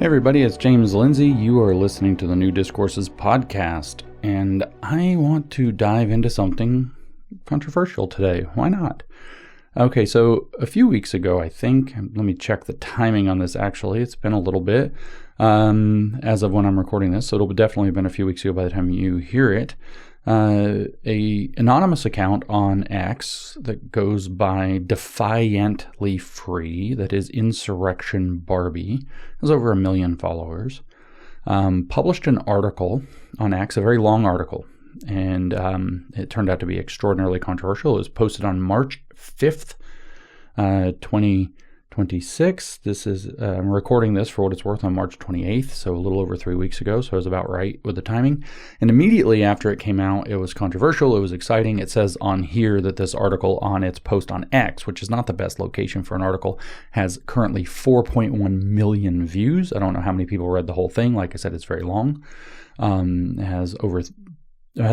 Hey everybody, it's James Lindsay. You are listening to the New Discourses podcast, and I want to dive into something controversial today. Why not? Okay, so a few weeks ago, I think, let me check the timing on this actually. It's been a little bit as of when I'm recording this, so it'll definitely have been a few weeks ago by the time you hear it. A anonymous account on X that goes by Defiantly Free, that is Insurrection Barbie, has over 1 million followers, published an article on X, a very long article, and it turned out to be extraordinarily controversial. It was posted on March 5th, 2026. This is, I'm recording this for what it's worth on March 28th, so a little over 3 weeks ago, so I was about right with the timing. And immediately after it came out, it was controversial, it was exciting. It says on here that this article on its post on X, which is not the best location for an article, has currently 4.1 million views. I don't know how many people read the whole thing. Like I said, it's very long. It has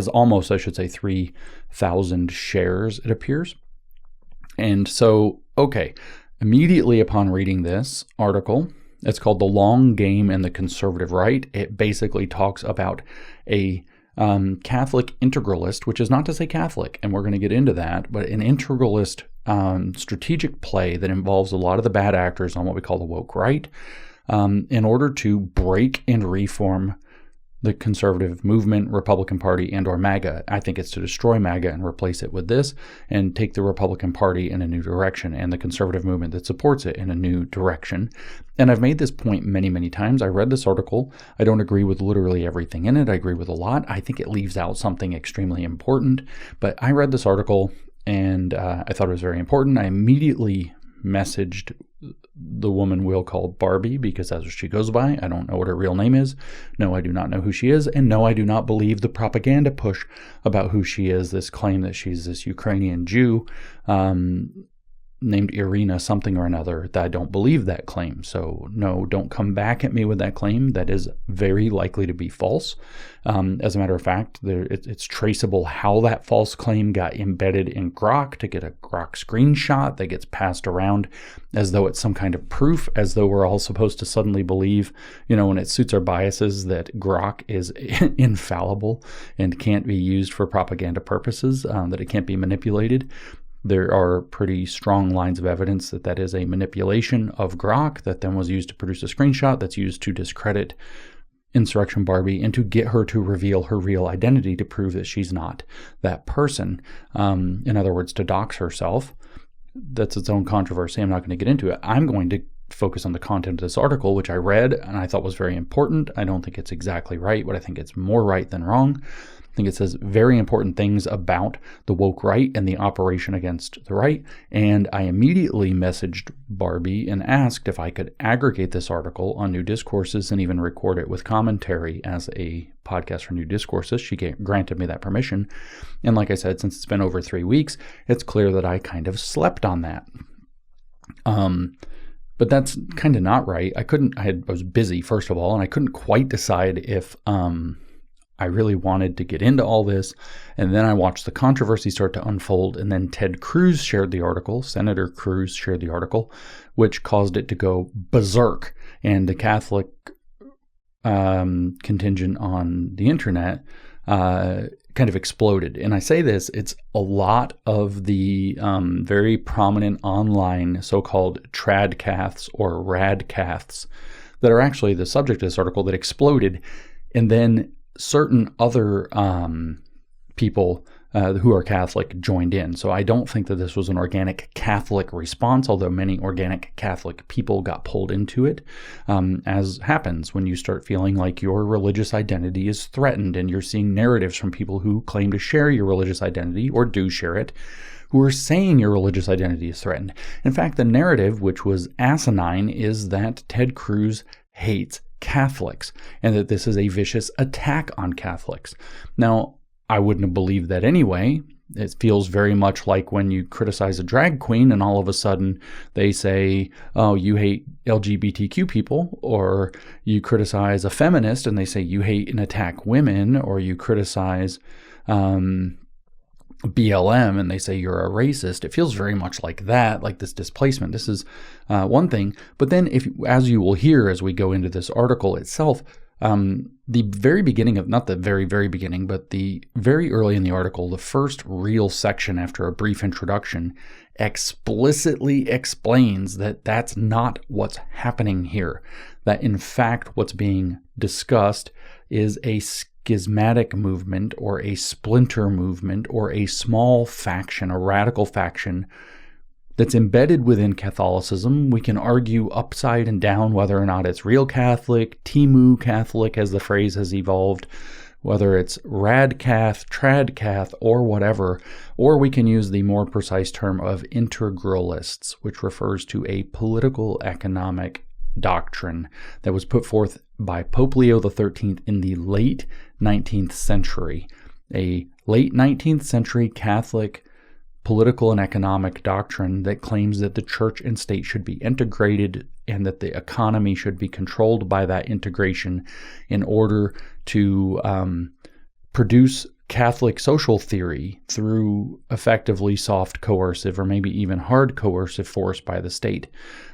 almost, I should say, 3,000 shares, it appears. And so, okay, immediately upon reading this article, it's called The Long Game and the Conservative Right. It basically talks about a Catholic integralist, which is not to say Catholic, and we're going to get into that, but an integralist strategic play that involves a lot of the bad actors on what we call the woke right, in order to break and reform the conservative movement, Republican Party, and or MAGA. I think it's to destroy MAGA and replace it with this and take the Republican Party in a new direction and the conservative movement that supports it in a new direction. And I've made this point many, many times. I read this article. I don't agree with literally everything in it. I agree with a lot. I think it leaves out something extremely important. But I read this article and I thought it was very important. I immediately messaged the woman we'll call Barbie, because that's what she goes by. I don't know what her real name is. No, I do not know who she is. And no, I do not believe the propaganda push about who she is, this claim that she's this Ukrainian Jew named Irina something or another. I don't believe that claim. So no, don't come back at me with that claim. That is very likely to be false. As a matter of fact, it's traceable how that false claim got embedded in Grok to get a Grok screenshot that gets passed around as though it's some kind of proof, as though we're all supposed to suddenly believe, when it suits our biases, that Grok is infallible and can't be used for propaganda purposes, that it can't be manipulated. There are pretty strong lines of evidence that that is a manipulation of Grok that then was used to produce a screenshot that's used to discredit Insurrection Barbie and to get her to reveal her real identity to prove that she's not that person. In other words, to dox herself. That's its own controversy. I'm not going to get into it. I'm going to focus on the content of this article, which I read and I thought was very important. I don't think it's exactly right, but I think it's more right than wrong. I think it says very important things about the woke right and the operation against the right. And I immediately messaged Barbie and asked if I could aggregate this article on New Discourses and even record it with commentary as a podcast for New Discourses. She granted me that permission. And like I said, since it's been over 3 weeks, it's clear that I kind of slept on that. But that's kind of not right. I was busy, first of all, and I couldn't quite decide if I really wanted to get into all this. And then I watched the controversy start to unfold. And then Ted Cruz shared the article, Senator Cruz shared the article, which caused it to go berserk. And the Catholic contingent on the internet kind of exploded. And I say this, it's a lot of the very prominent online so-called tradcaths or radcaths that are actually the subject of this article that exploded. And then certain other people who are Catholic joined in. So I don't think that this was an organic Catholic response, although many organic Catholic people got pulled into it, as happens when you start feeling like your religious identity is threatened and you're seeing narratives from people who claim to share your religious identity or do share it, who are saying your religious identity is threatened. In fact, the narrative, which was asinine, is that Ted Cruz hates Catholics and that this is a vicious attack on Catholics. Now, I wouldn't have believed that anyway. It feels very much like when you criticize a drag queen and all of a sudden they say, oh, you hate LGBTQ people, or you criticize a feminist and they say you hate and attack women, or you criticize BLM and they say you're a racist, it feels very much like that, like this displacement. This is one thing. But then, as you will hear as we go into this article itself, the very beginning of, not the very, very beginning, but the very early in the article, the first real section after a brief introduction explicitly explains that that's not what's happening here. That in fact, what's being discussed is a schismatic movement or a splinter movement or a small faction, a radical faction that's embedded within Catholicism. We can argue upside and down whether or not it's real Catholic, Timu Catholic as the phrase has evolved, whether it's radcath, tradcath, or whatever, or we can use the more precise term of integralists, which refers to a political economic doctrine that was put forth by Pope Leo XIII in the late 19th century. A late 19th century Catholic political and economic doctrine that claims that the church and state should be integrated and that the economy should be controlled by that integration in order to produce Catholic social theory through effectively soft coercive or maybe even hard coercive force by the state.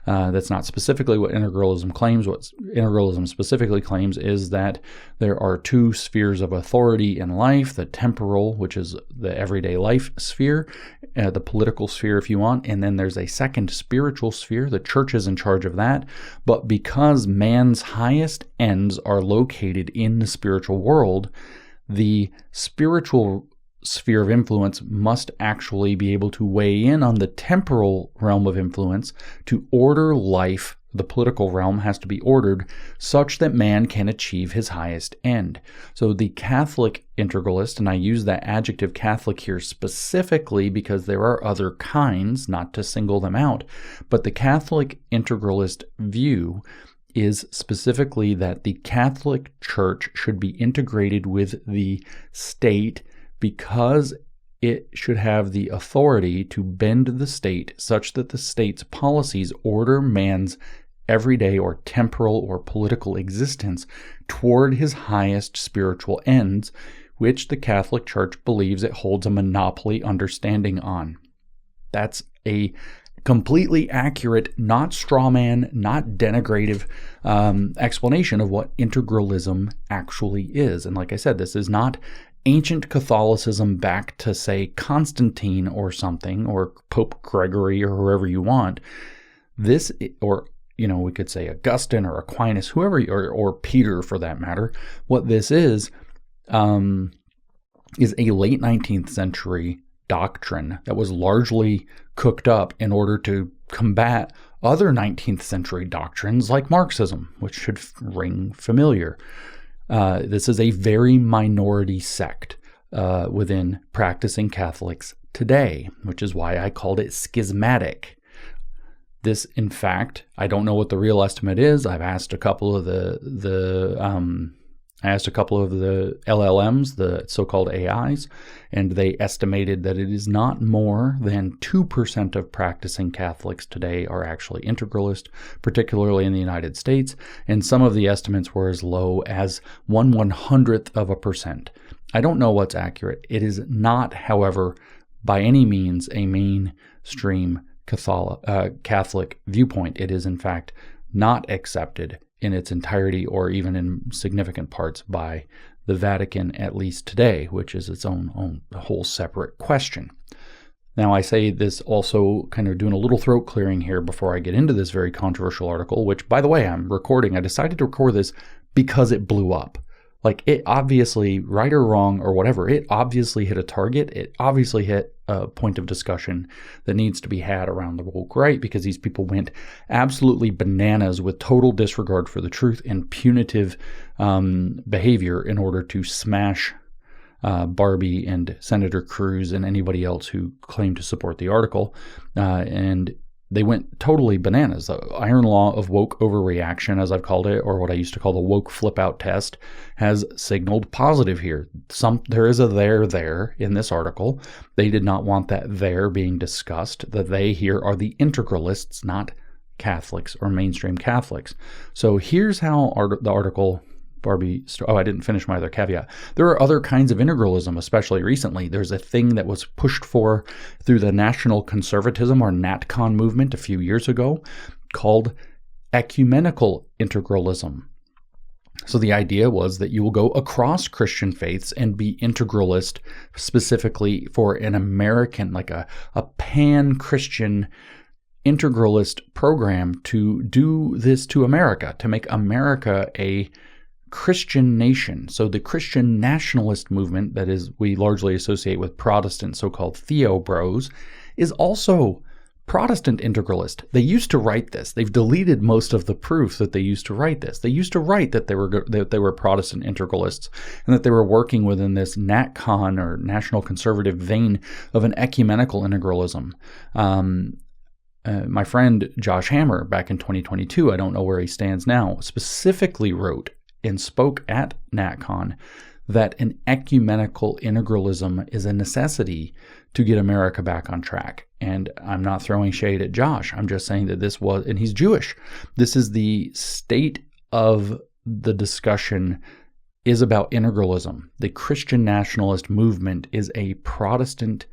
That's not specifically what integralism claims. What integralism specifically claims is that there are two spheres of authority in life, the temporal, which is the everyday life sphere, the political sphere if you want, and then there's a second spiritual sphere. The church is in charge of that, but because man's highest ends are located in the spiritual world, the spiritual sphere of influence must actually be able to weigh in on the temporal realm of influence to order life. The political realm has to be ordered such that man can achieve his highest end. So the Catholic integralist, and I use that adjective Catholic here specifically because there are other kinds, not to single them out, but the Catholic integralist view is specifically that the Catholic Church should be integrated with the state because it should have the authority to bend the state such that the state's policies order man's everyday or temporal or political existence toward his highest spiritual ends, which the Catholic Church believes it holds a monopoly understanding on. That's a completely accurate, not strawman, not denigrative explanation of what integralism actually is. And like I said, this is not ancient Catholicism back to, say, Constantine or something, or Pope Gregory or whoever you want. This, or, we could say Augustine or Aquinas, whoever, or Peter for that matter. What this is a late 19th century doctrine that was largely cooked up in order to combat other 19th century doctrines like Marxism, which should ring familiar. This is a very minority sect within practicing Catholics today, which is why I called it schismatic. This, in fact, I don't know what the real estimate is. I've asked a couple of the LLMs, the so-called AIs, and they estimated that it is not more than 2% of practicing Catholics today are actually integralist, particularly in the United States, and some of the estimates were as low as 1/100%. I don't know what's accurate. It is not, however, by any means a mainstream Catholic viewpoint. It is, in fact, not accepted in its entirety or even in significant parts by the Vatican, at least today, which is its own whole separate question. Now, I say this also kind of doing a little throat clearing here before I get into this very controversial article, which, by the way, I'm recording. I decided to record this because it blew up. Like, it obviously, right or wrong or whatever, it obviously hit a target. It obviously hit a point of discussion that needs to be had around the woke right, because these people went absolutely bananas with total disregard for the truth and punitive behavior in order to smash Barbie and Senator Cruz and anybody else who claimed to support the article. And they went totally bananas. The iron law of woke overreaction, as I've called it, or what I used to call the woke flip-out test, has signaled positive here. There is a there in this article. They did not want that there being discussed. The they here are the integralists, not Catholics or mainstream Catholics. So here's how the article Barbie. I didn't finish my other caveat. There are other kinds of integralism, especially recently. There's a thing that was pushed for through the national conservatism or NatCon movement a few years ago called ecumenical integralism. So the idea was that you will go across Christian faiths and be integralist specifically for an American, like a pan-Christian integralist program to do this to America, to make America a Christian nation. So the Christian nationalist movement that is we largely associate with Protestant so-called theo-bros is also Protestant integralist. They used to write this. They've deleted most of the proof that they used to write this. They used to write that they were Protestant integralists and that they were working within this NatCon or national conservative vein of an ecumenical integralism. My friend Josh Hammer back in 2022, I don't know where he stands now, specifically wrote and spoke at NatCon that an ecumenical integralism is a necessity to get America back on track. And I'm not throwing shade at Josh. I'm just saying that this was, and he's Jewish. This is the state of the discussion is about integralism. The Christian nationalist movement is a Protestant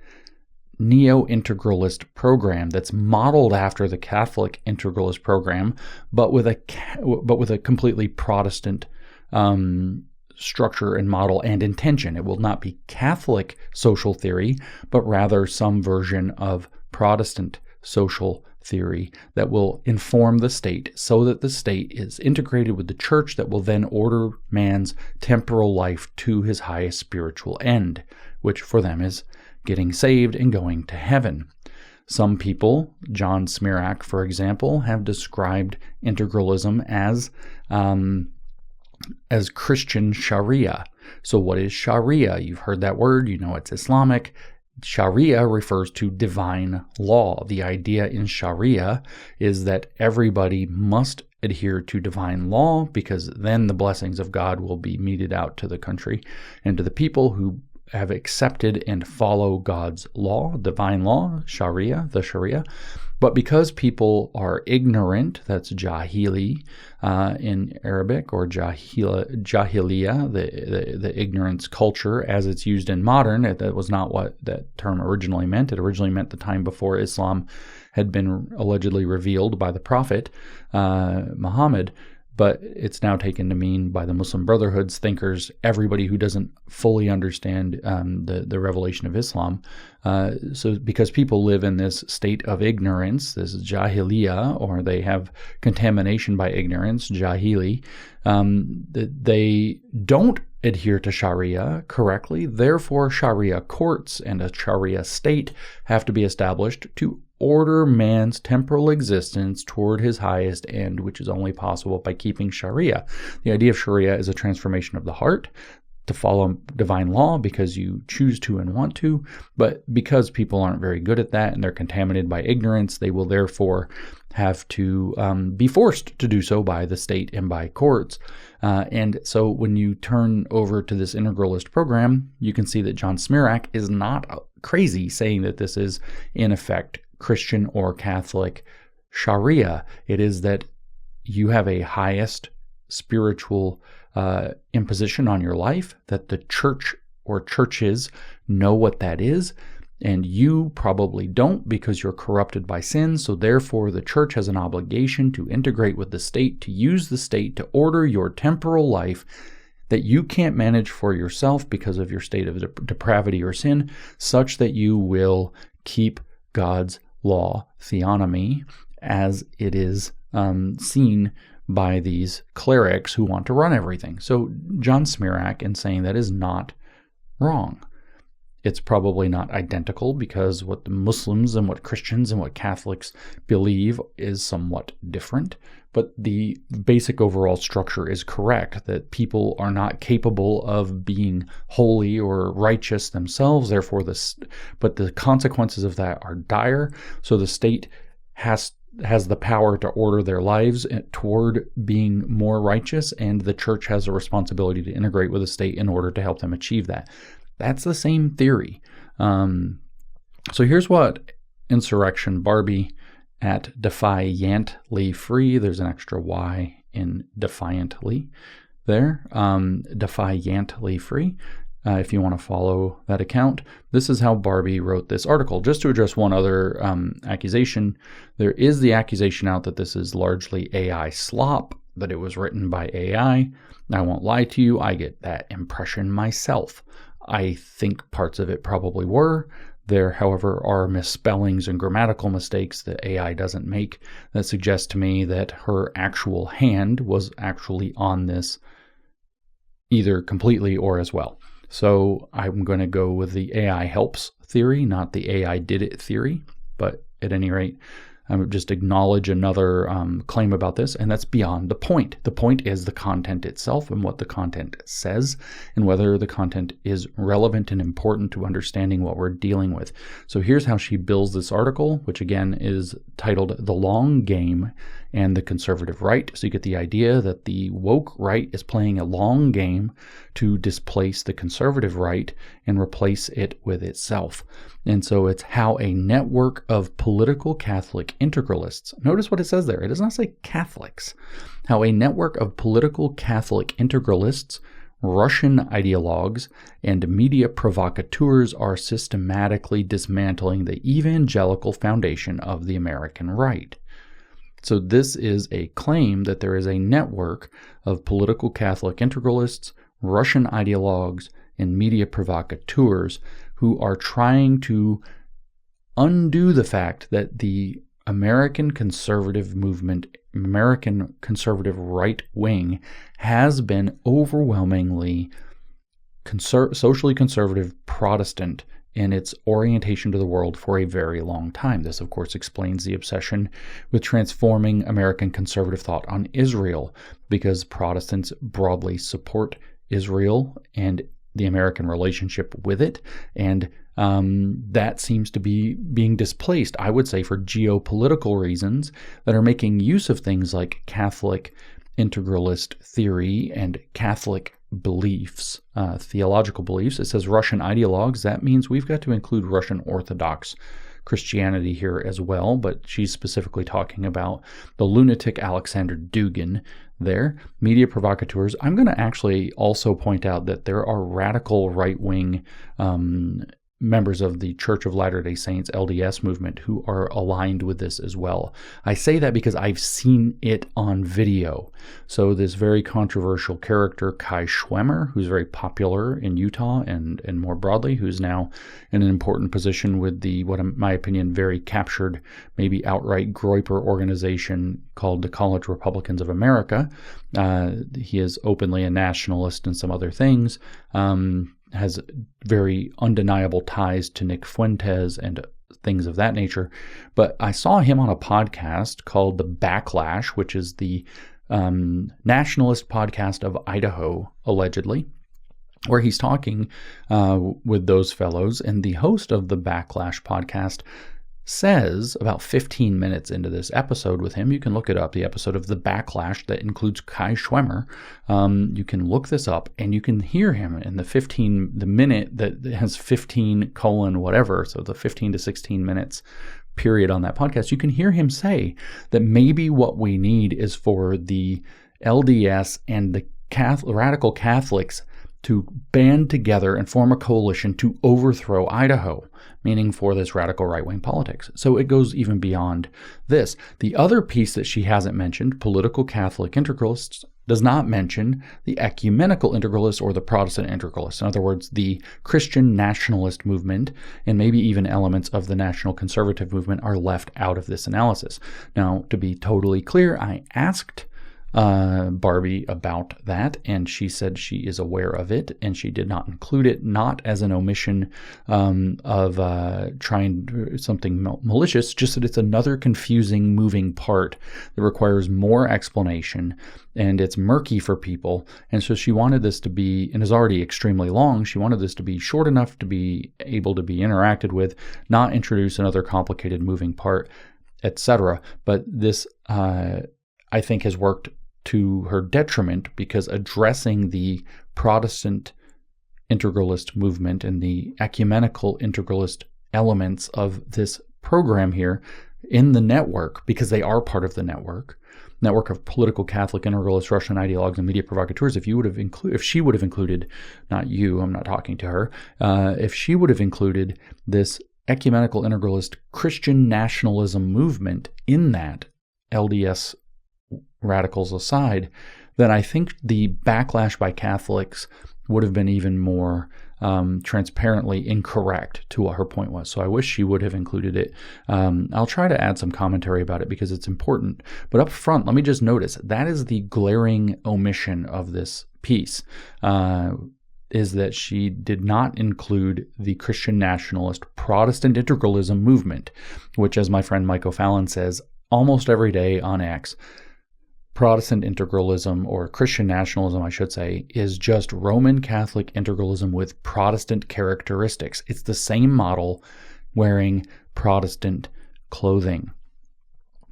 neo-integralist program that's modeled after the Catholic integralist program, but with a completely Protestant structure and model and intention. It will not be Catholic social theory, but rather some version of Protestant social theory that will inform the state so that the state is integrated with the church that will then order man's temporal life to his highest spiritual end, which for them is getting saved and going to heaven. Some people, John Smirak, for example, have described integralism as Christian sharia. So what is sharia? You've heard that word, you know it's Islamic. Sharia refers to divine law. The idea in sharia is that everybody must adhere to divine law because then the blessings of God will be meted out to the country and to the people who have accepted and follow God's law, divine law, sharia, the sharia. But because people are ignorant, that's jahili in Arabic, or jahiliya, the ignorance culture as it's used in modern. That was not what that term originally meant. It originally meant the time before Islam had been allegedly revealed by the Prophet Muhammad. But it's now taken to mean by the Muslim Brotherhood's thinkers, everybody who doesn't fully understand the revelation of Islam. So because people live in this state of ignorance, this is jahiliya, or they have contamination by ignorance, jahili, they don't adhere to Sharia correctly. Therefore, Sharia courts and a Sharia state have to be established to order man's temporal existence toward his highest end, which is only possible by keeping Sharia. The idea of Sharia is a transformation of the heart to follow divine law because you choose to and want to, but because people aren't very good at that and they're contaminated by ignorance, they will therefore have to be forced to do so by the state and by courts. And so when you turn over to this integralist program, you can see that John Smirak is not crazy saying that this is, in effect, Christian or Catholic Sharia. It is that you have a highest spiritual imposition on your life, that the church or churches know what that is, and you probably don't because you're corrupted by sin. So therefore, the church has an obligation to integrate with the state, to use the state to order your temporal life that you can't manage for yourself because of your state of depravity or sin, such that you will keep God's law, theonomy, as it is seen by these clerics who want to run everything. So John Smirak, in saying that, is not wrong. It's probably not identical because what the Muslims and what Christians and what Catholics believe is somewhat different, but the basic overall structure is correct, that people are not capable of being holy or righteous themselves, therefore but the consequences of that are dire, so the state has the power to order their lives toward being more righteous, and the church has a responsibility to integrate with the state in order to help them achieve that. That's the same theory. So here's what Insurrection Barbie at Defiantly Free, there's an extra Y in Defiantly, there, Defiantly Free. If you want to follow that account, this is how Barbie wrote this article. Just to address one other accusation, there is the accusation out that this is largely AI slop, that it was written by AI. I won't lie to you, I get that impression myself. I think parts of it probably were. There, however, are misspellings and grammatical mistakes that AI doesn't make that suggest to me that her actual hand was actually on this either completely or as well. So I'm going to go with the AI helps theory, not the AI did it theory. But at any rate, I would just acknowledge another claim about this, and that's beyond the point. The point is the content itself and what the content says, and whether the content is relevant and important to understanding what we're dealing with. So here's how she builds this article, which again is titled The Long Game and the Conservative Right. So you get the idea that the woke right is playing a long game to displace the conservative right and replace it with itself. And so it's how a network of political Catholic integralists, notice what it says there, it does not say Catholics, how a network of political Catholic integralists, Russian ideologues, and media provocateurs are systematically dismantling the evangelical foundation of the American right. So this is a claim that there is a network of political Catholic integralists, Russian ideologues, and media provocateurs who are trying to undo the fact that the American conservative movement, American conservative right wing, has been overwhelmingly socially conservative Protestant in its orientation to the world for a very long time. This, of course, explains the obsession with transforming American conservative thought on Israel, because Protestants broadly support Israel and the American relationship with it, and that seems to be being displaced, I would say, for geopolitical reasons that are making use of things like Catholic integralist theory and Catholic beliefs, theological beliefs. It says Russian ideologues. That means we've got to include Russian Orthodox Christianity here as well, but she's specifically talking about the lunatic Alexander Dugin there. Media provocateurs. I'm going to actually also point out that there are radical right-wing members of the Church of Latter-day Saints LDS movement who are aligned with this as well. I say that because I've seen it on video. So this very controversial character, Kai Schwemmer, who's very popular in Utah and more broadly, who's now in an important position with the, what in my opinion, very captured, maybe outright Groper organization called the College Republicans of America. He is openly a nationalist and some other things. Has very undeniable ties to Nick Fuentes and things of that nature. But I saw him on a podcast called The Backlash, which is the nationalist podcast of Idaho, allegedly, where he's talking with those fellows. And the host of The Backlash podcast says, about 15 minutes into this episode with him, you can look it up, the episode of The Backlash that includes Kai Schwemmer. You can look this up and you can hear him in the minute that has 15 colon whatever, so the 15 to 16 minutes period on that podcast. You can hear him say that maybe what we need is for the LDS and the radical Catholics to band together and form a coalition to overthrow Idaho, meaning for this radical right-wing politics. So it goes even beyond this. The other piece that she hasn't mentioned, political Catholic integralists, does not mention the ecumenical integralists or the Protestant integralists. In other words, the Christian nationalist movement and maybe even elements of the national conservative movement are left out of this analysis. Now, to be totally clear, I asked Barbie about that, and she said she is aware of it, and she did not include it, not as an omission of trying something malicious, just that it's another confusing moving part that requires more explanation, and it's murky for people. And so she wanted this to be, and is already extremely long, she wanted this to be short enough to be able to be interacted with, not introduce another complicated moving part, etc. But this, I think, has worked to her detriment, because addressing the Protestant integralist movement and the ecumenical integralist elements of this program here in the network, because they are part of the network of political Catholic integralist Russian ideologues and media provocateurs. If she would have included, not you, I'm not talking to her, if she would have included this ecumenical integralist Christian nationalism movement in that, LDS radicals aside, then I think the backlash by Catholics would have been even more transparently incorrect to what her point was. So I wish she would have included it. I'll try to add some commentary about it because it's important. But up front, let me just notice that is the glaring omission of this piece, is that she did not include the Christian nationalist Protestant integralism movement, which, as my friend Mike O'Fallon says almost every day on X, Protestant integralism, or Christian nationalism, I should say, is just Roman Catholic integralism with Protestant characteristics. It's the same model wearing Protestant clothing.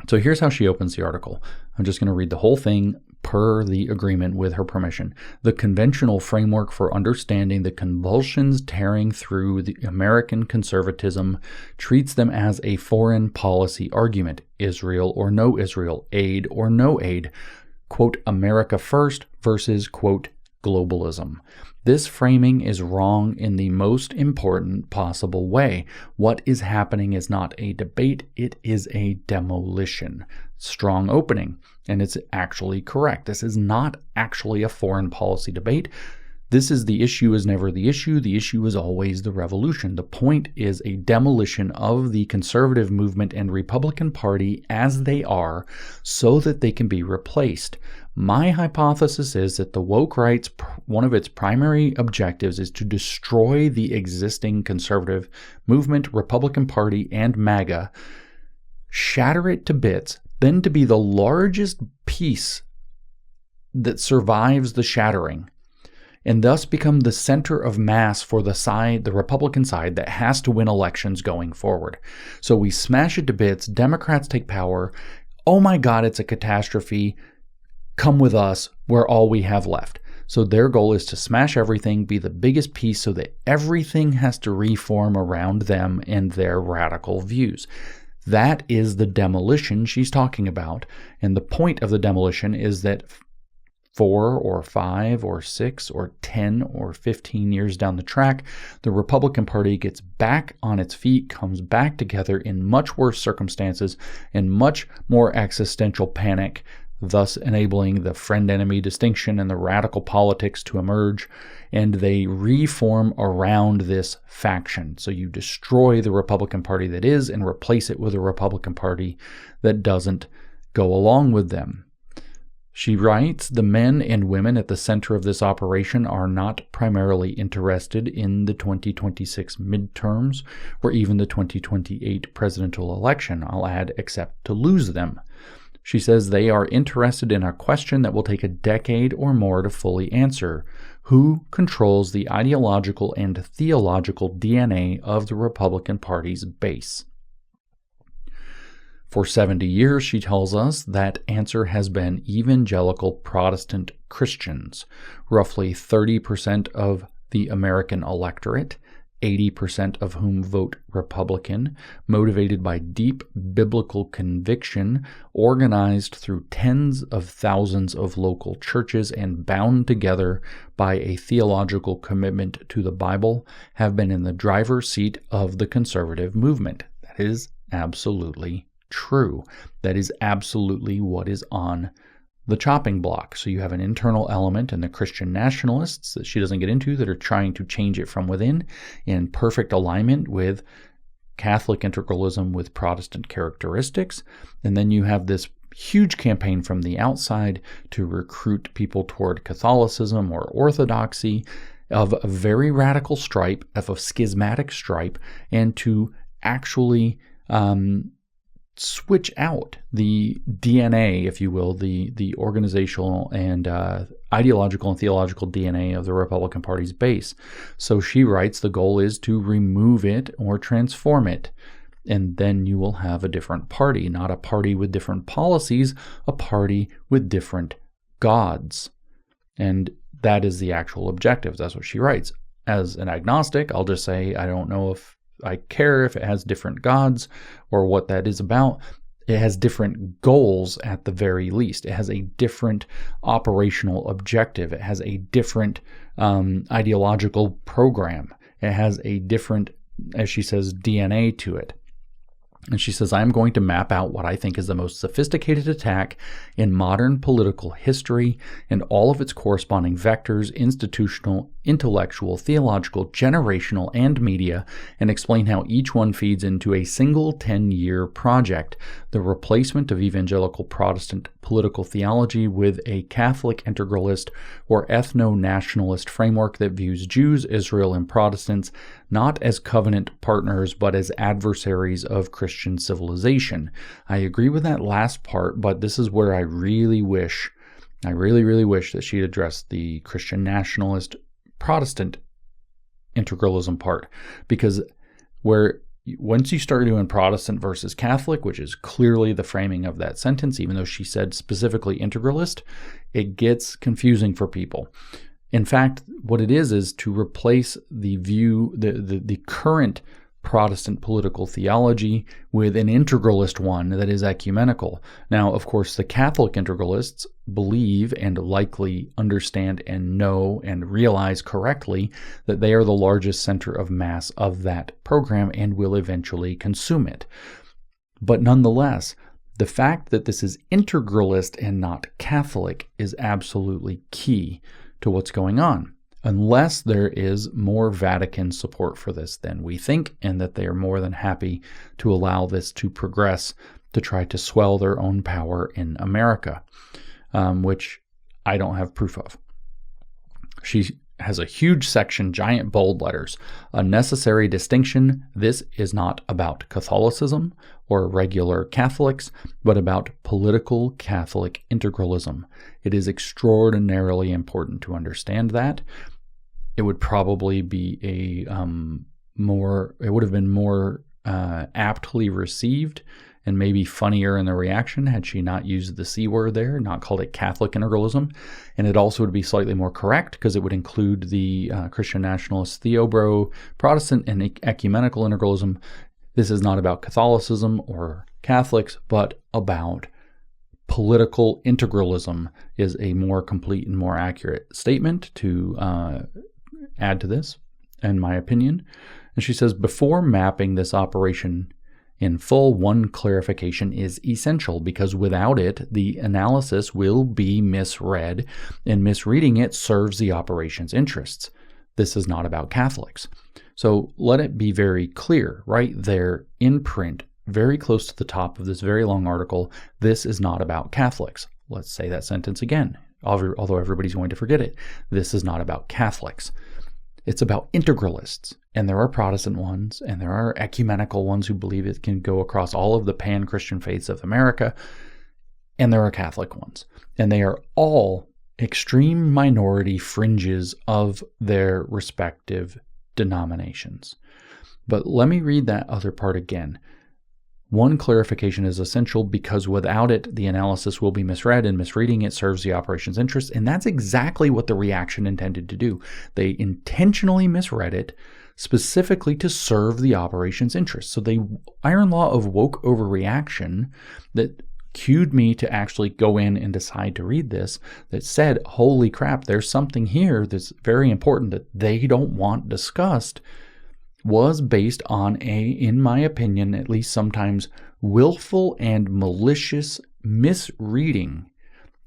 So here's how she opens the article. I'm just going to read the whole thing per the agreement with her permission. The conventional framework for understanding the convulsions tearing through the American conservatism treats them as a foreign policy argument, Israel or no Israel, aid or no aid, quote, America first versus, quote, globalism. This framing is wrong in the most important possible way. What is happening is not a debate, it is a demolition. Strong opening. And it's actually correct. This is not actually a foreign policy debate. This is the issue is never the issue. The issue is always the revolution. The point is a demolition of the conservative movement and Republican Party as they are so that they can be replaced. My hypothesis is that the woke right's one of its primary objectives is to destroy the existing conservative movement, Republican Party, and MAGA, shatter it to bits, then to be the largest piece that survives the shattering, and thus become the center of mass for the Republican side that has to win elections going forward. So we smash it to bits, Democrats take power, oh my God, it's a catastrophe, come with us, we're all we have left. So their goal is to smash everything, be the biggest piece so that everything has to reform around them and their radical views. That is the demolition she's talking about. And the point of the demolition is that 4 or 5 or 6 or 10 or 15 years down the track, the Republican Party gets back on its feet, comes back together in much worse circumstances and much more existential panic, thus enabling the friend-enemy distinction and the radical politics to emerge, and they reform around this faction. So you destroy the Republican Party that is and replace it with a Republican Party that doesn't go along with them. She writes, the men and women at the center of this operation are not primarily interested in the 2026 midterms or even the 2028 presidential election, I'll add, except to lose them. She says they are interested in a question that will take a decade or more to fully answer. Who controls the ideological and theological DNA of the Republican Party's base? For 70 years, she tells us, that answer has been evangelical Protestant Christians, roughly 30% of the American electorate, 80% of whom vote Republican, motivated by deep biblical conviction, organized through tens of thousands of local churches and bound together by a theological commitment to the Bible, have been in the driver's seat of the conservative movement. That is absolutely true. That is absolutely what is on the chopping block. So you have an internal element in the Christian nationalists that she doesn't get into that are trying to change it from within in perfect alignment with Catholic integralism with Protestant characteristics. And then you have this huge campaign from the outside to recruit people toward Catholicism or Orthodoxy of a very radical stripe, of a schismatic stripe, and to actually switch out the DNA, if you will, the organizational and ideological and theological DNA of the Republican Party's base. So she writes the goal is to remove it or transform it, and then you will have a different party, not a party with different policies, a party with different gods. And that is the actual objective. That's what she writes. As an agnostic, I'll just say I don't know if I care if it has different gods or what that is about. It has different goals at the very least. It has a different operational objective. It has a different ideological program. It has a different, as she says, DNA to it. And she says, I'm going to map out what I think is the most sophisticated attack in modern political history and all of its corresponding vectors, institutional, intellectual, theological, generational, and media, and explain how each one feeds into a single 10-year project, the replacement of evangelical Protestant political theology with a Catholic integralist or ethno-nationalist framework that views Jews, Israel, and Protestants not as covenant partners, but as adversaries of Christian civilization. I agree with that last part, but this is where I really wish that she'd addressed the Christian nationalist Protestant integralism part, because once you start doing Protestant versus Catholic, which is clearly the framing of that sentence, even though she said specifically integralist, it gets confusing for people. In fact, what it is to replace the view, the current Protestant political theology with an integralist one that is ecumenical. Now, of course, the Catholic integralists believe and likely understand and know and realize correctly that they are the largest center of mass of that program and will eventually consume it. But nonetheless, the fact that this is integralist and not Catholic is absolutely key to what's going on, unless there is more Vatican support for this than we think, and that they are more than happy to allow this to progress to try to swell their own power in America, which I don't have proof of. She has a huge section, giant bold letters, a necessary distinction. This is not about Catholicism or regular Catholics, but about political Catholic integralism. It is extraordinarily important to understand that. It would probably be it would have been more aptly received and maybe funnier in the reaction had she not used the C word there, not called it Catholic integralism. And it also would be slightly more correct because it would include the Christian nationalist Theobro Protestant and ecumenical integralism. This is not about Catholicism or Catholics, but about political integralism is a more complete and more accurate statement to add to this, in my opinion. And she says, before mapping this operation in full, one clarification is essential, because without it, the analysis will be misread, and misreading it serves the operation's interests. This is not about Catholics. So let it be very clear, right there in print, very close to the top of this very long article, this is not about Catholics. Let's say that sentence again, although everybody's going to forget it. This is not about Catholics. It's about integralists, and there are Protestant ones, and there are ecumenical ones who believe it can go across all of the pan-Christian faiths of America, and there are Catholic ones, and they are all extreme minority fringes of their respective denominations. But let me read that other part again. One clarification is essential because without it, the analysis will be misread, and misreading it serves the operation's interests. And that's exactly what the reaction intended to do. They intentionally misread it specifically to serve the operation's interests. So the iron law of woke overreaction that cued me to actually go in and decide to read this, that said, holy crap, there's something here that's very important that they don't want discussed, was based on in my opinion, at least sometimes, willful and malicious misreading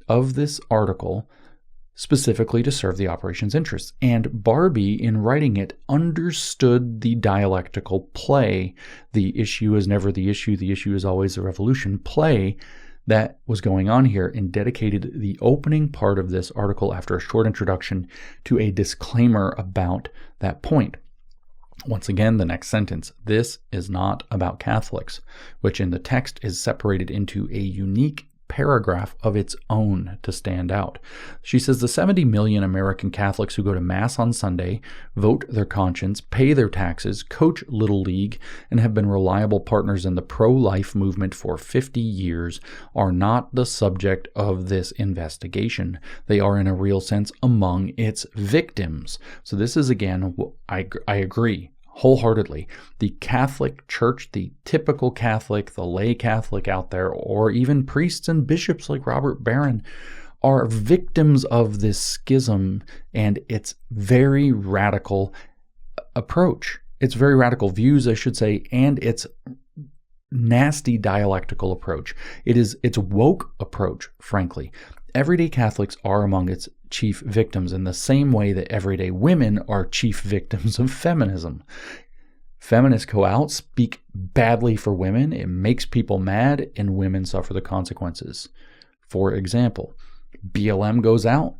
of this article specifically to serve the operation's interests. And Barbie, in writing it, understood the dialectical play. The issue is never the issue is always the revolution play that was going on here, and dedicated the opening part of this article after a short introduction to a disclaimer about that point. Once again, the next sentence, this is not about Catholics, which in the text is separated into a unique paragraph of its own to stand out. She says the 70 million American Catholics who go to Mass on Sunday, vote their conscience, pay their taxes, coach Little League, and have been reliable partners in the pro-life movement for 50 years are not the subject of this investigation. They are in a real sense among its victims. So this is, again, I agree wholeheartedly. The Catholic Church, the typical Catholic, the lay Catholic out there, or even priests and bishops like Robert Barron, are victims of this schism and its very radical approach. Its very radical views, I should say, and its nasty dialectical approach. Its woke approach, frankly. Everyday Catholics are among its chief victims in the same way that everyday women are chief victims of feminism. Feminists go out, speak badly for women, it makes people mad, and women suffer the consequences. For example, BLM goes out,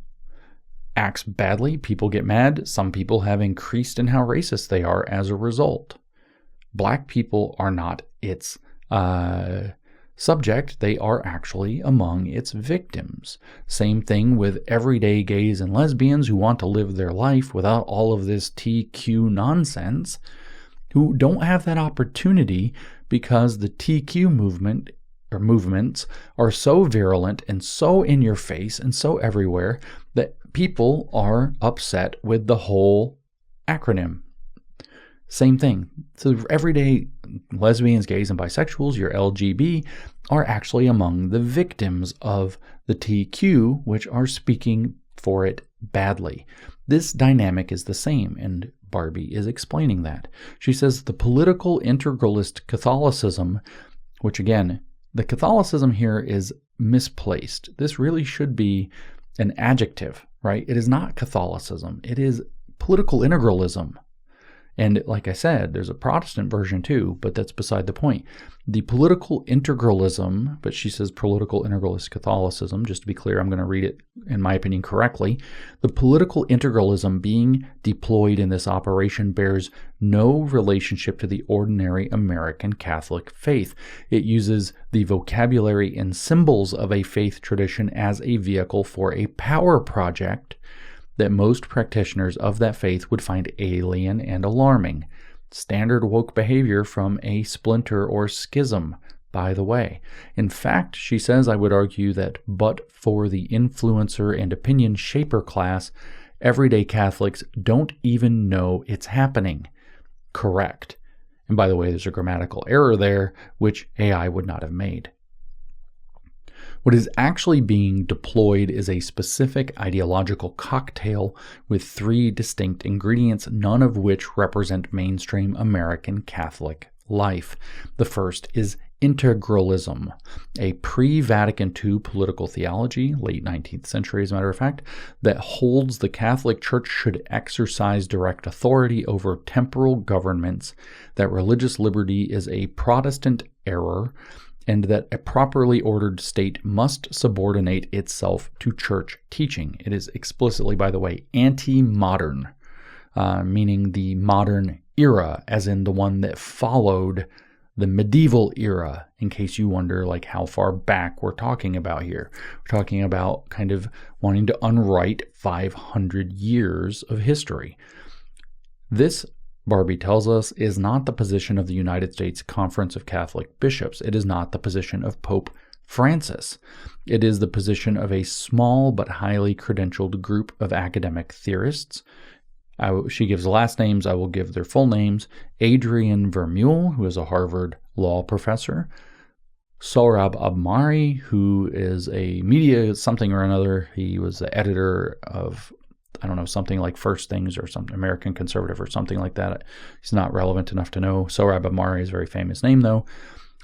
acts badly, people get mad, some people have increased in how racist they are as a result. Black people are not its subject, they are actually among its victims. Same thing with everyday gays and lesbians who want to live their life without all of this TQ nonsense, who don't have that opportunity because the TQ movement or movements are so virulent and so in your face and so everywhere that people are upset with the whole acronym. Same thing. So everyday lesbians, gays, and bisexuals, your LGB, are actually among the victims of the TQ, which are speaking for it badly. This dynamic is the same, and Barbie is explaining that. She says the political integralist Catholicism, which again, the Catholicism here is misplaced. This really should be an adjective, right? It is not Catholicism. It is political integralism. And like I said, there's a Protestant version too, but that's beside the point. The political integralism, but she says political integralist Catholicism, just to be clear, I'm going to read it, in my opinion, correctly. The political integralism being deployed in this operation bears no relationship to the ordinary American Catholic faith. It uses the vocabulary and symbols of a faith tradition as a vehicle for a power project that most practitioners of that faith would find alien and alarming. Standard woke behavior from a splinter or schism, by the way. In fact, she says, I would argue that but for the influencer and opinion shaper class, everyday Catholics don't even know it's happening. Correct. And by the way, there's a grammatical error there, which AI would not have made. What is actually being deployed is a specific ideological cocktail with three distinct ingredients, none of which represent mainstream American Catholic life. The first is integralism, a pre-Vatican II political theology, late 19th century as a matter of fact, that holds the Catholic Church should exercise direct authority over temporal governments, that religious liberty is a Protestant error, and that a properly ordered state must subordinate itself to church teaching. It is explicitly, by the way, anti-modern, meaning the modern era, as in the one that followed the medieval era, in case you wonder like how far back we're talking about here. We're talking about kind of wanting to unwrite 500 years of history. This, Barbie tells us, is not the position of the United States Conference of Catholic Bishops. It is not the position of Pope Francis. It is the position of a small but highly credentialed group of academic theorists. She gives last names. I will give their full names. Adrian Vermeule, who is a Harvard law professor. Sohrab Ahmari, who is a media something or another. He was the editor of, I don't know, something like First Things or some American Conservative or something like that. He's not relevant enough to know. Sohrab Ahmari is a very famous name, though.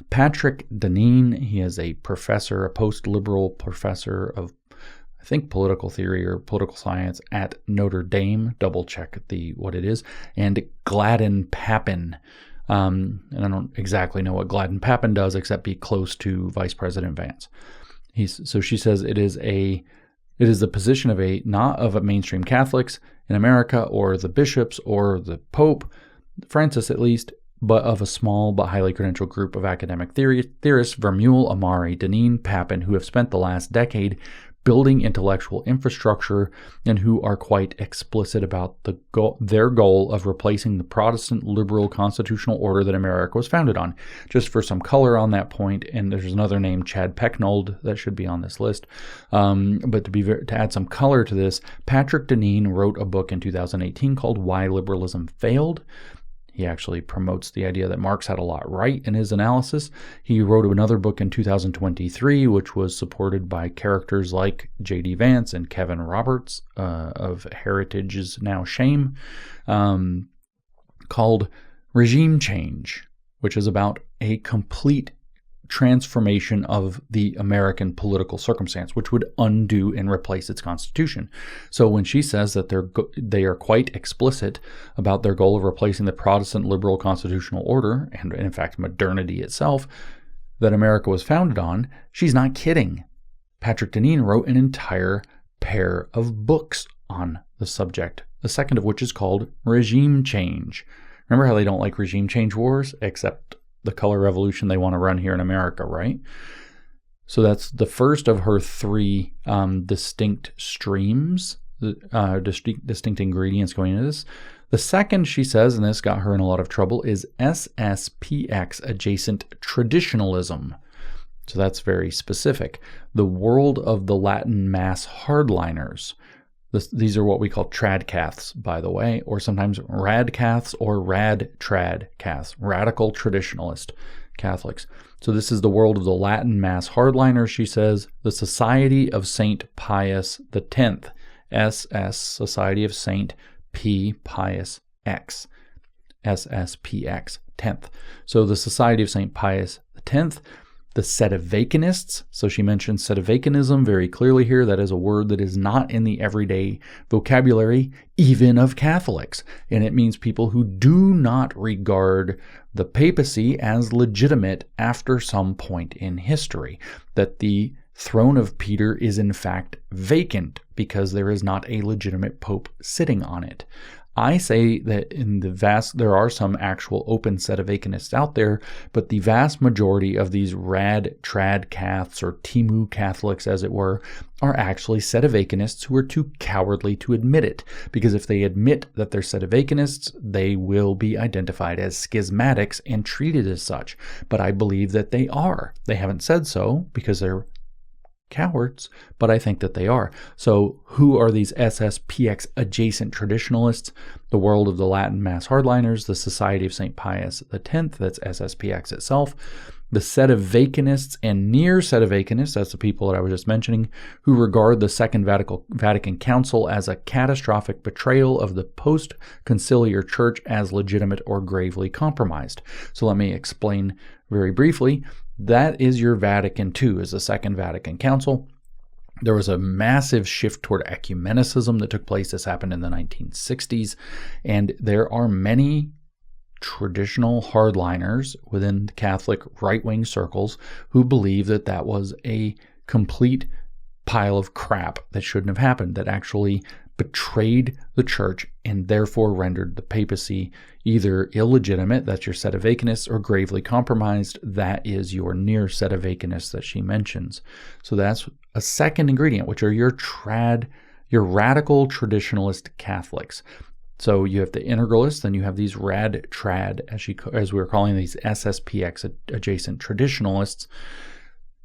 Patrick Deneen, he is a professor, a post-liberal professor of, I think, political theory or political science at Notre Dame. Double check what it is. And Gladden Papin. And I don't exactly know what Gladden Papin does except be close to Vice President Vance. So she says it is the position of not of a mainstream Catholics in America or the bishops or the Pope, Francis at least, but of a small but highly credentialed group of academic theorists, Vermeule, Ahmari, Deneen, Papin, who have spent the last decade building intellectual infrastructure and who are quite explicit about their goal of replacing the Protestant liberal constitutional order that America was founded on. Just for some color on that point, and there's another name, Chad Pecknold, that should be on this list. But to add some color to this, Patrick Deneen wrote a book in 2018 called Why Liberalism Failed. He actually promotes the idea that Marx had a lot right in his analysis. He wrote another book in 2023, which was supported by characters like J.D. Vance and Kevin Roberts of Heritage is Now Shame, called Regime Change, which is about a complete transformation of the American political circumstance, which would undo and replace its constitution. So when she says that they are quite explicit about their goal of replacing the Protestant liberal constitutional order, and in fact modernity itself, that America was founded on, she's not kidding. Patrick Deneen wrote an entire pair of books on the subject, the second of which is called Regime Change. Remember how they don't like regime change wars, except the color revolution they want to run here in America, right? So that's the first of her three distinct streams, distinct ingredients going into this. The second, she says, and this got her in a lot of trouble, is SSPX adjacent traditionalism. So that's very specific. The world of the Latin mass hardliners. These are what we call tradcaths, by the way, or sometimes radcaths or rad-tradcaths, radical traditionalist Catholics. So this is the world of the Latin mass hardliners, she says, the Society of St. Pius X, SS, Society of St. P. Pius X, SSPX, 10th. So the Society of St. Pius X, the sedevacanists. So she mentioned sedevacanism very clearly here. That is a word that is not in the everyday vocabulary, even of Catholics. And it means people who do not regard the papacy as legitimate after some point in history. That the throne of Peter is in fact vacant because there is not a legitimate pope sitting on it. I say that there are some actual open sedevacanists out there, but the vast majority of these rad-trad-caths or Timu Catholics, as it were, are actually sedevacanists who are too cowardly to admit it. Because if they admit that they're sedevacanists, they will be identified as schismatics and treated as such. But I believe that they are. They haven't said so because they're cowards, but I think that they are. So who are these SSPX adjacent traditionalists? The world of the Latin mass hardliners, the Society of St. Pius X, that's SSPX itself, the sedevacanists and near sedevacanists, that's the people that I was just mentioning, who regard the Second Vatican Council as a catastrophic betrayal of the post-conciliar church as legitimate or gravely compromised. So let me explain very briefly. That is your Vatican II, is the Second Vatican Council. There was a massive shift toward ecumenicism that took place. This happened in the 1960s. And there are many traditional hardliners within Catholic right-wing circles who believe that that was a complete pile of crap that shouldn't have happened, that actually betrayed the church and therefore rendered the papacy either illegitimate, that's your sedevacanists, or gravely compromised, that is your near sedevacanists that she mentions. So that's a second ingredient, which are your radical traditionalist Catholics. So you have the integralists, then you have these rad-trad, as we were calling these SSPX adjacent traditionalists.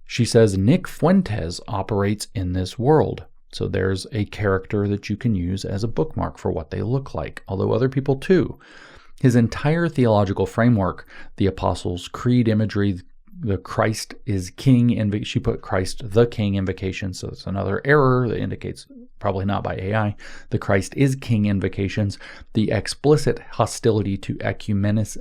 She says Nick Fuentes operates in this world. So there's a character that you can use as a bookmark for what they look like, although other people too. His entire theological framework, the Apostles' Creed imagery, the Christ is King, she put Christ the King invocation, so it's another error that indicates probably not by AI. The Christ is King invocations, the explicit hostility to ecumenism,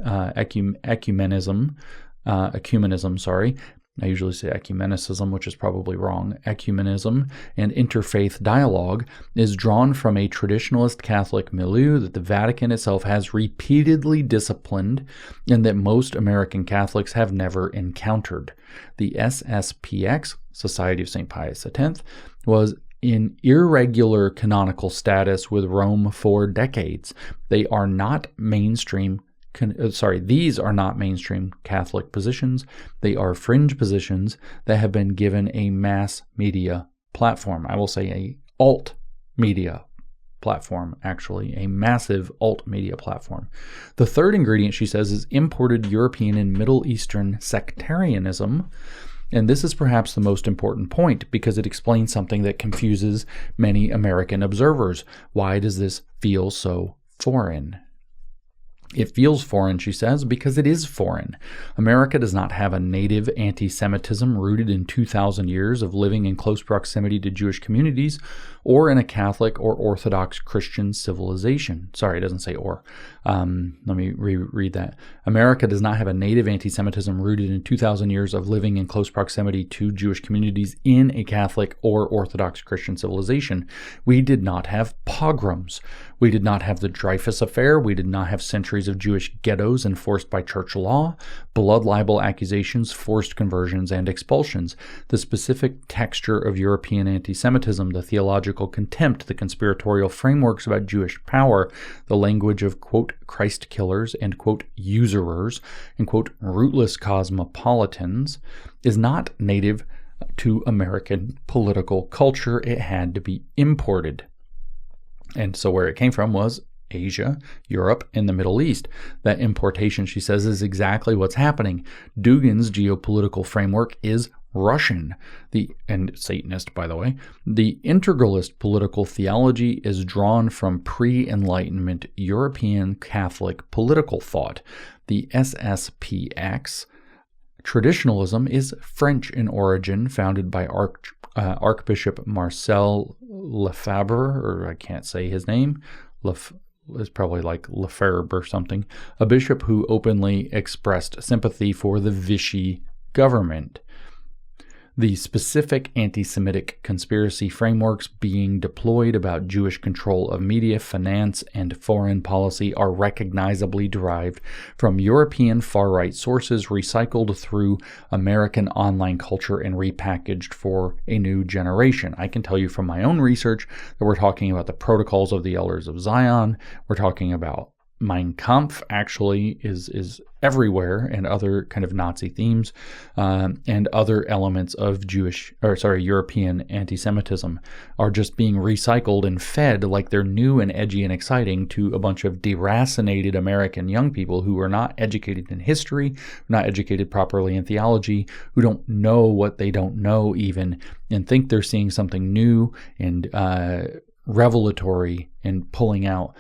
I usually say ecumenicism, which is probably wrong. Ecumenism and interfaith dialogue is drawn from a traditionalist Catholic milieu that the Vatican itself has repeatedly disciplined and that most American Catholics have never encountered. The SSPX, Society of St. Pius X, was in irregular canonical status with Rome for decades. They are not mainstream these are not mainstream Catholic positions. They are fringe positions that have been given a mass media platform. I will say a alt media platform, actually, a massive alt media platform. The third ingredient, she says, is imported European and Middle Eastern sectarianism. And this is perhaps the most important point because it explains something that confuses many American observers. Why does this feel so foreign? It feels foreign, she says, because it is foreign. America does not have a native anti-Semitism rooted in 2,000 years of living in close proximity to Jewish communities or in a Catholic or Orthodox Christian civilization. Sorry, it doesn't say or. Let me reread that. America does not have a native anti-Semitism rooted in 2,000 years of living in close proximity to Jewish communities in a Catholic or Orthodox Christian civilization. We did not have pogroms. We did not have the Dreyfus Affair. We did not have centuries of Jewish ghettos enforced by church law, blood libel accusations, forced conversions, and expulsions. The specific texture of European anti-Semitism, the theological contempt, the conspiratorial frameworks about Jewish power, the language of, quote, Christ killers and, quote, usurers, and, quote, rootless cosmopolitans, is not native to American political culture. It had to be imported. And so where it came from was Asia, Europe, and the Middle East. That importation, she says, is exactly what's happening. Dugin's geopolitical framework is Russian, and Satanist, by the way. The integralist political theology is drawn from pre-Enlightenment European Catholic political thought. The SSPX, traditionalism, is French in origin, founded by Archbishop Marcel Lefebvre, or I can't say his name, it's probably like Lefebvre or something, a bishop who openly expressed sympathy for the Vichy government. The specific anti-Semitic conspiracy frameworks being deployed about Jewish control of media, finance, and foreign policy are recognizably derived from European far-right sources recycled through American online culture and repackaged for a new generation. I can tell you from my own research that we're talking about the Protocols of the Elders of Zion. We're talking about Mein Kampf actually is everywhere, and other kind of Nazi themes and other elements of European anti-Semitism are just being recycled and fed like they're new and edgy and exciting to a bunch of deracinated American young people who are not educated in history, not educated properly in theology, who don't know what they don't know even, and think they're seeing something new and revelatory and pulling out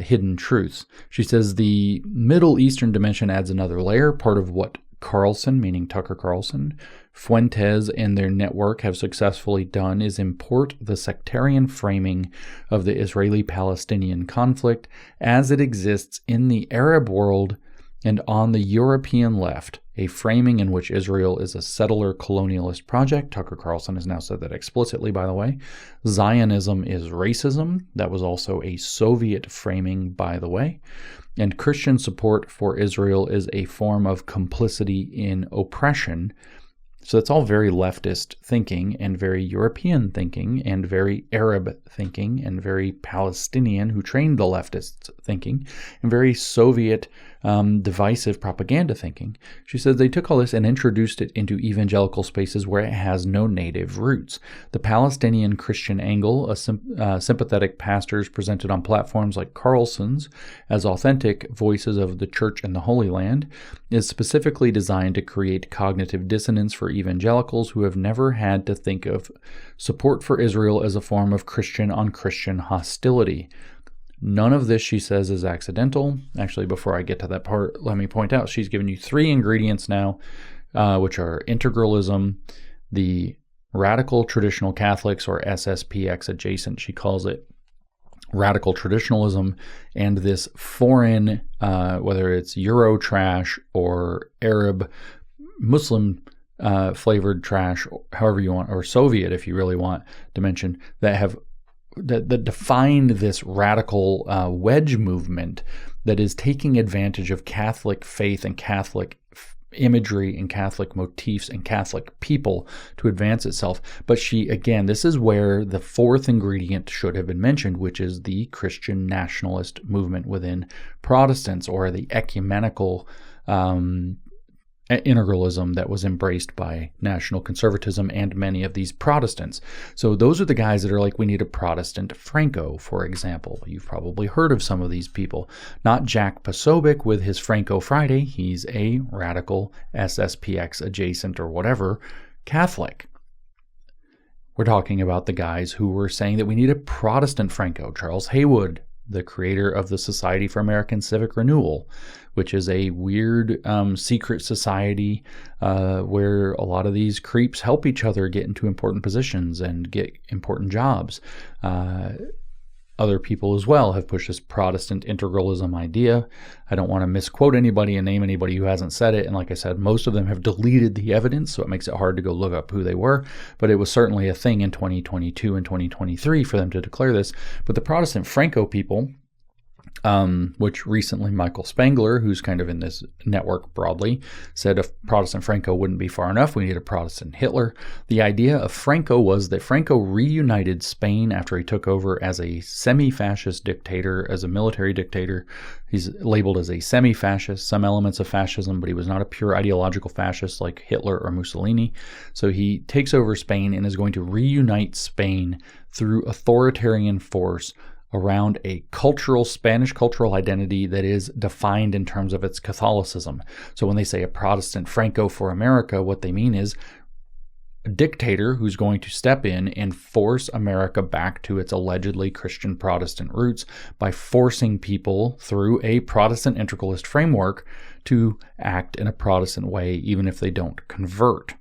hidden truths. She says the Middle Eastern dimension adds another layer, part of what Carlson, meaning Tucker Carlson, Fuentes, and their network have successfully done is import the sectarian framing of the Israeli-Palestinian conflict as it exists in the Arab world and on the European left, a framing in which Israel is a settler colonialist project. Tucker Carlson has now said that explicitly, by the way. Zionism is racism. That was also a Soviet framing, by the way. And Christian support for Israel is a form of complicity in oppression. So it's all very leftist thinking and very European thinking and very Arab thinking and very Palestinian, who trained the leftists thinking, and very Soviet divisive propaganda thinking. She says they took all this and introduced it into evangelical spaces where it has no native roots. The Palestinian Christian angle, sympathetic pastors presented on platforms like Carlson's as authentic voices of the church and the Holy Land, is specifically designed to create cognitive dissonance for evangelicals who have never had to think of support for Israel as a form of Christian on Christian hostility. None of this, she says, is accidental. Actually, before I get to that part, let me point out she's given you 3 ingredients now, which are integralism, the radical traditional Catholics, or SSPX adjacent, she calls it, radical traditionalism, and this foreign, whether it's Euro trash or Arab Muslim flavored trash, however you want, or Soviet if you really want to mention, that defined this radical wedge movement that is taking advantage of Catholic faith and Catholic imagery and Catholic motifs and Catholic people to advance itself. But this is where the 4th ingredient should have been mentioned, which is the Christian nationalist movement within Protestants, or the ecumenical integralism that was embraced by national conservatism and many of these Protestants. So those are the guys that are like, we need a Protestant Franco, for example. You've probably heard of some of these people. Not Jack Posobiec with his Franco Friday. He's a radical SSPX adjacent or whatever Catholic. We're talking about the guys who were saying that we need a Protestant Franco. Charles Haywood, the creator of the Society for American Civic Renewal, which is a weird secret society where a lot of these creeps help each other get into important positions and get important jobs. Other people as well have pushed this Protestant integralism idea. I don't want to misquote anybody and name anybody who hasn't said it. And like I said, most of them have deleted the evidence, so it makes it hard to go look up who they were. But it was certainly a thing in 2022 and 2023 for them to declare this. But the Protestant Franco people, which recently Michael Spangler, who's kind of in this network broadly, said a Protestant Franco wouldn't be far enough. We need a Protestant Hitler. The idea of Franco was that Franco reunited Spain after he took over as a semi-fascist dictator, as a military dictator. He's labeled as a semi-fascist, some elements of fascism, but he was not a pure ideological fascist like Hitler or Mussolini. So he takes over Spain and is going to reunite Spain through authoritarian force around a Spanish cultural identity that is defined in terms of its Catholicism. So when they say a Protestant Franco for America, what they mean is a dictator who's going to step in and force America back to its allegedly Christian Protestant roots by forcing people through a Protestant integralist framework to act in a Protestant way, even if they don't convert.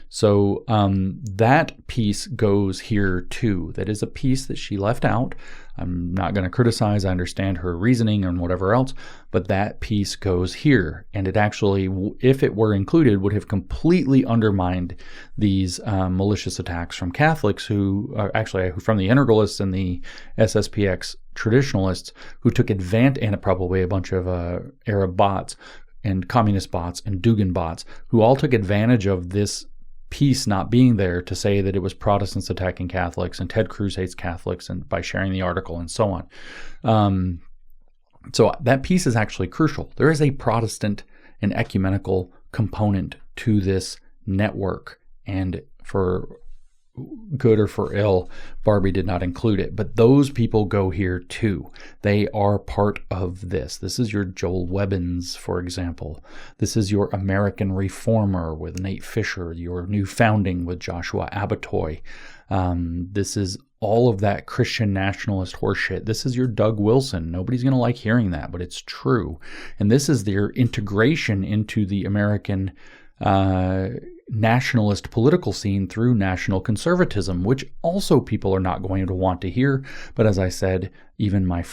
So that piece goes here too. That is a piece that she left out. I'm not going to criticize. I understand her reasoning and whatever else, but that piece goes here. And it actually, if it were included, would have completely undermined these malicious attacks from Catholics who are actually from the integralists and the SSPX traditionalists who took advantage, and probably a bunch of Arab bots and communist bots and Dugin bots who all took advantage of this piece not being there to say that it was Protestants attacking Catholics and Ted Cruz hates Catholics and by sharing the article and so on. So that piece is actually crucial. There is a Protestant and ecumenical component to this network, and for good or for ill, Barbie did not include it. But those people go here too. They are part of this. This is your Joel Webbins, for example. This is your American Reformer with Nate Fisher, your New Founding with Joshua Abatoy. This is all of that Christian nationalist horseshit. This is your Doug Wilson. Nobody's going to like hearing that, but it's true. And this is their integration into the American nationalist political scene through national conservatism, which also people are not going to want to hear. But as I said, even my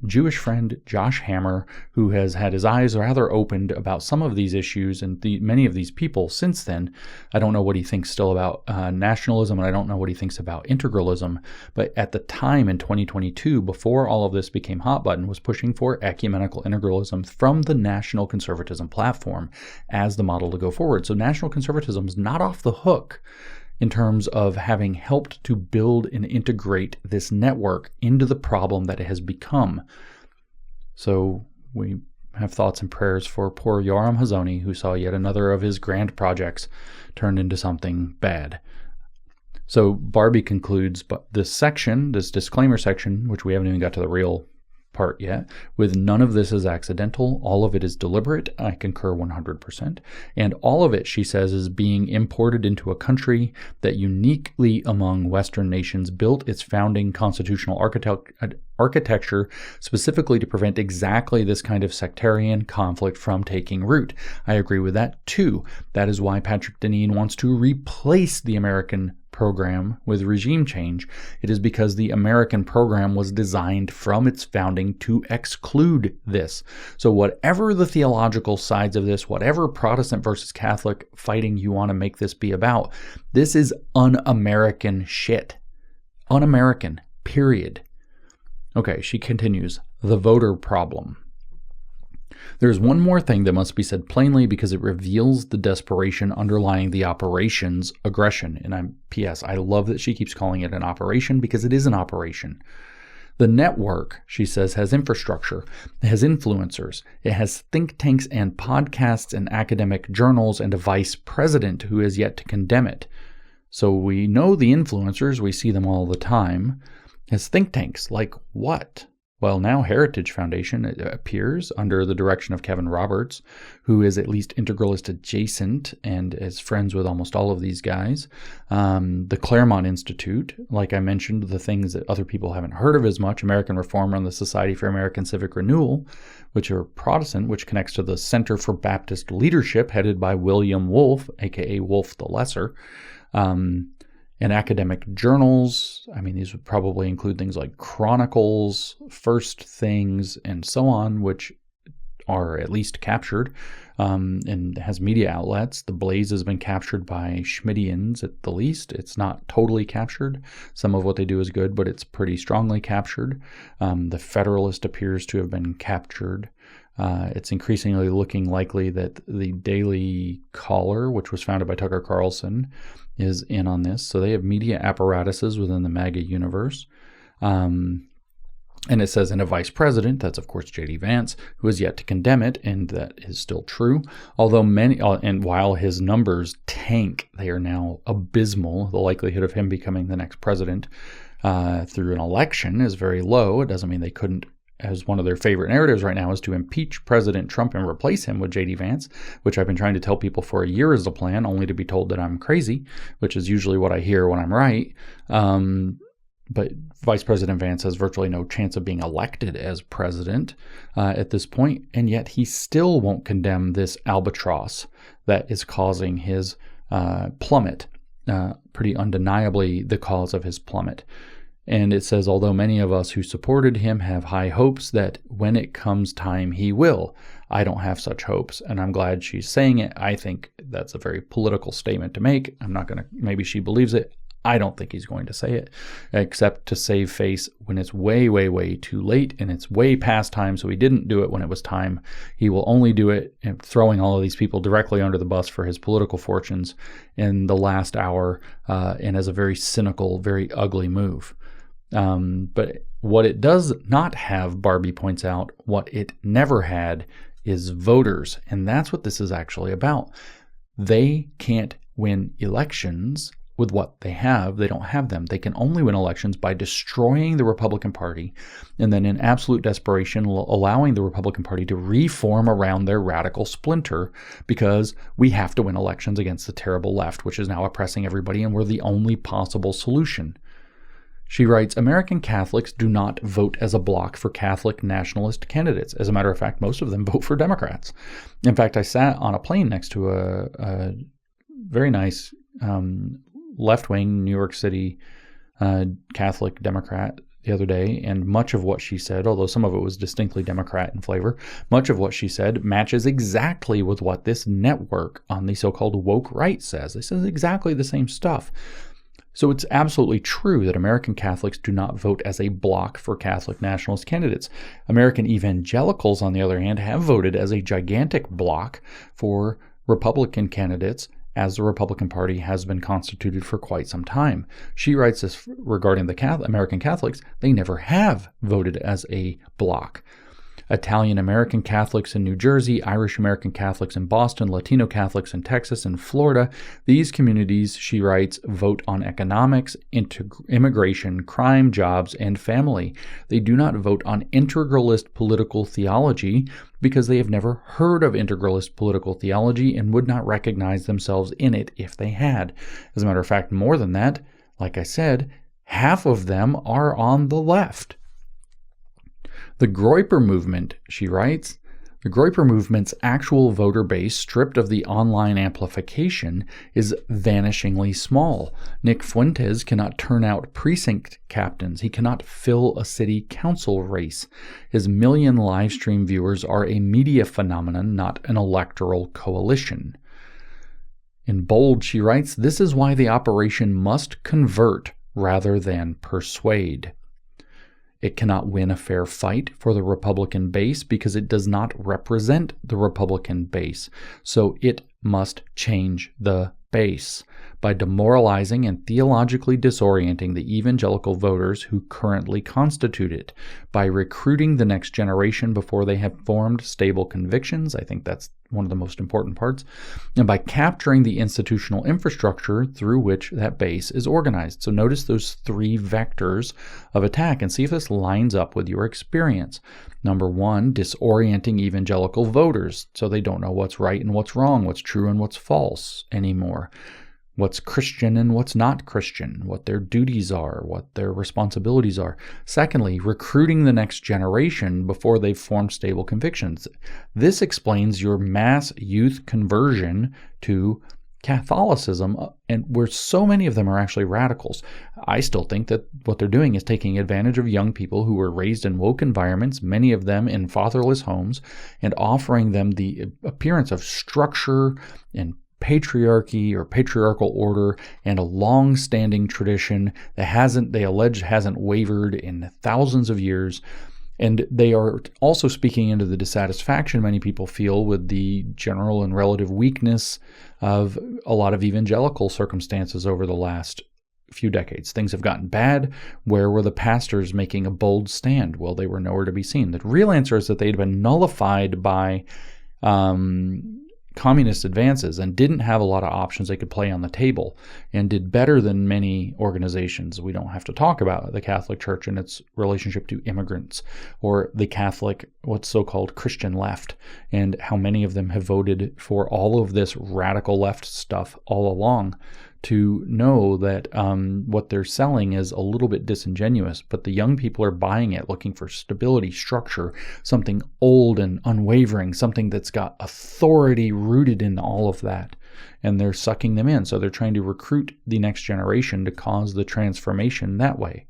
Jewish friend, Josh Hammer, who has had his eyes rather opened about some of these issues and many of these people since then, I don't know what he thinks still about nationalism, and I don't know what he thinks about integralism. But at the time in 2022, before all of this became hot button, was pushing for ecumenical integralism from the national conservatism platform as the model to go forward. So national conservatism is not off the hook in terms of having helped to build and integrate this network into the problem that it has become. So we have thoughts and prayers for poor Yoram Hazony, who saw yet another of his grand projects turned into something bad. So Barbie concludes this section, this disclaimer section, which we haven't even got to the real part yet, with none of this is accidental. All of it is deliberate. I concur 100%. And all of it, she says, is being imported into a country that uniquely among Western nations built its founding constitutional architecture specifically to prevent exactly this kind of sectarian conflict from taking root. I agree with that too. That is why Patrick Deneen wants to replace the American program with regime change. It is because the American program was designed from its founding to exclude this. So whatever the theological sides of this, whatever Protestant versus Catholic fighting you want to make this be about, this is un-American shit. Un-American, period. Okay, she continues, the voter problem. There's one more thing that must be said plainly because it reveals the desperation underlying the operation's aggression. And P.S., I love that she keeps calling it an operation because it is an operation. The network, she says, has infrastructure, it has influencers, it has think tanks and podcasts and academic journals and a vice president who has yet to condemn it. So we know the influencers, we see them all the time. It has think tanks, like what? Well, now Heritage Foundation appears under the direction of Kevin Roberts, who is at least integralist adjacent and is friends with almost all of these guys. The Claremont Institute, like I mentioned, the things that other people haven't heard of as much, American Reformer and the Society for American Civic Renewal, which are Protestant, which connects to the Center for Baptist Leadership, headed by William Wolfe, aka Wolfe the Lesser. And academic journals, I mean, these would probably include things like Chronicles, First Things, and so on, which are at least captured, and has media outlets. The Blaze has been captured by Schmittians at the least. It's not totally captured. Some of what they do is good, but it's pretty strongly captured. The Federalist appears to have been captured. It's increasingly looking likely that the Daily Caller, which was founded by Tucker Carlson, is in on this. So they have media apparatuses within the MAGA universe. And it says, and a vice president, that's of course J.D. Vance, who has yet to condemn it, and that is still true. Although and while his numbers tank, they are now abysmal. The likelihood of him becoming the next president through an election is very low. It doesn't mean they couldn't, as one of their favorite narratives right now is to impeach President Trump and replace him with J.D. Vance, which I've been trying to tell people for a year is the plan, only to be told that I'm crazy, which is usually what I hear when I'm right. But Vice President Vance has virtually no chance of being elected as president at this point, and yet he still won't condemn this albatross that is causing his plummet, pretty undeniably the cause of his plummet. And it says, although many of us who supported him have high hopes that when it comes time he will, I don't have such hopes. And I'm glad she's saying it. I think that's a very political statement to make. I'm not going to, maybe she believes it. I don't think he's going to say it, except to save face when it's way, way, way too late and it's way past time. So he didn't do it when it was time. He will only do it, and throwing all of these people directly under the bus for his political fortunes in the last hour, and as a very cynical, very ugly move. But what it does not have, Barbie points out, what it never had is voters. And that's what this is actually about. They can't win elections with what they have. They don't have them. They can only win elections by destroying the Republican Party and then in absolute desperation allowing the Republican Party to reform around their radical splinter, because we have to win elections against the terrible left, which is now oppressing everybody, and we're the only possible solution. She writes, American Catholics do not vote as a bloc for Catholic nationalist candidates. As a matter of fact, most of them vote for Democrats. In fact, I sat on a plane next to a very nice left-wing New York City Catholic Democrat the other day, and much of what she said, although some of it was distinctly Democrat in flavor, much of what she said matches exactly with what this network on the so-called woke right says. They say exactly the same stuff. So it's absolutely true that American Catholics do not vote as a bloc for Catholic nationalist candidates. American evangelicals, on the other hand, have voted as a gigantic bloc for Republican candidates, as the Republican Party has been constituted for quite some time. She writes this regarding the American Catholics: they never have voted as a bloc. Italian-American Catholics in New Jersey, Irish-American Catholics in Boston, Latino Catholics in Texas and Florida. These communities, she writes, vote on economics, immigration, crime, jobs, and family. They do not vote on integralist political theology because they have never heard of integralist political theology and would not recognize themselves in it if they had. As a matter of fact, more than that, like I said, half of them are on the left. The Groper movement, she writes, the Groper movement's actual voter base, stripped of the online amplification, is vanishingly small. Nick Fuentes cannot turn out precinct captains. He cannot fill a city council race. His million live stream viewers are a media phenomenon, not an electoral coalition. In bold, she writes, this is why the operation must convert rather than persuade. It cannot win a fair fight for the Republican base because it does not represent the Republican base. So it must change the base. by demoralizing and theologically disorienting the evangelical voters who currently constitute it, by recruiting the next generation before they have formed stable convictions. I think that's one of the most important parts, and by capturing the institutional infrastructure through which that base is organized. So notice those three vectors of attack and see if this lines up with your experience. Number one, disorienting evangelical voters so they don't know what's right and what's wrong, what's true and what's false anymore, what's Christian and what's not Christian, what their duties are, what their responsibilities are. Secondly, recruiting the next generation before they've formed stable convictions. This explains your mass youth conversion to Catholicism, and where so many of them are actually radicals. I still think that what they're doing is taking advantage of young people who were raised in woke environments, many of them in fatherless homes, and offering them the appearance of structure and patriarchy or patriarchal order and a long-standing tradition that they allege hasn't wavered in thousands of years. And they are also speaking into the dissatisfaction many people feel with the general and relative weakness of a lot of evangelical circumstances over the last few decades. Things have gotten bad. Where were the pastors making a bold stand? Well, they were nowhere to be seen. The real answer is that they'd been nullified by communist advances and didn't have a lot of options they could play on the table, and did better than many organizations. We don't have to talk about the Catholic Church and its relationship to immigrants, or the Catholic, what's so-called Christian left, and how many of them have voted for all of this radical left stuff all along, to know that what they're selling is a little bit disingenuous, but the young people are buying it, looking for stability, structure, something old and unwavering, something that's got authority rooted in all of that, and they're sucking them in. So they're trying to recruit the next generation to cause the transformation that way.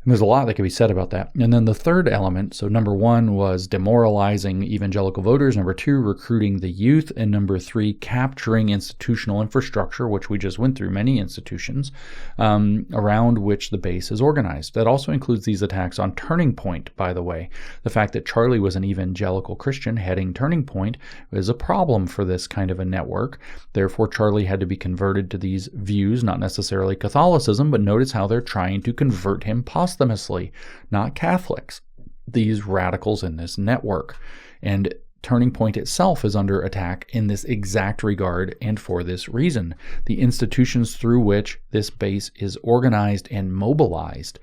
And there's a lot that can be said about that. And then the third element, so number one was demoralizing evangelical voters, number two, recruiting the youth, and number three, capturing institutional infrastructure, which we just went through, many institutions, around which the base is organized. That also includes these attacks on Turning Point, by the way. The fact that Charlie was an evangelical Christian heading Turning Point is a problem for this kind of a network. Therefore, Charlie had to be converted to these views, not necessarily Catholicism, but notice how they're trying to convert him posthumously, not Catholics, these radicals in this network. And Turning Point itself is under attack in this exact regard, and for this reason. The institutions through which this base is organized and mobilized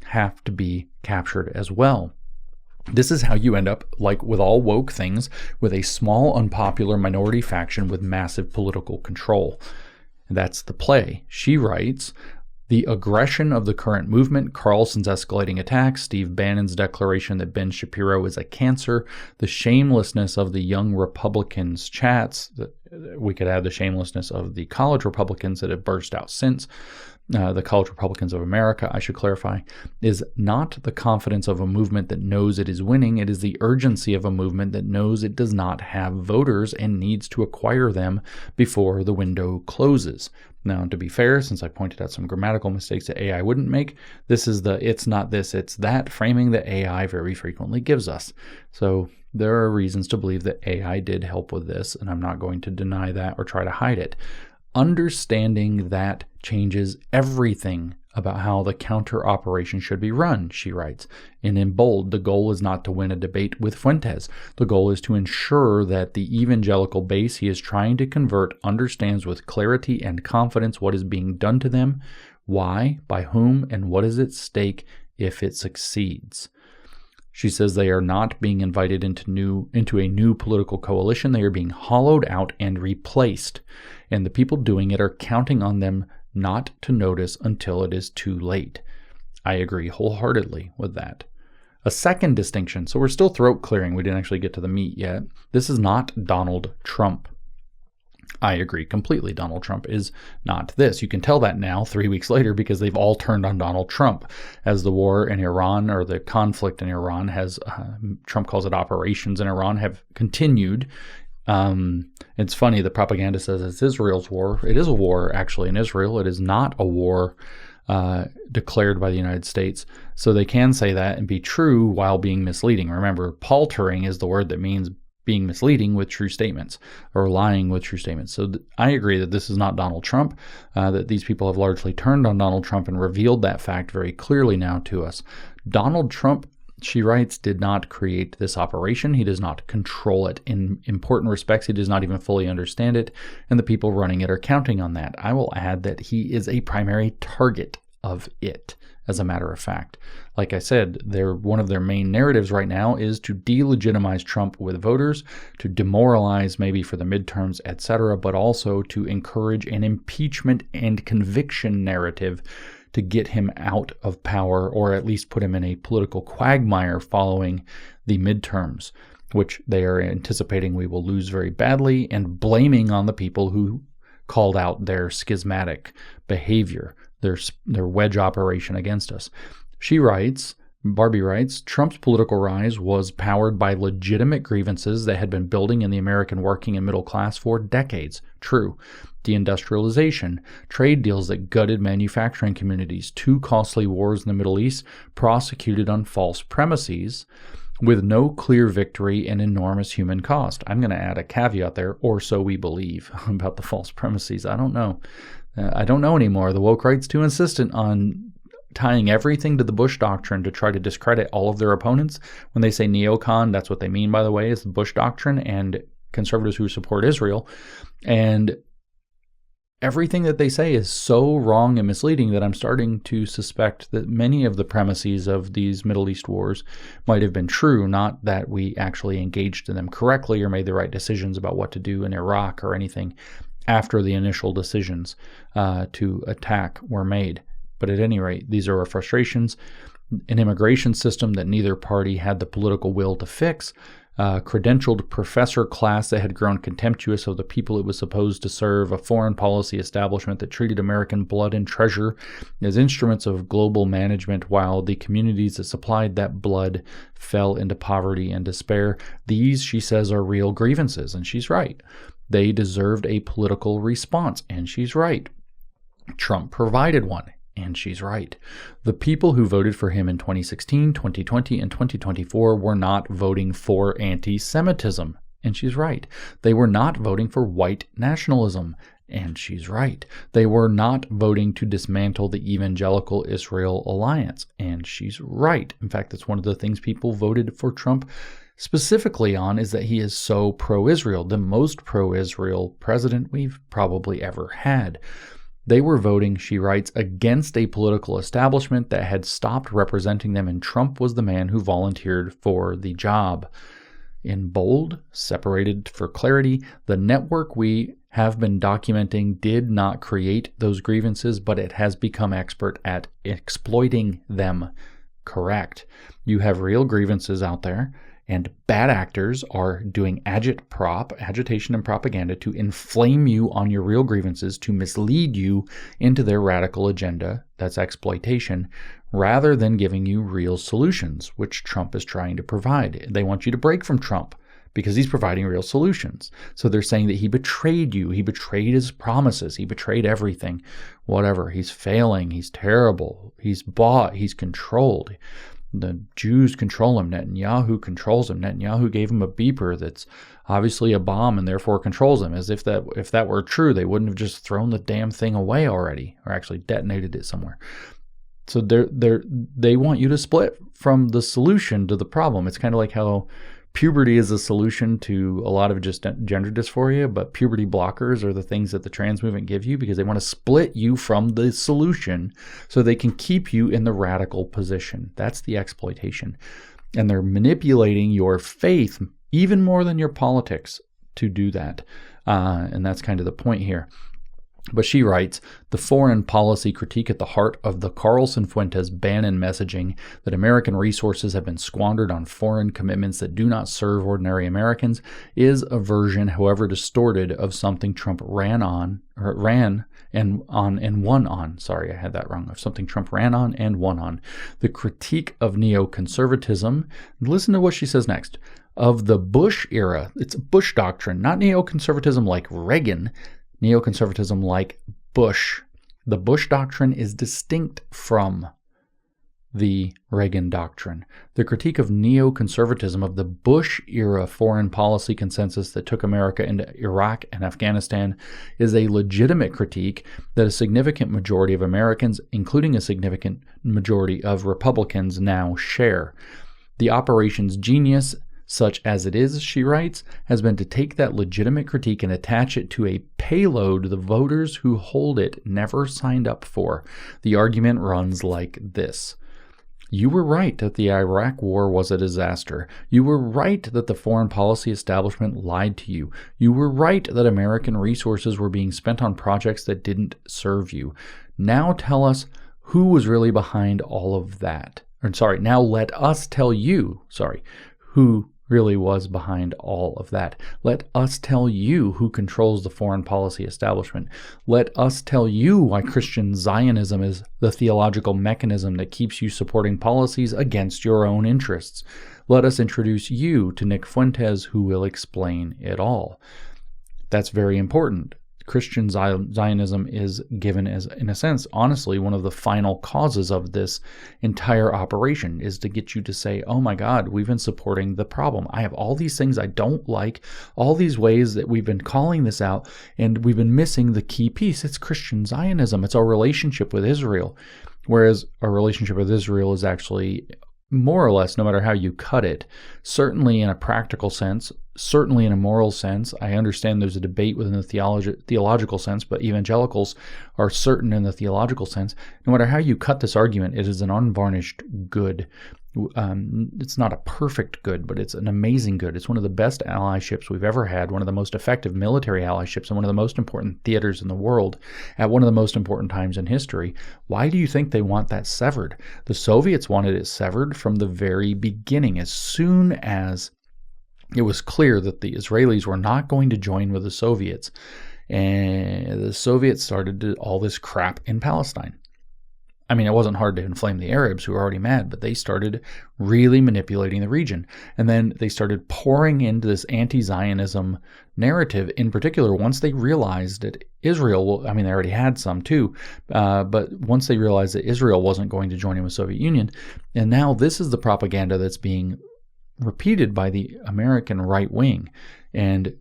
have to be captured as well. This is how you end up, like with all woke things, with a small, unpopular minority faction with massive political control. That's the play. She writes, the aggression of the current movement, Carlson's escalating attacks, Steve Bannon's declaration that Ben Shapiro is a cancer, the shamelessness of the young Republicans' chats, we could add the shamelessness of the college Republicans that have burst out since, the college Republicans of America, I should clarify, is not the confidence of a movement that knows it is winning. It is the urgency of a movement that knows it does not have voters and needs to acquire them before the window closes. Now, to be fair, since I pointed out some grammatical mistakes that AI wouldn't make, this is the it's not this, it's that framing that AI very frequently gives us. So there are reasons to believe that AI did help with this, and I'm not going to deny that or try to hide it. Understanding that changes everything about how the counter operation should be run, she writes. And in bold, the goal is not to win a debate with Fuentes. The goal is to ensure that the evangelical base he is trying to convert understands with clarity and confidence what is being done to them, why, by whom, and what is at stake if it succeeds. She says they are not being invited into a new political coalition. They are being hollowed out and replaced. And the people doing it are counting on them not to notice until it is too late. I agree wholeheartedly with that. A second distinction, so we're still throat clearing. We didn't actually get to the meat yet. This is not Donald Trump. I agree completely. Donald Trump is not this. You can tell that now, 3 weeks later, because they've all turned on Donald Trump. As the war in Iran, or the conflict in Iran has, Trump calls it operations in Iran, have continued. It's funny, the propaganda says it's Israel's war. It is a war, actually, in Israel. It is not a war declared by the United States. So they can say that and be true while being misleading. Remember, paltering is the word that means being misleading with true statements or lying with true statements. So I agree that this is not Donald Trump, that these people have largely turned on Donald Trump and revealed that fact very clearly now to us. Donald Trump, she writes, did not create this operation. He does not control it. In important respects, he does not even fully understand it, and the people running it are counting on that. I will add that he is a primary target of it, as a matter of fact. Like I said, one of their main narratives right now is to delegitimize Trump with voters, to demoralize maybe for the midterms, etc., but also to encourage an impeachment and conviction narrative to get him out of power, or at least put him in a political quagmire following the midterms, which they are anticipating we will lose very badly, and blaming on the people who called out their schismatic behavior, their wedge operation against us. She writes, Barbie writes, Trump's political rise was powered by legitimate grievances that had been building in the American working and middle class for decades. True. Deindustrialization, trade deals that gutted manufacturing communities, 2 costly wars in the Middle East prosecuted on false premises with no clear victory and enormous human cost. I'm going to add a caveat there, or so we believe, about the false premises. I don't know. I don't know anymore. The woke right's too insistent on tying everything to the Bush doctrine to try to discredit all of their opponents. When they say neocon, that's what they mean, by the way, is the Bush doctrine and conservatives who support Israel. And everything that they say is so wrong and misleading that I'm starting to suspect that many of the premises of these Middle East wars might have been true, not that we actually engaged in them correctly or made the right decisions about what to do in Iraq or anything after the initial decisions to attack were made. But at any rate, these are our frustrations. An immigration system that neither party had the political will to fix, a credentialed professor class that had grown contemptuous of the people it was supposed to serve, a foreign policy establishment that treated American blood and treasure as instruments of global management, while the communities that supplied that blood fell into poverty and despair. These, she says, are real grievances, and she's right. They deserved a political response, and she's right. Trump provided one, and she's right. The people who voted for him in 2016, 2020, and 2024 were not voting for anti-Semitism, and she's right. They were not voting for white nationalism, and she's right. They were not voting to dismantle the evangelical Israel alliance, and she's right. In fact, that's one of the things people voted for Trump specifically on, is that he is so pro-Israel, the most pro-Israel president we've probably ever had. They were voting, she writes, against a political establishment that had stopped representing them, and Trump was the man who volunteered for the job. In bold, separated for clarity, the network we have been documenting did not create those grievances, but it has become expert at exploiting them. Correct. You have real grievances out there, and bad actors are doing agitation and propaganda to inflame you on your real grievances, to mislead you into their radical agenda, that's exploitation, rather than giving you real solutions, which Trump is trying to provide. They want you to break from Trump because he's providing real solutions. So they're saying that he betrayed you, he betrayed his promises, he betrayed everything, whatever. He's failing, he's terrible, he's bought, he's controlled. The Jews control him. Netanyahu controls him. Netanyahu gave him a beeper that's obviously a bomb and therefore controls him. As if that were true, they wouldn't have just thrown the damn thing away already, or actually detonated it somewhere. So they want you to split from the solution to the problem. It's kind of like how puberty is a solution to a lot of just gender dysphoria, but puberty blockers are the things that the trans movement give you because they want to split you from the solution so they can keep you in the radical position. That's the exploitation. And they're manipulating your faith even more than your politics to do that. And that's kind of the point here. But she writes, the foreign policy critique at the heart of the Carlson-Fuentes Bannon messaging that American resources have been squandered on foreign commitments that do not serve ordinary Americans is a version, however distorted, of something Trump ran on and won on. Sorry, I had that wrong. Of something Trump ran on and won on. The critique of neoconservatism. Listen to what she says next. Of the Bush era. It's Bush doctrine, not neoconservatism like Reagan. Neoconservatism like Bush. The Bush doctrine is distinct from the Reagan doctrine. The critique of neoconservatism, of the Bush-era foreign policy consensus that took America into Iraq and Afghanistan, is a legitimate critique that a significant majority of Americans, including a significant majority of Republicans, now share. The operation's genius, such as it is, she writes, has been to take that legitimate critique and attach it to a payload the voters who hold it never signed up for. The argument runs like this. You were right that the Iraq War was a disaster. You were right that the foreign policy establishment lied to you. You were right that American resources were being spent on projects that didn't serve you. Now tell us who was really behind all of that. Now let us tell you, who really was behind all of that. Let us tell you who controls the foreign policy establishment. Let us tell you why Christian Zionism is the theological mechanism that keeps you supporting policies against your own interests. Let us introduce you to Nick Fuentes, who will explain it all. That's very important. Christian Zionism is given as, in a sense, honestly, one of the final causes of this entire operation is to get you to say, oh my God, we've been supporting the problem. I have all these things I don't like, all these ways that we've been calling this out, and we've been missing the key piece. It's Christian Zionism. It's our relationship with Israel. Whereas our relationship with Israel is actually more or less, no matter how you cut it, certainly in a practical sense, certainly in a moral sense. I understand there's a debate within the theological sense, but evangelicals are certain in the theological sense. No matter how you cut this argument, it is an unvarnished good. It's not a perfect good, but it's an amazing good. It's one of the best allyships we've ever had, one of the most effective military allyships, and one of the most important theaters in the world at one of the most important times in history. Why do you think they want that severed? The Soviets wanted it severed from the very beginning. As soon as it was clear that the Israelis were not going to join with the Soviets, and the Soviets started all this crap in Palestine. I mean, it wasn't hard to inflame the Arabs who were already mad, but they started really manipulating the region. And then they started pouring into this anti-Zionism narrative, in particular, once they realized that Israel, they already had some too, but once they realized that Israel wasn't going to join in with the Soviet Union. And now this is the propaganda that's being repeated by the American right wing. And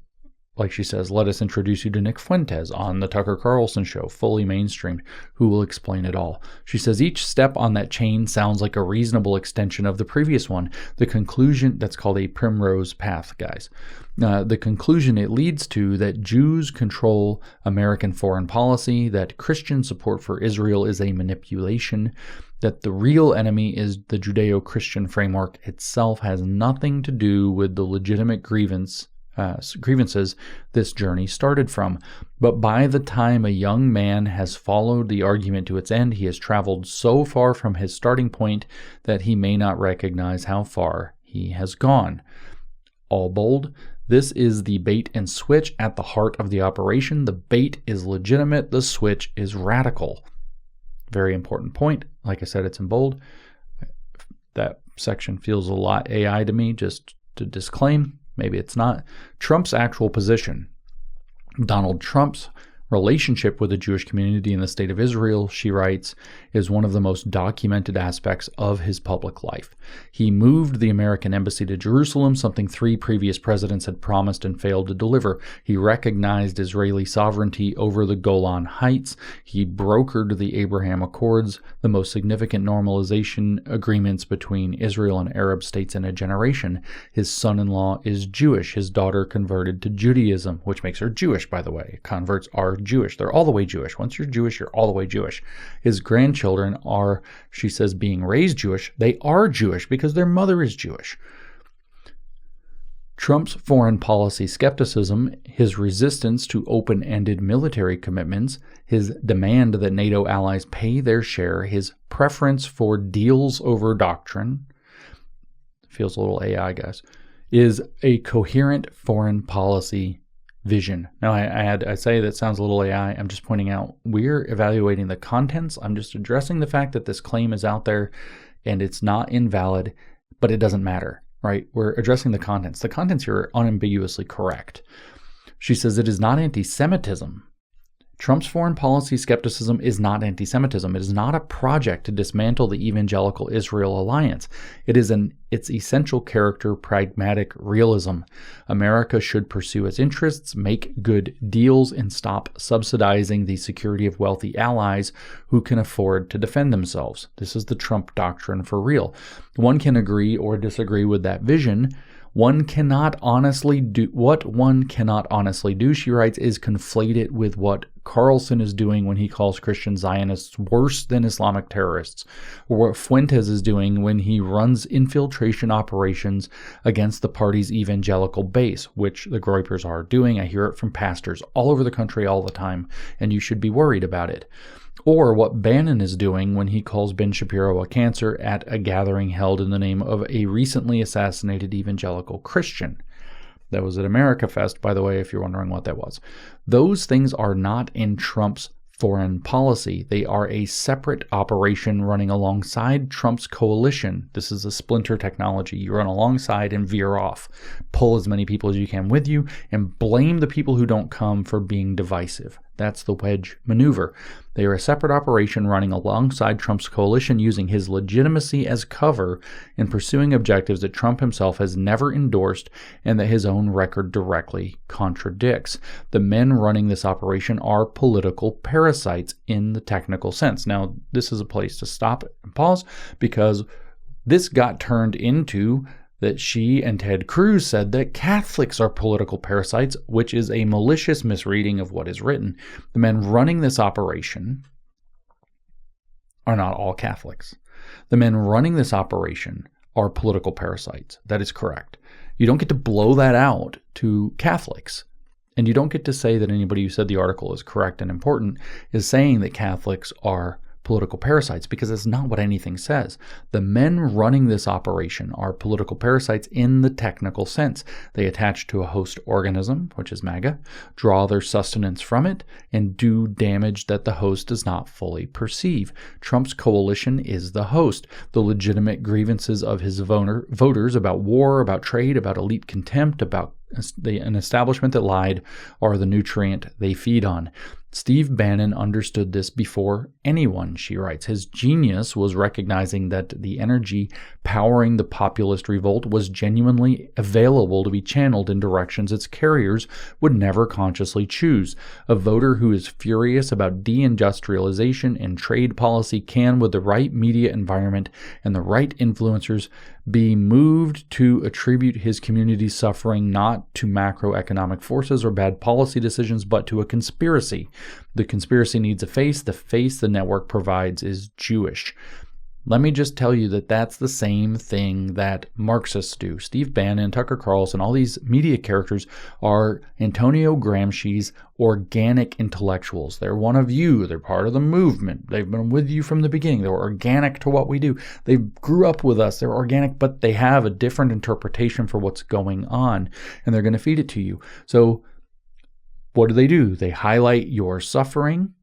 like she says, let us introduce you to Nick Fuentes on the Tucker Carlson show, fully mainstreamed, who will explain it all. She says each step on that chain sounds like a reasonable extension of the previous one. The conclusion, that's called a primrose path, guys. The conclusion it leads to that Jews control American foreign policy, that Christian support for Israel is a manipulation, that the real enemy is the Judeo-Christian framework itself, has nothing to do with the legitimate grievances this journey started from. But by the time a young man has followed the argument to its end, he has traveled so far from his starting point that he may not recognize how far he has gone. All bold. This is the bait and switch at the heart of the operation. The bait is legitimate. The switch is radical. Very important point. Like I said, it's in bold. That section feels a lot AI to me, just to disclaim. Maybe it's not. Trump's actual position. Donald Trump's relationship with the Jewish community in the state of Israel, she writes, is one of the most documented aspects of his public life. He moved the American embassy to Jerusalem, something 3 previous presidents had promised and failed to deliver. He recognized Israeli sovereignty over the Golan Heights. He brokered the Abraham Accords, the most significant normalization agreements between Israel and Arab states in a generation. His son-in-law is Jewish. His daughter converted to Judaism, which makes her Jewish, by the way. Converts are Jewish. They're all the way Jewish. Once you're Jewish, you're all the way Jewish. His grandchildren are, she says, being raised Jewish. They are Jewish because their mother is Jewish. Trump's foreign policy skepticism, his resistance to open-ended military commitments, his demand that NATO allies pay their share, his preference for deals over doctrine, feels a little AI, guys, is a coherent foreign policy vision. Now, I say that sounds a little AI. I'm just pointing out we're evaluating the contents. I'm just addressing the fact that this claim is out there and it's not invalid, but it doesn't matter, right? We're addressing the contents. The contents here are unambiguously correct. She says it is not anti-Semitism. Trump's foreign policy skepticism is not anti-Semitism. It is not a project to dismantle the evangelical Israel alliance. It is its essential character, pragmatic realism. America should pursue its interests, make good deals, and stop subsidizing the security of wealthy allies who can afford to defend themselves. This is the Trump doctrine for real. One can agree or disagree with that vision. What one cannot honestly do, she writes, is conflate it with what Carlson is doing when he calls Christian Zionists worse than Islamic terrorists, or what Fuentes is doing when he runs infiltration operations against the party's evangelical base, which the Gropers are doing. I hear it from pastors all over the country all the time, and you should be worried about it. Or what Bannon is doing when he calls Ben Shapiro a cancer at a gathering held in the name of a recently assassinated evangelical Christian. That was at America Fest, by the way, if you're wondering what that was. Those things are not in Trump's foreign policy. They are a separate operation running alongside Trump's coalition. This is a splinter technology. You run alongside and veer off. Pull as many people as you can with you and blame the people who don't come for being divisive. That's the wedge maneuver. They are a separate operation running alongside Trump's coalition, using his legitimacy as cover in pursuing objectives that Trump himself has never endorsed and that his own record directly contradicts. The men running this operation are political parasites in the technical sense. Now, this is a place to stop and pause, because this got turned into that she and Ted Cruz said that Catholics are political parasites, which is a malicious misreading of what is written. The men running this operation are not all Catholics. The men running this operation are political parasites. That is correct. You don't get to blow that out to Catholics. And you don't get to say that anybody who said the article is correct and important is saying that Catholics are political parasites, because that's not what anything says. The men running this operation are political parasites in the technical sense. They attach to a host organism, which is MAGA, draw their sustenance from it, and do damage that the host does not fully perceive. Trump's coalition is the host. The legitimate grievances of his voters about war, about trade, about elite contempt, about an establishment that lied are the nutrient they feed on. Steve Bannon understood this before anyone, she writes. His genius was recognizing that the energy powering the populist revolt was genuinely available to be channeled in directions its carriers would never consciously choose. A voter who is furious about deindustrialization and trade policy can, with the right media environment and the right influencers, be moved to attribute his community's suffering not to macroeconomic forces or bad policy decisions, but to a conspiracy. The conspiracy needs a face. The face the network provides is Jewish. Let me just tell you that that's the same thing that Marxists do. Steve Bannon, Tucker Carlson, all these media characters are Antonio Gramsci's organic intellectuals. They're one of you. They're part of the movement. They've been with you from the beginning. They're organic to what we do. They grew up with us. They're organic, but they have a different interpretation for what's going on, and they're going to feed it to you. So what do? They highlight your suffering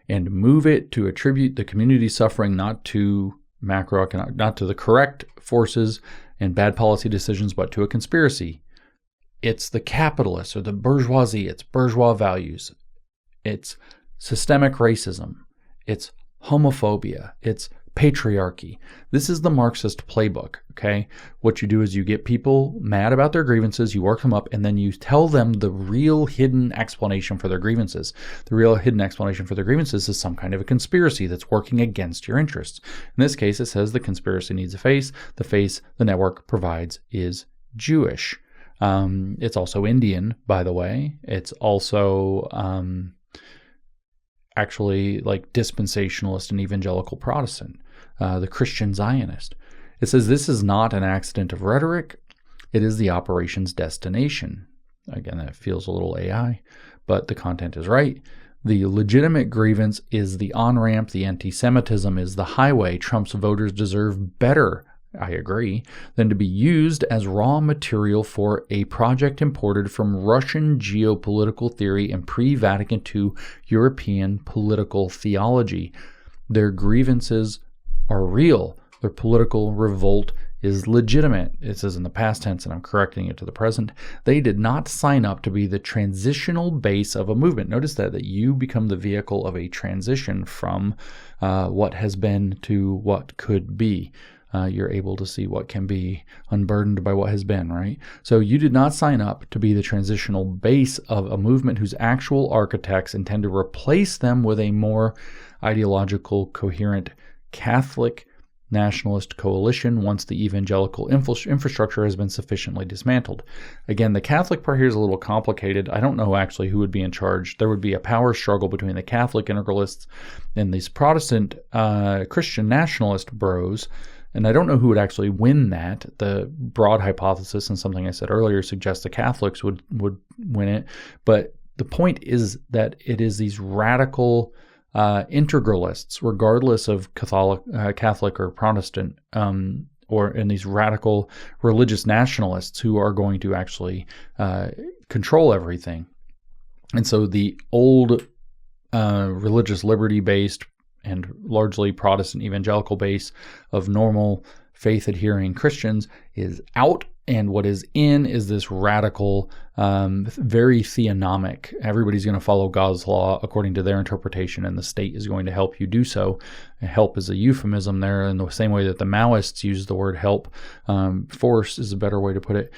and move it to attribute the community's suffering not to macroeconomic, not to the correct forces and bad policy decisions, but to a conspiracy. It's the capitalists or the bourgeoisie. It's bourgeois values. It's systemic racism. It's homophobia. It's patriarchy. This is the Marxist playbook, okay? What you do is you get people mad about their grievances, you work them up, and then you tell them the real hidden explanation for their grievances. The real hidden explanation for their grievances is some kind of a conspiracy that's working against your interests. In this case, it says the conspiracy needs a face. The face the network provides is Jewish. It's also Indian, by the way. It's also actually like dispensationalist and evangelical Protestant, the Christian Zionist. It says this is not an accident of rhetoric. It is the operation's destination. Again, that feels a little AI, but the content is right. The legitimate grievance is the on-ramp. The anti-Semitism is the highway. Trump's voters deserve better, I agree, than to be used as raw material for a project imported from Russian geopolitical theory and pre-Vatican II European political theology. Their grievances are real. Their political revolt is legitimate. It says in the past tense, and I'm correcting it to the present. They did not sign up to be the transitional base of a movement. Notice that you become the vehicle of a transition from what has been to what could be. You're able to see what can be unburdened by what has been, right? So you did not sign up to be the transitional base of a movement whose actual architects intend to replace them with a more ideological, coherent Catholic nationalist coalition once the evangelical infrastructure has been sufficiently dismantled. Again, the Catholic part here is a little complicated. I don't know actually who would be in charge. There would be a power struggle between the Catholic integralists and these Protestant Christian nationalist bros. And I don't know who would actually win that. The broad hypothesis, and something I said earlier, suggests the Catholics would win it. But the point is that it is these radical integralists, regardless of Catholic or Protestant, and these radical religious nationalists who are going to actually control everything. And so the old religious liberty-based and largely Protestant evangelical base of normal faith-adhering Christians is out, and what is in is this radical, very theonomic. Everybody's going to follow God's law according to their interpretation, and the state is going to help you do so. Help is a euphemism there, in the same way that the Maoists use the word help. Force is a better way to put it,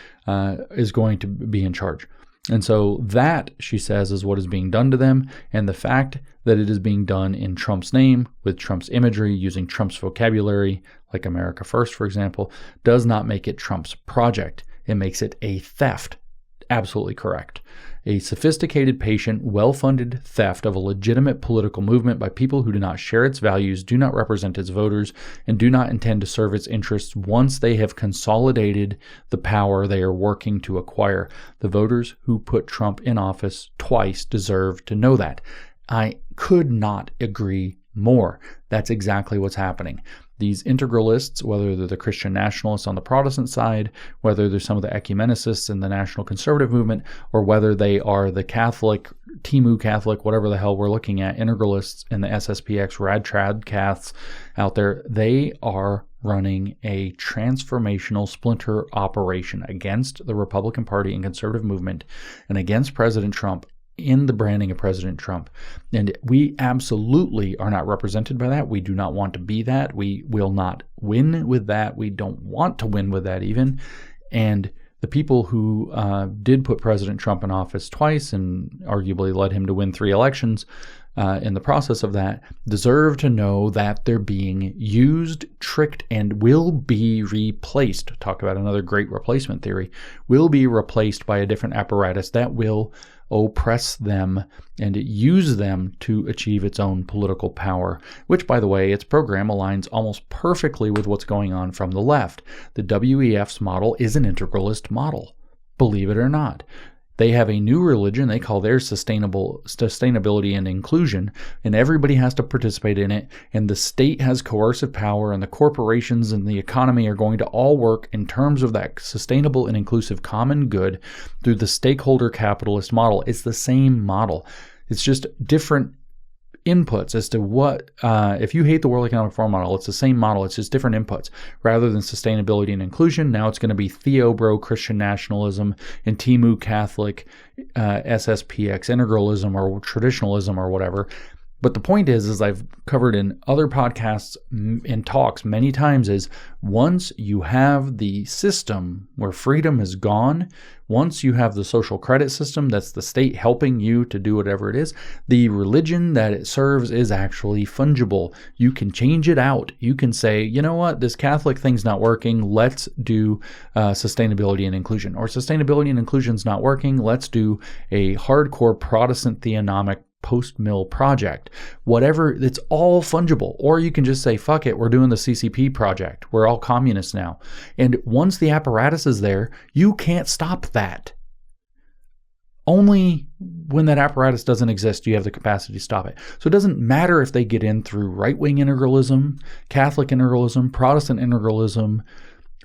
is going to be in charge. And so that, she says, is what is being done to them. And the fact that it is being done in Trump's name, with Trump's imagery, using Trump's vocabulary, like America First, for example, does not make it Trump's project. It makes it a theft. Absolutely correct. A sophisticated, patient, well-funded theft of a legitimate political movement by people who do not share its values, do not represent its voters, and do not intend to serve its interests once they have consolidated the power they are working to acquire. The voters who put Trump in office twice deserve to know that. I could not agree more. That's exactly what's happening. These integralists, whether they're the Christian nationalists on the Protestant side, whether they're some of the ecumenicists in the national conservative movement, or whether they are the Catholic, Timu Catholic, whatever the hell we're looking at, integralists and the SSPX rad trad caths out there, they are running a transformational splinter operation against the Republican Party and conservative movement and against President Trump in the branding of President Trump. And we absolutely are not represented by that. We do not want to be that. We will not win with that. We don't want to win with that even. And the people who did put President Trump in office twice and arguably led him to win 3 elections in the process of that deserve to know that they're being used, tricked, and will be replaced. Talk about another great replacement theory. Will be replaced by a different apparatus that will oppress them and use them to achieve its own political power, which, by the way, its program aligns almost perfectly with what's going on from the left. The WEF's model is an integralist model, believe it or not. They have a new religion they call theirs sustainability and inclusion, and everybody has to participate in it, and the state has coercive power, and the corporations and the economy are going to all work in terms of that sustainable and inclusive common good through the stakeholder capitalist model. It's the same model. It's just different inputs as to what, if you hate the World Economic Forum model, it's the same model, it's just different inputs. Rather than sustainability and inclusion, now it's going to be Theobro Christian nationalism and Timu Catholic SSPX integralism or traditionalism or whatever. But the point is, as I've covered in other podcasts and talks many times, is once you have the system where freedom is gone, once you have the social credit system that's the state helping you to do whatever it is, the religion that it serves is actually fungible. You can change it out. You can say, you know what, this Catholic thing's not working. Let's do sustainability and inclusion. Or sustainability and inclusion's not working. Let's do a hardcore Protestant theonomic post-mill project. Whatever, it's all fungible. Or you can just say, fuck it, we're doing the CCP project. We're all communists now. And once the apparatus is there, you can't stop that. Only when that apparatus doesn't exist do you have the capacity to stop it. So it doesn't matter if they get in through right-wing integralism, Catholic integralism, Protestant integralism,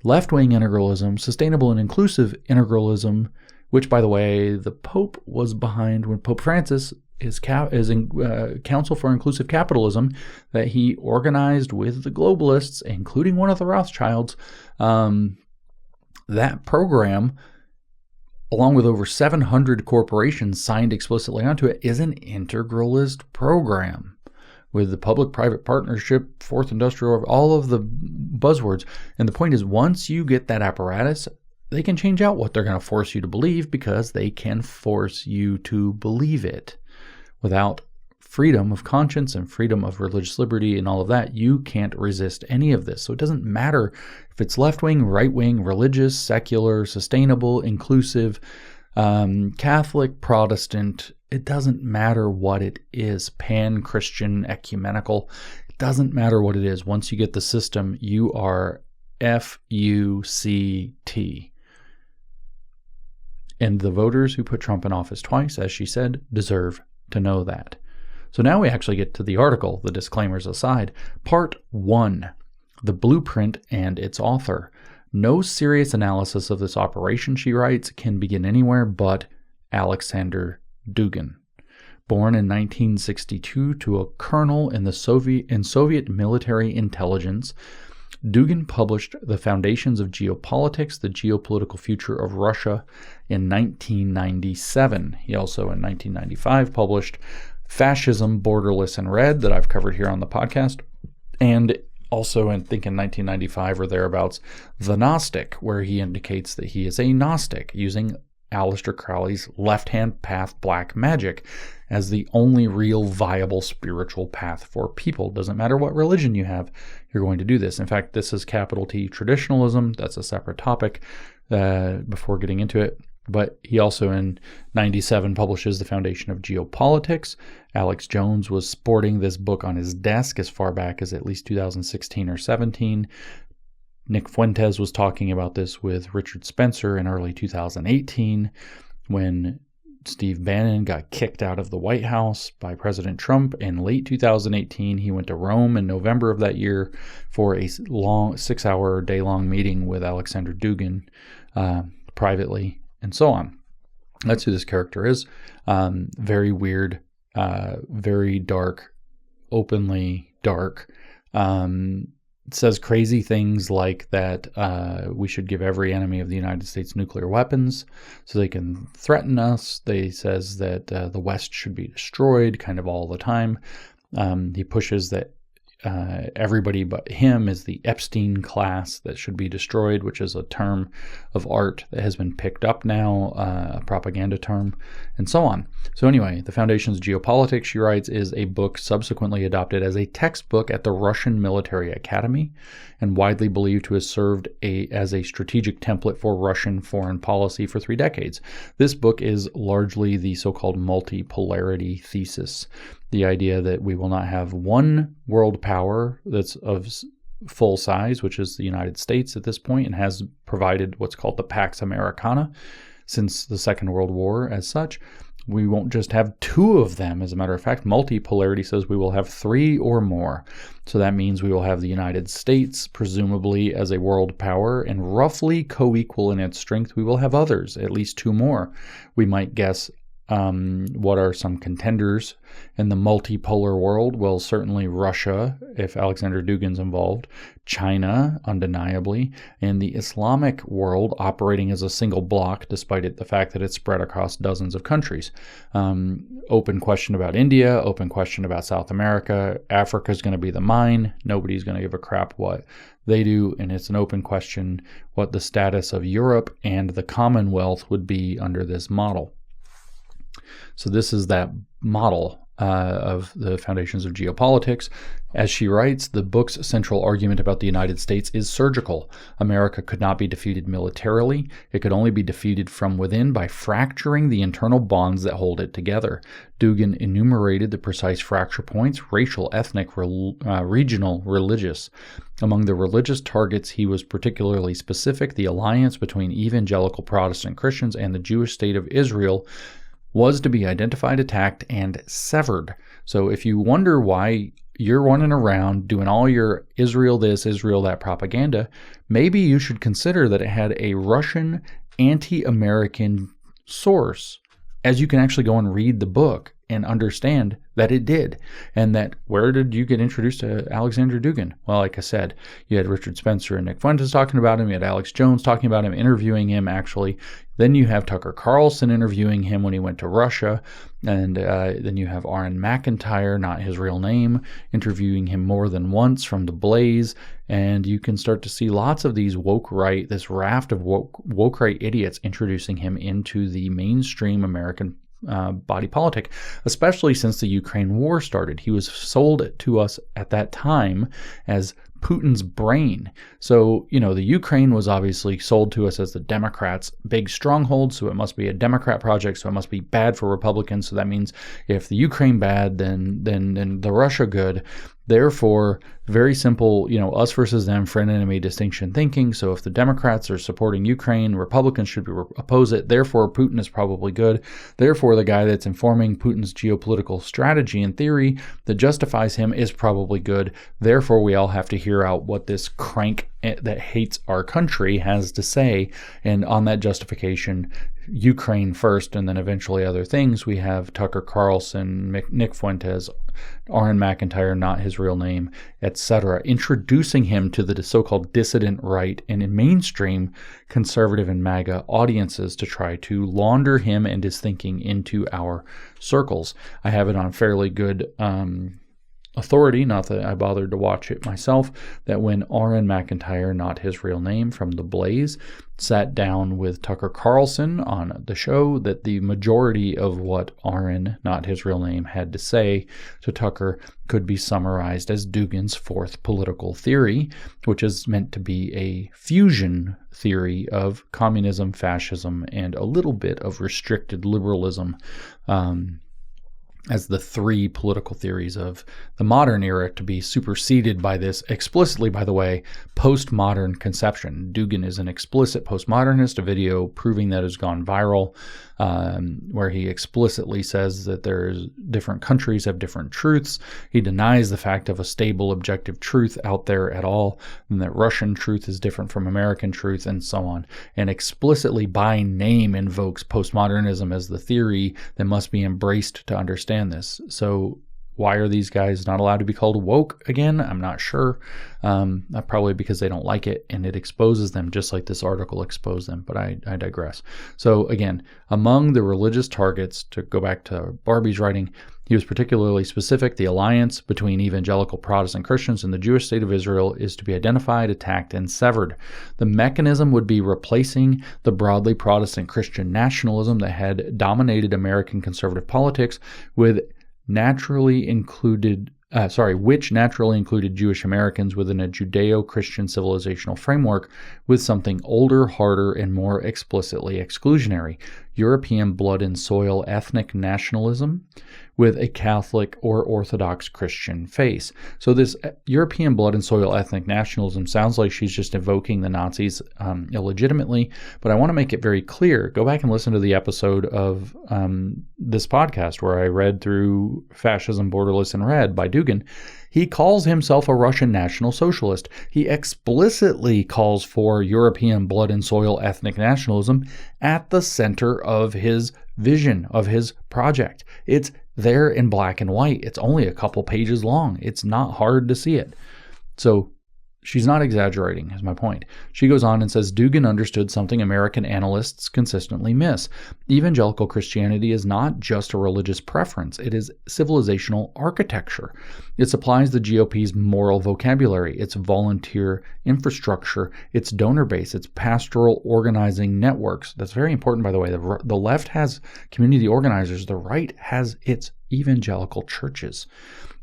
left-wing integralism, sustainable and inclusive integralism, which, by the way, the Pope was behind when Pope Francis Council for Inclusive Capitalism that he organized with the globalists, including one of the Rothschilds. That program, along with over 700 corporations signed explicitly onto it, is an integralist program with the public-private partnership, fourth industrial, all of the buzzwords. And the point is, once you get that apparatus, they can change out what they're going to force you to believe, because they can force you to believe it. Without freedom of conscience and freedom of religious liberty and all of that, you can't resist any of this. So it doesn't matter if it's left-wing, right-wing, religious, secular, sustainable, inclusive, Catholic, Protestant. It doesn't matter what it is, pan-Christian, ecumenical. It doesn't matter what it is. Once you get the system, you are F-U-C-T. And the voters who put Trump in office twice, as she said, deserve to know that. So now we actually get to the article, the disclaimers aside. Part 1, the blueprint and its author. No serious analysis of this operation, she writes, can begin anywhere but Alexander Dugin. Born in 1962 to a colonel in Soviet military intelligence, Dugin published The Foundations of Geopolitics, the Geopolitical Future of Russia in 1997. He also in 1995 published Fascism, Borderless and Red, that I've covered here on the podcast, and also in 1995 or thereabouts, The Gnostic, where he indicates that he is a Gnostic, using Aleister Crowley's left-hand path, black magic, as the only real viable spiritual path for people. Doesn't matter what religion you have, you're going to do this. In fact, this is capital T traditionalism. That's a separate topic before getting into it. But he also in 97 publishes The Foundation of Geopolitics. Alex Jones was sporting this book on his desk as far back as at least 2016 or 17. Nick Fuentes was talking about this with Richard Spencer in early 2018 when Steve Bannon got kicked out of the White House by President Trump. In late 2018, he went to Rome in November of that year for a long 6-hour, day-long meeting with Alexander Dugin privately, and so on. That's who this character is. Very weird, very dark, openly dark. Says crazy things like that we should give every enemy of the United States nuclear weapons so they can threaten us. They says that the West should be destroyed kind of all the time. He pushes that everybody but him is the Epstein class that should be destroyed, which is a term of art that has been picked up now, a propaganda term, and so on. So anyway, The Foundations of Geopolitics, she writes, is a book subsequently adopted as a textbook at the Russian Military Academy and widely believed to have served as a strategic template for Russian foreign policy for 3 decades. This book is largely the so-called multipolarity thesis, the idea that we will not have one world power that's of full size, which is the United States at this point, and has provided what's called the Pax Americana since the Second World War as such. We won't just have 2 of them. As a matter of fact, multipolarity says we will have 3 or more. So that means we will have the United States, presumably as a world power, and roughly co-equal in its strength, we will have others, at least 2 more. We might guess what are some contenders in the multipolar world? Well, certainly Russia, if Alexander Dugin's involved, China, undeniably, and the Islamic world operating as a single bloc, despite the fact that it's spread across dozens of countries. Open question about India, open question about South America. Africa's going to be the mine. Nobody's going to give a crap what they do, and it's an open question what the status of Europe and the Commonwealth would be under this model. So this is that model of the Foundations of Geopolitics. As she writes, the book's central argument about the United States is surgical. America could not be defeated militarily. It could only be defeated from within by fracturing the internal bonds that hold it together. Dugin enumerated the precise fracture points: racial, ethnic, regional, religious. Among the religious targets, he was particularly specific. The alliance between evangelical Protestant Christians and the Jewish state of Israel was to be identified, attacked, and severed. So if you wonder why you're running around doing all your Israel this, Israel that propaganda, maybe you should consider that it had a Russian anti-American source, as you can actually go and read the book. and understand that it did. And that, where did you get introduced to Alexander Dugin? Well, like I said, you had Richard Spencer and Nick Fuentes talking about him. You had Alex Jones talking about him, interviewing him, actually. Then you have Tucker Carlson interviewing him when he went to Russia. And then you have Aaron McIntyre, not his real name, interviewing him more than once from The Blaze. And you can start to see lots of these woke right, this raft of woke right idiots introducing him into the mainstream American body politic, especially since the Ukraine war started. He was sold to us at that time as Putin's brain. So, the Ukraine was obviously sold to us as the Democrats' big stronghold, so it must be a Democrat project, so it must be bad for Republicans. So that means if the Ukraine bad, then the Russia good. Therefore, very simple, us versus them, friend enemy distinction thinking. So if the Democrats are supporting Ukraine, Republicans should oppose it. Therefore, Putin is probably good. Therefore, the guy that's informing Putin's geopolitical strategy and theory that justifies him is probably good. Therefore, we all have to hear out what this crank that hates our country has to say. And on that justification, Ukraine first, and then eventually other things, we have Tucker Carlson, Nick Fuentes, Aaron McIntyre, not his real name, etc., introducing him to the so-called dissident right and in mainstream conservative and MAGA audiences to try to launder him and his thinking into our circles. I have it on fairly good authority, not that I bothered to watch it myself, that when Aaron McIntyre, not his real name, from The Blaze, sat down with Tucker Carlson on the show, that the majority of what Aaron, not his real name, had to say to Tucker could be summarized as Dugin's fourth political theory, which is meant to be a fusion theory of communism, fascism, and a little bit of restricted liberalism, as the three political theories of the modern era, to be superseded by this explicitly, by the way, postmodern conception. Dugin is an explicit postmodernist, a video proving that has gone viral, where he explicitly says that there's different countries have different truths. He denies the fact of a stable, objective truth out there at all, and that Russian truth is different from American truth, and so on, and explicitly by name invokes postmodernism as the theory that must be embraced to understand this. So why are these guys not allowed to be called woke again? I'm not sure. Probably because they don't like it, and it exposes them just like this article exposed them, but I digress. So again, among the religious targets, to go back to Barbie's writing, he was particularly specific. The alliance between evangelical Protestant Christians and the Jewish state of Israel is to be identified, attacked, and severed. The mechanism would be replacing the broadly Protestant Christian nationalism that had dominated American conservative politics with which naturally included Jewish Americans within a Judeo-Christian civilizational framework with something older, harder, and more explicitly exclusionary: European blood and soil ethnic nationalism with a Catholic or Orthodox Christian face. So this European blood and soil ethnic nationalism sounds like she's just evoking the Nazis illegitimately, but I want to make it very clear. Go back and listen to the episode of this podcast where I read through Fascism, Borderless, and Red by Dugin. He calls himself a Russian National Socialist. He explicitly calls for European blood and soil ethnic nationalism at the center of his vision, of his project. It's there in black and white. It's only a couple pages long. It's not hard to see it. So she's not exaggerating, is my point. She goes on and says, Dugin understood something American analysts consistently miss. Evangelical Christianity is not just a religious preference. It is civilizational architecture. It supplies the GOP's moral vocabulary, its volunteer infrastructure, its donor base, its pastoral organizing networks. That's very important, by the way. The left has community organizers. The right has its evangelical churches.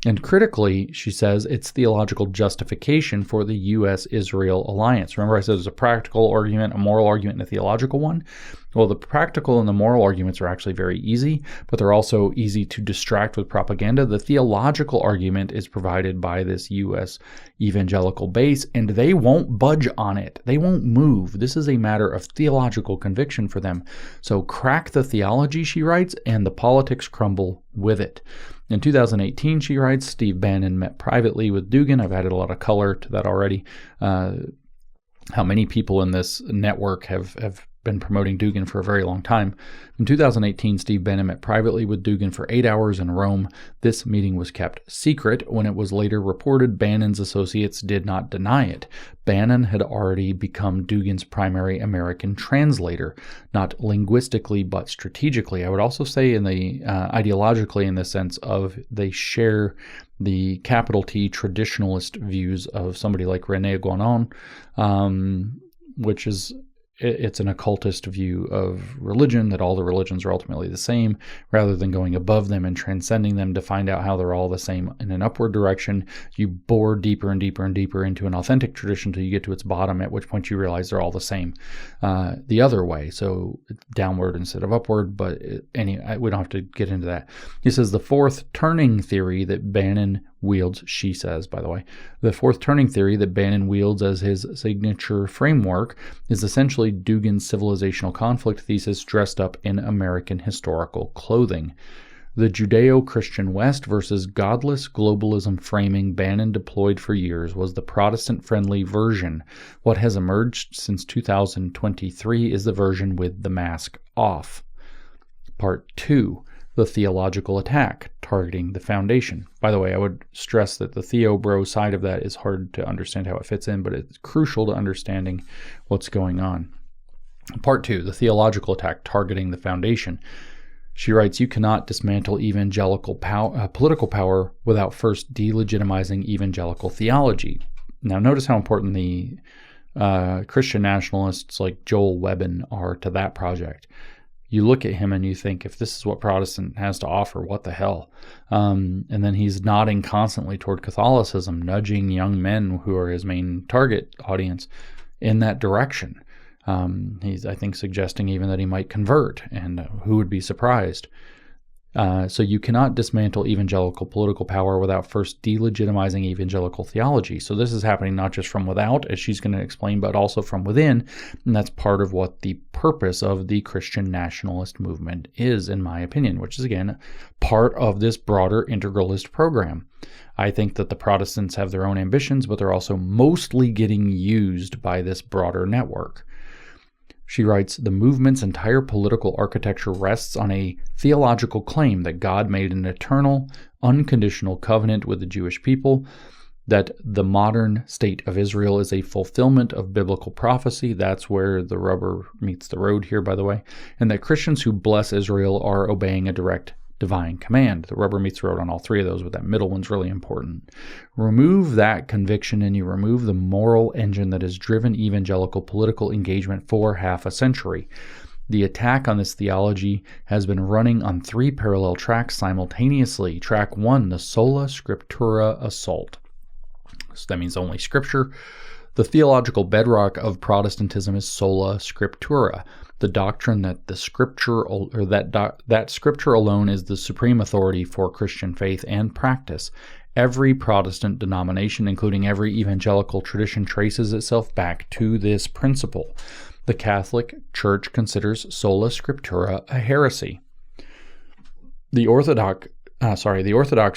And critically, she says, it's theological justification for the U.S.-Israel alliance. Remember I said there's a practical argument, a moral argument, and a theological one? Well, the practical and the moral arguments are actually very easy, but they're also easy to distract with propaganda. The theological argument is provided by this U.S. evangelical base, and they won't budge on it. They won't move. This is a matter of theological conviction for them. So crack the theology, she writes, and the politics crumble with it. In 2018, she writes, Steve Bannon met privately with Dugin. I've added a lot of color to that already. How many people in this network have been promoting Dugin for a very long time. In 2018, Steve Bannon met privately with Dugin for 8 hours in Rome. This meeting was kept secret. When it was later reported, Bannon's associates did not deny it. Bannon had already become Dugin's primary American translator, not linguistically but strategically. I would also say in the ideologically, in the sense of they share the capital T traditionalist views of somebody like René Guénon, which is it's an occultist view of religion, that all the religions are ultimately the same, rather than going above them and transcending them to find out how they're all the same in an upward direction. You bore deeper and deeper and deeper into an authentic tradition until you get to its bottom, at which point you realize they're all the same the other way. So downward instead of upward, but we don't have to get into that. He says the fourth turning theory that Bannon wields, she says, by the way, the fourth turning theory that Bannon wields as his signature framework is essentially Dugin's civilizational conflict thesis dressed up in American historical clothing. The Judeo-Christian West versus godless globalism framing Bannon deployed for years was the Protestant-friendly version. What has emerged since 2023 is the version with the mask off. Part 2. The theological attack, targeting the foundation. By the way, I would stress that the theo-bro side of that is hard to understand how it fits in, but it's crucial to understanding what's going on. Part 2, the theological attack, targeting the foundation. She writes, you cannot dismantle evangelical political power without first delegitimizing evangelical theology. Now, notice how important the Christian nationalists like Joel Webbin are to that project. You look at him and you think, if this is what Protestant has to offer, what the hell? And then he's nodding constantly toward Catholicism, nudging young men who are his main target audience in that direction. He's, I think, suggesting even that he might convert, and who would be surprised? So you cannot dismantle evangelical political power without first delegitimizing evangelical theology. So this is happening not just from without, as she's going to explain, but also from within. And that's part of what the purpose of the Christian nationalist movement is, in my opinion, which is, again, part of this broader integralist program. I think that the Protestants have their own ambitions, but they're also mostly getting used by this broader network. She writes, the movement's entire political architecture rests on a theological claim that God made an eternal, unconditional covenant with the Jewish people, that the modern state of Israel is a fulfillment of biblical prophecy. That's where the rubber meets the road here, by the way. And that Christians who bless Israel are obeying a direct divine command. The rubber meets the road on all three of those, but that middle one's really important. Remove that conviction and you remove the moral engine that has driven evangelical political engagement for half a century. The attack on this theology has been running on 3 parallel tracks simultaneously. Track 1, the sola scriptura assault. So that means only scripture. The theological bedrock of Protestantism is sola scriptura, the doctrine that the scripture or that scripture alone is the supreme authority for Christian faith and practice. Every Protestant denomination, including every evangelical tradition, traces itself back to this principle. The Catholic Church considers sola scriptura a heresy. The Orthodox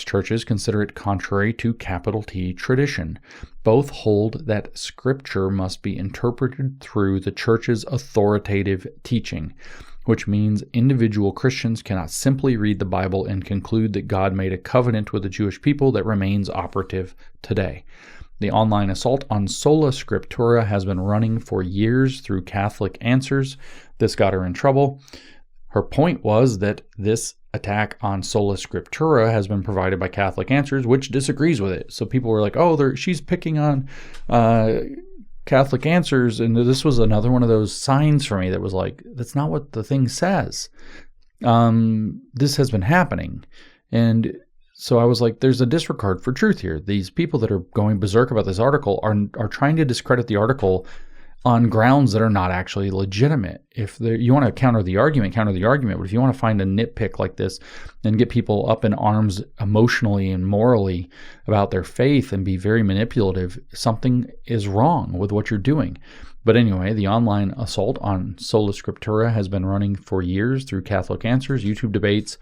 churches consider it contrary to capital T tradition. Both hold that Scripture must be interpreted through the Church's authoritative teaching, which means individual Christians cannot simply read the Bible and conclude that God made a covenant with the Jewish people that remains operative today. The online assault on sola scriptura has been running for years through Catholic Answers. This got her in trouble. Her point was that this attack on sola scriptura has been provided by Catholic Answers, which disagrees with it. So people were like, oh, she's picking on Catholic Answers. And this was another one of those signs for me that was like, that's not what the thing says. This has been happening. And so I was like, there's a disregard for truth here. These people that are going berserk about this article are trying to discredit the article on grounds that are not actually legitimate. If you want to counter the argument. But if you want to find a nitpick like this and get people up in arms emotionally and morally about their faith and be very manipulative, something is wrong with what you're doing. But anyway, the online assault on Sola Scriptura has been running for years through Catholic Answers, YouTube debates,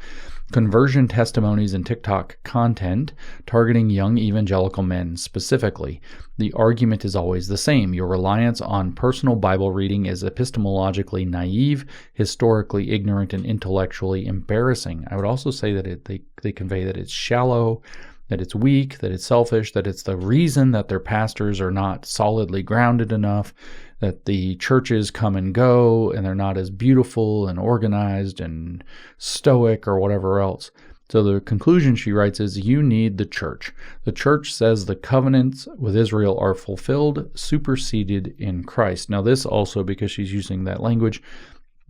conversion testimonies, and TikTok content targeting young evangelical men specifically. The argument is always the same. Your reliance on personal Bible reading is epistemologically naive, historically ignorant, and intellectually embarrassing. I would also say that they convey that it's shallow, that it's weak, that it's selfish, that it's the reason that their pastors are not solidly grounded enough, that the churches come and go and they're not as beautiful and organized and stoic or whatever else. So the conclusion she writes is, you need the church. The church says the covenants with Israel are fulfilled, superseded in Christ. Now this also, because she's using that language,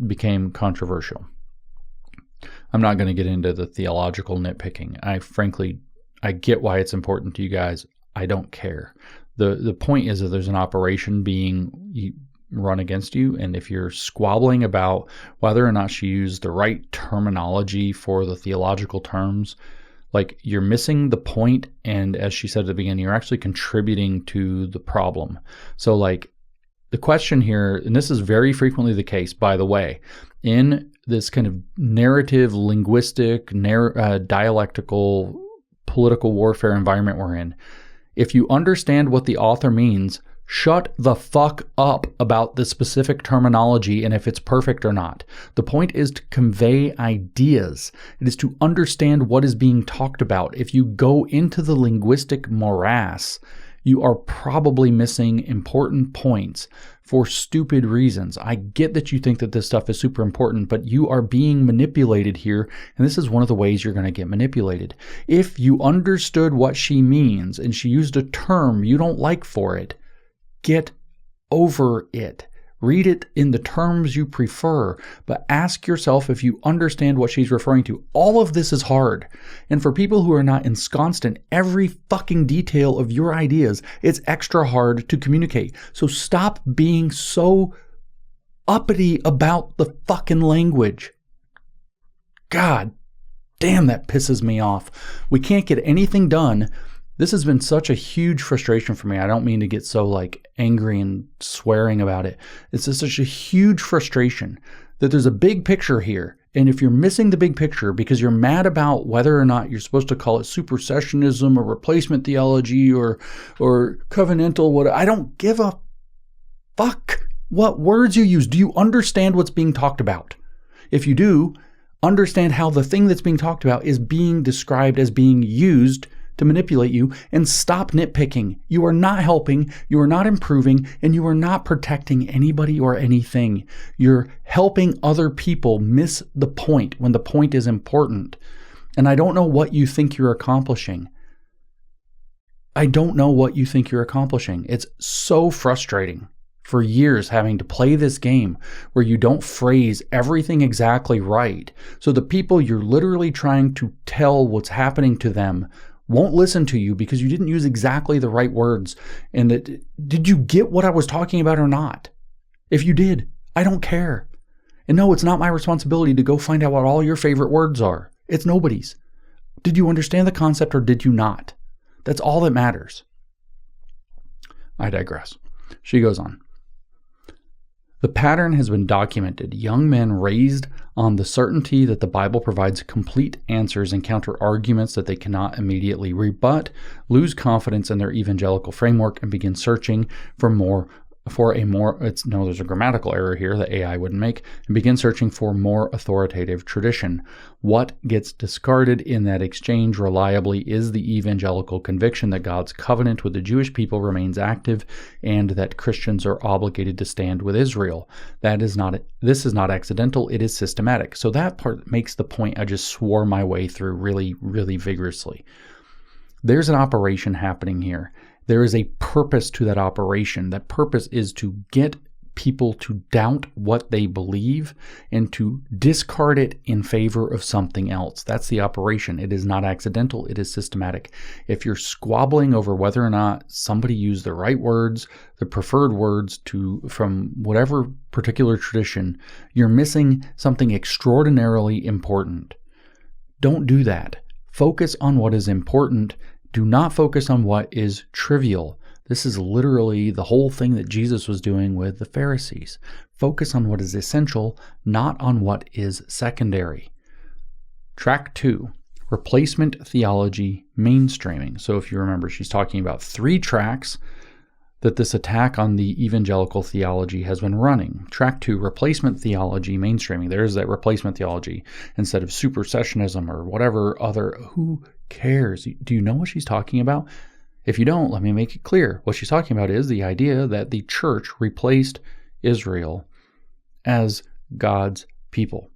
became controversial. I'm not going to get into the theological nitpicking. I get why it's important to you guys. I don't care. The point is that there's an operation being run against you, and if you're squabbling about whether or not she used the right terminology for the theological terms, like, you're missing the point, and as she said at the beginning, you're actually contributing to the problem. So, like, the question here, and this is very frequently the case, by the way, in this kind of narrative, linguistic, dialectical, political warfare environment we're in, if you understand what the author means, shut the fuck up about the specific terminology and if it's perfect or not. The point is to convey ideas. It is to understand what is being talked about. If you go into the linguistic morass, you are probably missing important points for stupid reasons. I get that you think that this stuff is super important, but you are being manipulated here, and this is one of the ways you're going to get manipulated. If you understood what she means and she used a term you don't like for it, get over it. Read it in the terms you prefer, but ask yourself if you understand what she's referring to. All of this is hard. And for people who are not ensconced in every fucking detail of your ideas, it's extra hard to communicate. So stop being so uppity about the fucking language. God damn, that pisses me off. We can't get anything done. This has been such a huge frustration for me. I don't mean to get so angry and swearing about it. It's just such a huge frustration that there's a big picture here. And if you're missing the big picture because you're mad about whether or not you're supposed to call it supersessionism or replacement theology or covenantal, I don't give a fuck what words you use. Do you understand what's being talked about? If you do, understand how the thing that's being talked about is being described as being used to manipulate you, and stop nitpicking. You are not helping, you are not improving, and you are not protecting anybody or anything. You're helping other people miss the point when the point is important. And I don't know what you think you're accomplishing. It's so frustrating for years having to play this game where you don't phrase everything exactly right. So the people you're literally trying to tell what's happening to them won't listen to you because you didn't use exactly the right words. And did you get what I was talking about or not? If you did, I don't care. And no, it's not my responsibility to go find out what all your favorite words are. It's nobody's. Did you understand the concept or did you not? That's all that matters. I digress. She goes on. The pattern has been documented. Young men raised on the certainty that the Bible provides complete answers encounter arguments that they cannot immediately rebut, lose confidence in their evangelical framework, and begin searching there's a grammatical error here that AI wouldn't make, and begin searching for more authoritative tradition. What gets discarded in that exchange reliably is the evangelical conviction that God's covenant with the Jewish people remains active and that Christians are obligated to stand with Israel. This is not accidental, it is systematic. So that part makes the point I just swore my way through really, really vigorously. There's an operation happening here. There is a purpose to that operation. That purpose is to get people to doubt what they believe and to discard it in favor of something else. That's the operation. It is not accidental. It is systematic. If you're squabbling over whether or not somebody used the right words, the preferred words from whatever particular tradition, you're missing something extraordinarily important. Don't do that. Focus on what is important. Do not focus on what is trivial. This is literally the whole thing that Jesus was doing with the Pharisees. Focus on what is essential, not on what is secondary. Track 2, replacement theology mainstreaming. So if you remember, she's talking about 3 tracks that this attack on the evangelical theology has been running. Track 2, replacement theology mainstreaming. There's that replacement theology instead of supersessionism or whatever other. Who cares? Do you know what she's talking about? If you don't, let me make it clear. What she's talking about is the idea that the church replaced Israel as God's people,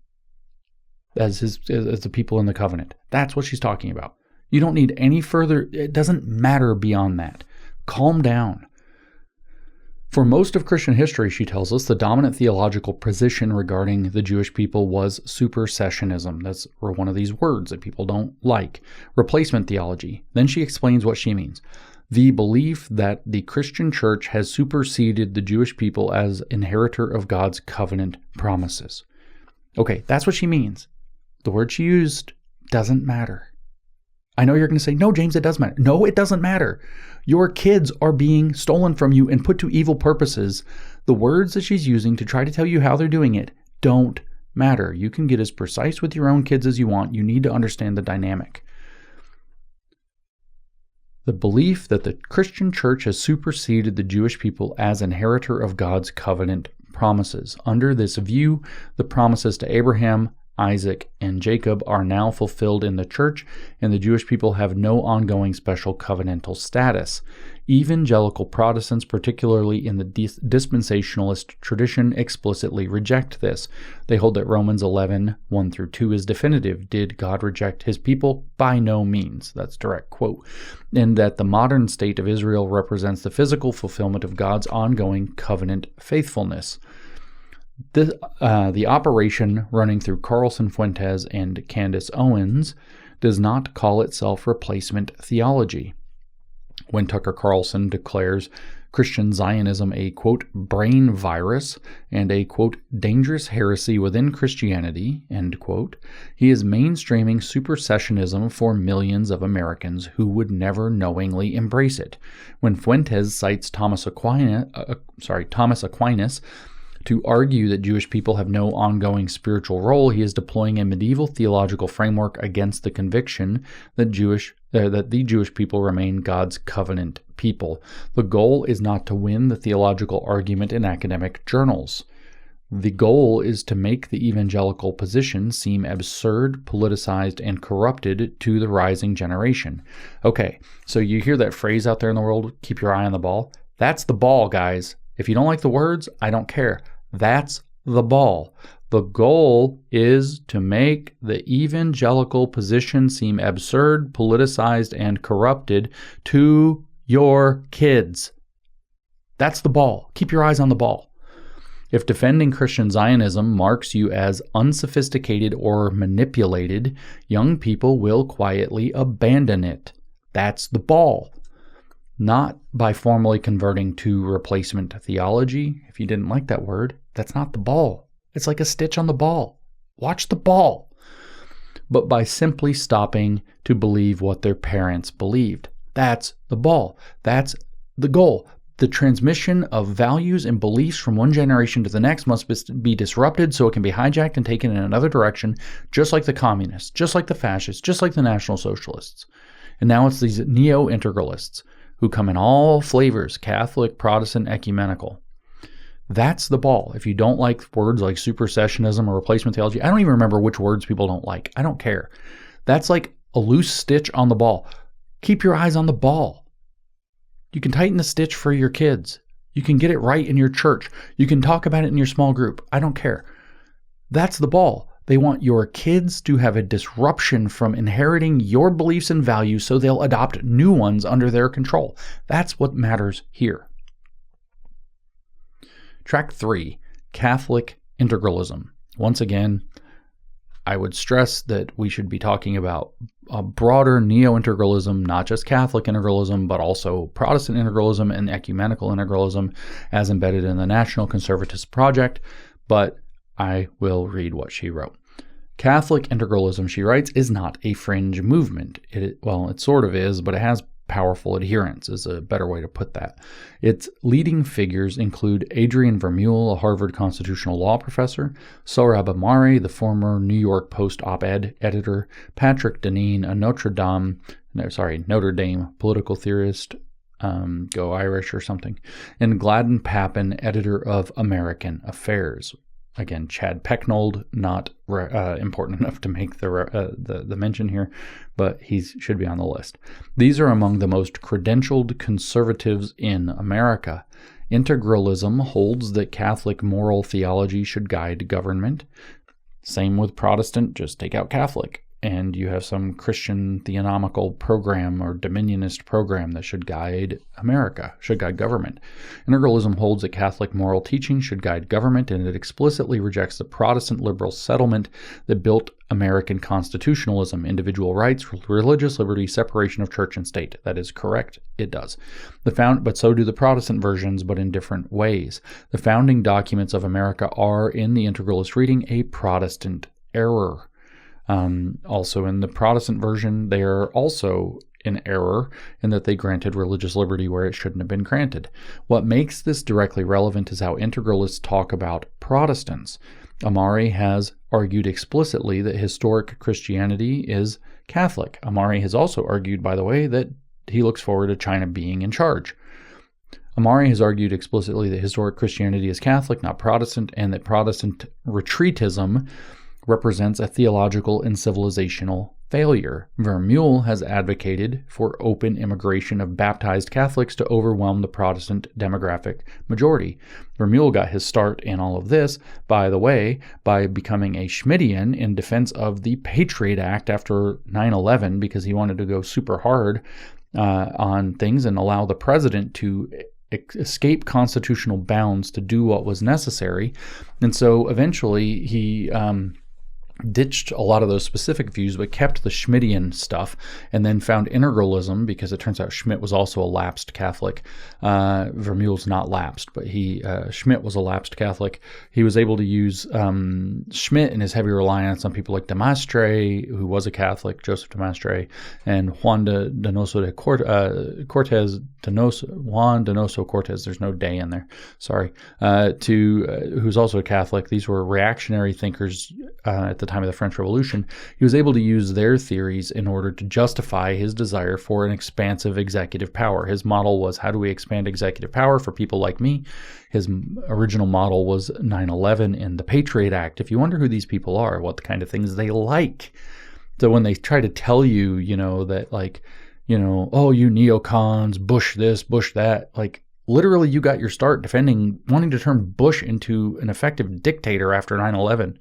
as the people in the covenant. That's what she's talking about. You don't need any further. It doesn't matter beyond that. Calm down. For most of Christian history, she tells us, the dominant theological position regarding the Jewish people was supersessionism. That's one of these words that people don't like. Replacement theology. Then she explains what she means. The belief that the Christian church has superseded the Jewish people as inheritor of God's covenant promises. Okay, that's what she means. The word she used doesn't matter. I know you're going to say, no, James, it does matter. No, it doesn't matter. Your kids are being stolen from you and put to evil purposes. The words that she's using to try to tell you how they're doing it don't matter. You can get as precise with your own kids as you want. You need to understand the dynamic. The belief that the Christian church has superseded the Jewish people as inheritor of God's covenant promises. Under this view, the promises to Abraham, Isaac, and Jacob are now fulfilled in the church, and the Jewish people have no ongoing special covenantal status. Evangelical Protestants, particularly in the dispensationalist tradition, explicitly reject this. They hold that Romans 11, 1-2 is definitive. Did God reject his people? By no means. That's direct quote. And that the modern state of Israel represents the physical fulfillment of God's ongoing covenant faithfulness. The operation running through Carlson, Fuentes, and Candace Owens does not call itself replacement theology. When Tucker Carlson declares Christian Zionism a, quote, brain virus and a, quote, dangerous heresy within Christianity, end quote, he is mainstreaming supersessionism for millions of Americans who would never knowingly embrace it. When Fuentes cites Thomas Aquinas to argue that Jewish people have no ongoing spiritual role, he is deploying a medieval theological framework against the conviction that the Jewish people remain God's covenant people. The goal is not to win the theological argument in academic journals. The goal is to make the evangelical position seem absurd, politicized, and corrupted to the rising generation. Okay, so you hear that phrase out there in the world, keep your eye on the ball? That's the ball, guys. If you don't like the words, I don't care. That's the ball. The goal is to make the evangelical position seem absurd, politicized, and corrupted to your kids. That's the ball. Keep your eyes on the ball. If defending Christian Zionism marks you as unsophisticated or manipulated, young people will quietly abandon it. That's the ball. Not by formally converting to replacement theology. If you didn't like that word, that's not the ball. It's like a stitch on the ball. Watch the ball. But by simply stopping to believe what their parents believed. That's the ball. That's the goal. The transmission of values and beliefs from one generation to the next must be disrupted so it can be hijacked and taken in another direction, just like the communists, just like the fascists, just like the National Socialists. And now it's these neo-integralists who come in all flavors, Catholic, Protestant, ecumenical. That's the ball. If you don't like words like supersessionism or replacement theology, I don't even remember which words people don't like. I don't care. That's like a loose stitch on the ball. Keep your eyes on the ball. You can tighten the stitch for your kids. You can get it right in your church. You can talk about it in your small group. I don't care. That's the ball. They want your kids to have a disruption from inheriting your beliefs and values so they'll adopt new ones under their control. That's what matters here. Track 3, Catholic integralism. Once again, I would stress that we should be talking about a broader neo-integralism, not just Catholic integralism, but also Protestant integralism and ecumenical integralism as embedded in the National Conservatism Project, but I will read what she wrote. Catholic integralism, she writes, is not a fringe movement. It sort of is, but it has powerful adherents is a better way to put that. Its leading figures include Adrian Vermeule, a Harvard constitutional law professor, Sohrab Ahmari, the former New York Post op-ed editor, Patrick Deneen, a Notre Dame political theorist, go Irish or something, and Gladden Papin, editor of American Affairs. Again, Chad Pecknold, not important enough to make the mention here, but he should be on the list. These are among the most credentialed conservatives in America. Integralism holds that Catholic moral theology should guide government. Same with Protestant, just take out Catholic, and you have some Christian theonomical program or dominionist program that should guide America, should guide government. Integralism holds that Catholic moral teaching should guide government, and it explicitly rejects the Protestant liberal settlement that built American constitutionalism, individual rights, religious liberty, separation of church and state. That is correct. It does. But so do the Protestant versions, but in different ways. The founding documents of America are, in the integralist reading, a Protestant error. Also in the Protestant version, they are also in error in that they granted religious liberty where it shouldn't have been granted. What makes this directly relevant is how integralists talk about Protestants. Ahmari has argued explicitly that historic Christianity is Catholic. Ahmari has also argued, by the way, that he looks forward to China being in charge. Ahmari has argued explicitly that historic Christianity is Catholic, not Protestant, and that Protestant retreatism represents a theological and civilizational failure. Vermeule has advocated for open immigration of baptized Catholics to overwhelm the Protestant demographic majority. Vermeule got his start in all of this, by the way, by becoming a Schmittian in defense of the Patriot Act after 9/11 because he wanted to go super hard on things and allow the president to escape constitutional bounds to do what was necessary. And so eventually he ditched a lot of those specific views, but kept the Schmittian stuff, and then found integralism, because it turns out Schmidt was also a lapsed Catholic. Vermeule's not lapsed, but Schmidt was a lapsed Catholic. He was able to use Schmidt in his heavy reliance on people like de Maistre, who was a Catholic, Joseph de Maistre, and Juan Donoso Cortez, there's no day in there, sorry, who's also a Catholic. These were reactionary thinkers at the time of the French Revolution. He was able to use their theories in order to justify his desire for an expansive executive power. His model was, how do we expand executive power for people like me? His original model was 9/11 and the Patriot Act. If you wonder who these people are, what kind of things they like. So when they try to tell you, that oh, you neocons, Bush this, Bush that, literally you got your start wanting to turn Bush into an effective dictator after 9/11.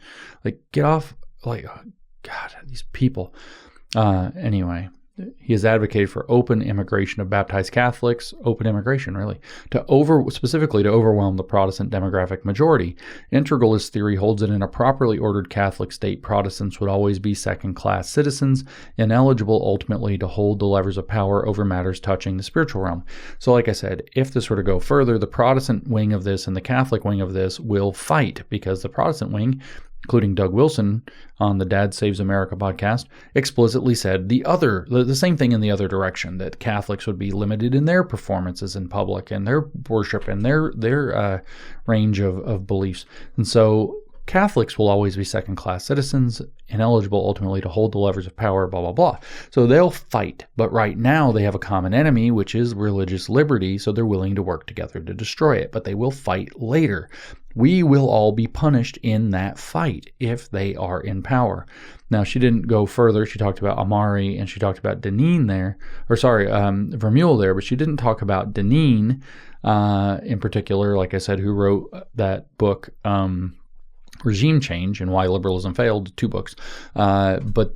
Get off, God, these people. Anyway, he has advocated for open immigration of baptized Catholics, open immigration really, specifically to overwhelm the Protestant demographic majority. Integralist theory holds that in a properly ordered Catholic state, Protestants would always be second-class citizens, ineligible ultimately to hold the levers of power over matters touching the spiritual realm. So like I said, if this were to go further, the Protestant wing of this and the Catholic wing of this will fight, because the Protestant wing, including Doug Wilson on the Dad Saves America podcast, explicitly said the same thing in the other direction, that Catholics would be limited in their performances in public and their worship and their range of beliefs. And so Catholics will always be second-class citizens, ineligible ultimately to hold the levers of power, blah, blah, blah. So they'll fight. But right now they have a common enemy, which is religious liberty, so they're willing to work together to destroy it. But they will fight later. We will all be punished in that fight if they are in power. Now, she didn't go further. She talked about Ahmari and she talked about Vermeule there, but she didn't talk about Deneen in particular, like I said, who wrote that book, Regime Change and Why Liberalism Failed, 2 books. But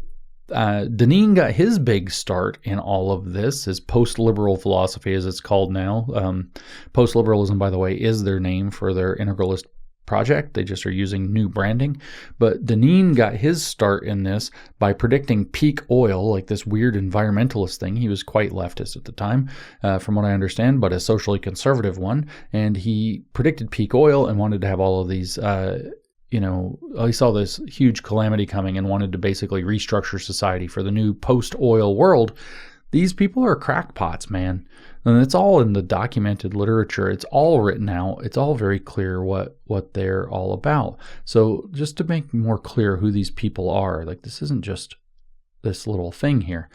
Deneen got his big start in all of this, his post-liberal philosophy, as it's called now. Post-liberalism, by the way, is their name for their integralist project. They just are using new branding. But Deneen got his start in this by predicting peak oil, like this weird environmentalist thing. He was quite leftist at the time, from what I understand, but a socially conservative one. And he predicted peak oil and wanted to have all of these he saw this huge calamity coming and wanted to basically restructure society for the new post-oil world. These people are crackpots, man. And it's all in the documented literature. It's all written out. It's all very clear what they're all about. So just to make more clear who these people are, like this isn't just this little thing here.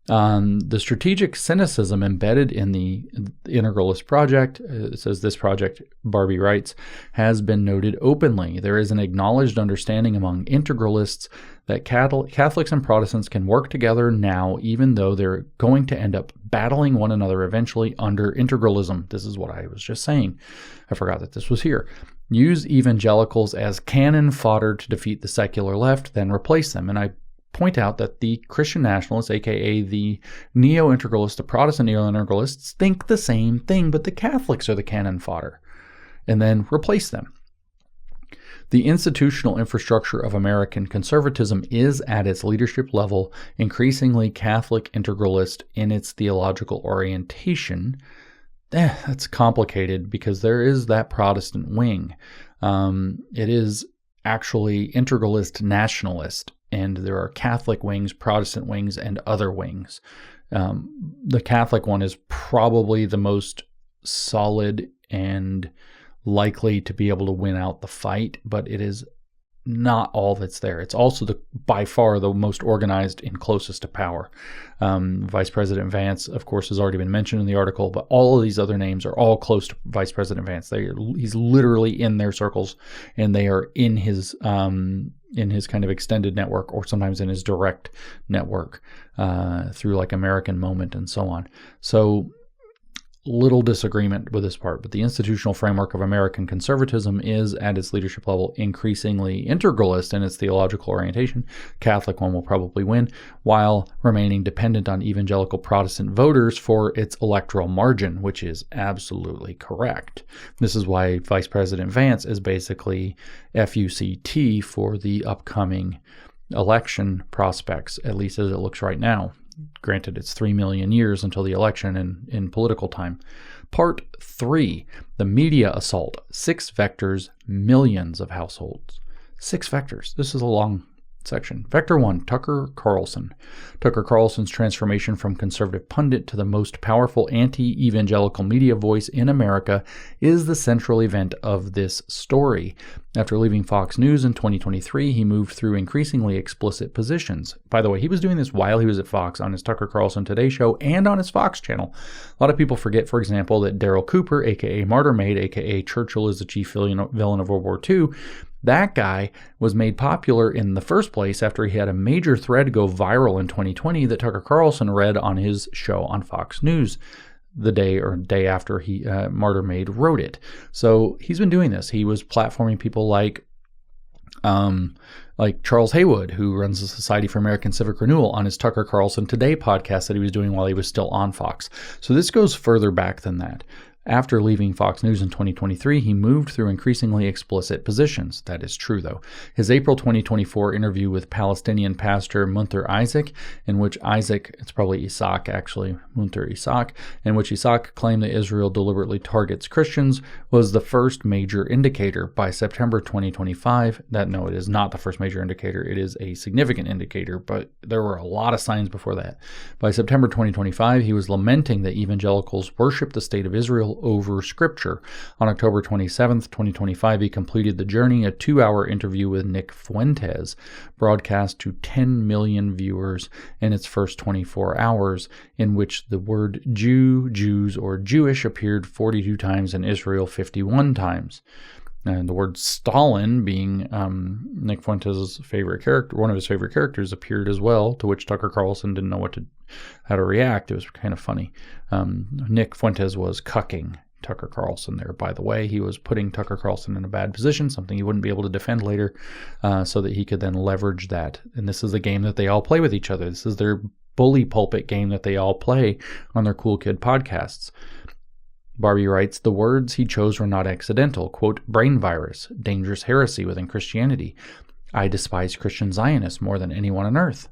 The strategic cynicism embedded in the integralist project, it says this project, Barbie writes, has been noted openly. There is an acknowledged understanding among integralists that Catholics and Protestants can work together now, even though they're going to end up battling one another eventually under integralism. This is what I was just saying. I forgot that this was here. Use evangelicals as cannon fodder to defeat the secular left, then replace them. And I point out that the Christian nationalists, aka the neo-integralists, the Protestant neo-integralists, think the same thing, but the Catholics are the cannon fodder, and then replace them. The institutional infrastructure of American conservatism is, at its leadership level, increasingly Catholic integralist in its theological orientation. That's complicated because there is that Protestant wing. It is actually integralist nationalist, and there are Catholic wings, Protestant wings, and other wings. The Catholic one is probably the most solid and likely to be able to win out the fight, but it is not all that's there. It's also by far the most organized and closest to power. Vice President Vance, of course, has already been mentioned in the article, but all of these other names are all close to Vice President Vance. He's literally in their circles, and they are in his kind of extended network, or sometimes in his direct network through like American Moment and so on. So little disagreement with this part, but the institutional framework of American conservatism is, at its leadership level, increasingly integralist in its theological orientation. Catholic one will probably win, while remaining dependent on evangelical Protestant voters for its electoral margin, which is absolutely correct. This is why Vice President Vance is basically FUCT for the upcoming election prospects, at least as it looks right now. Granted, it's 3 million years until the election in political time. Part 3, the media assault. 6 vectors, millions of households. 6 vectors. This is a long section. Vector 1, Tucker Carlson. Tucker Carlson's transformation from conservative pundit to the most powerful anti-evangelical media voice in America is the central event of this story. After leaving Fox News in 2023, he moved through increasingly explicit positions. By the way, he was doing this while he was at Fox on his Tucker Carlson Today show and on his Fox channel. A lot of people forget, for example, that Daryl Cooper, aka Martyr Maid, aka Churchill is the chief villain of World War II, that guy was made popular in the first place after he had a major thread go viral in 2020 that Tucker Carlson read on his show on Fox News the day after Martyr Maid wrote it. So he's been doing this. He was platforming people like Charles Haywood, who runs the Society for American Civic Renewal, on his Tucker Carlson Today podcast that he was doing while he was still on Fox. So this goes further back than that. After leaving Fox News in 2023, he moved through increasingly explicit positions. That is true, though. His April 2024 interview with Palestinian pastor Munther Isaac, in which it's probably Isaac actually, Munther Isaac, in which Isaac claimed that Israel deliberately targets Christians, was the first major indicator. By September 2025, it is not the first major indicator. It is a significant indicator, but there were a lot of signs before that. By September 2025, he was lamenting that evangelicals worship the state of Israel over Scripture. On October 27th, 2025, he completed The Journey, a 2-hour interview with Nick Fuentes, broadcast to 10 million viewers in its first 24 hours, in which the word Jew, Jews, or Jewish appeared 42 times and Israel 51 times. And the word Stalin, being Nick Fuentes' favorite character, one of his favorite characters, appeared as well, to which Tucker Carlson didn't know how to react. It was kind of funny. Nick Fuentes was cucking Tucker Carlson there, by the way. He was putting Tucker Carlson in a bad position, something he wouldn't be able to defend later, so that he could then leverage that. And this is the game that they all play with each other. This is their bully pulpit game that they all play on their Cool Kid podcasts. Barbie writes, the words he chose were not accidental. Quote, brain virus, dangerous heresy within Christianity. I despise Christian Zionists more than anyone on earth.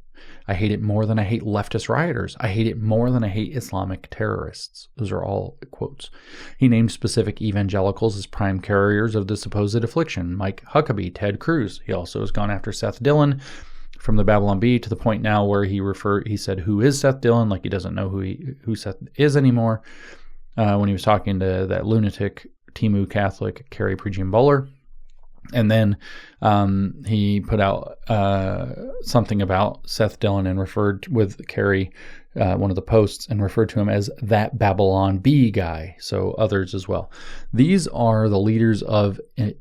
I hate it more than I hate leftist rioters. I hate it more than I hate Islamic terrorists. Those are all quotes. He named specific evangelicals as prime carriers of the supposed affliction. Mike Huckabee, Ted Cruz. He also has gone after Seth Dillon, from the Babylon Bee to the point now where he said, who is Seth Dillon? Like he doesn't know who Seth is anymore. When he was talking to that lunatic Timu Catholic Carrie Prejean Bowler. And then he put out something about Seth Dillon and referred with Carrie, one of the posts, and referred to him as that Babylon Bee guy. So others as well. These are the leaders of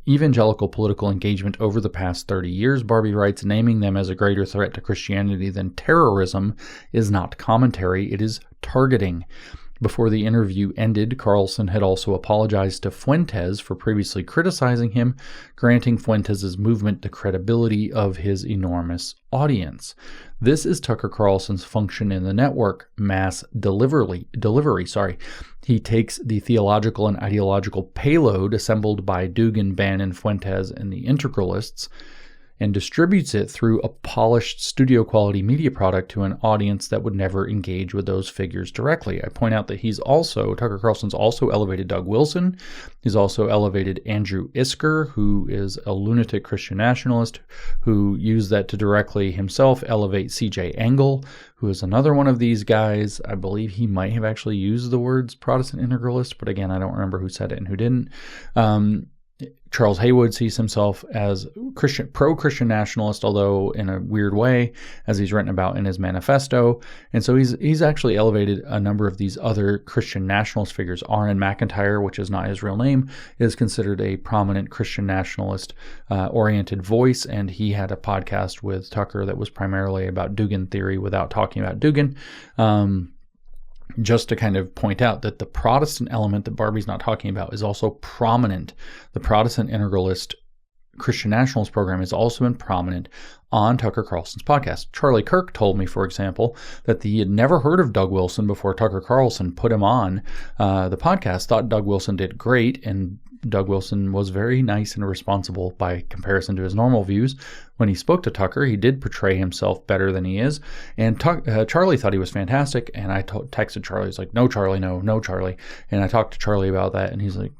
evangelical political engagement over the past 30 years. Barbie writes, naming them as a greater threat to Christianity than terrorism is not commentary, it is targeting. Before the interview ended, Carlson had also apologized to Fuentes for previously criticizing him, granting Fuentes' movement the credibility of his enormous audience. This is Tucker Carlson's function in the network, mass delivery. He takes the theological and ideological payload assembled by Dugin, Bannon, Fuentes, and the integralists, and distributes it through a polished studio-quality media product to an audience that would never engage with those figures directly. I point out that Tucker Carlson's also elevated Doug Wilson. He's also elevated Andrew Isker, who is a lunatic Christian nationalist, who used that to directly himself elevate C.J. Engel, who is another one of these guys. I believe he might have actually used the words Protestant integralist, but again, I don't remember who said it and who didn't. Charles Haywood sees himself as pro-Christian nationalist, although in a weird way, as he's written about in his manifesto. And so he's actually elevated a number of these other Christian nationalist figures. Arnon McIntyre, which is not his real name, is considered a prominent Christian nationalist oriented voice, and he had a podcast with Tucker that was primarily about Dugin theory without talking about Dugin. Just to kind of point out that the Protestant element that Barbie's not talking about is also prominent. The Protestant integralist Christian nationalist program has also been prominent on Tucker Carlson's podcast. Charlie Kirk told me, for example, that he had never heard of Doug Wilson before Tucker Carlson put him on the podcast, thought Doug Wilson did great, and Doug Wilson was very nice and responsible by comparison to his normal views. When he spoke to Tucker, he did portray himself better than he is. And Charlie thought he was fantastic. And I texted Charlie. He's like, no, Charlie, no, Charlie. And I talked to Charlie about that. And he's like,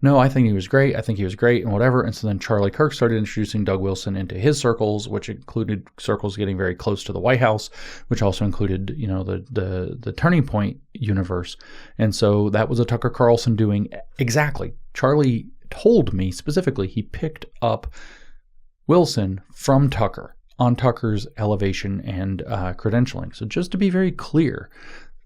no, I think he was great. And whatever. And so then Charlie Kirk started introducing Doug Wilson into his circles, which included circles getting very close to the White House, which also included, the Turning Point universe. And so that was a Tucker Carlson doing exactly. Charlie told me specifically he picked up Wilson from Tucker on Tucker's elevation and credentialing. So just to be very clear,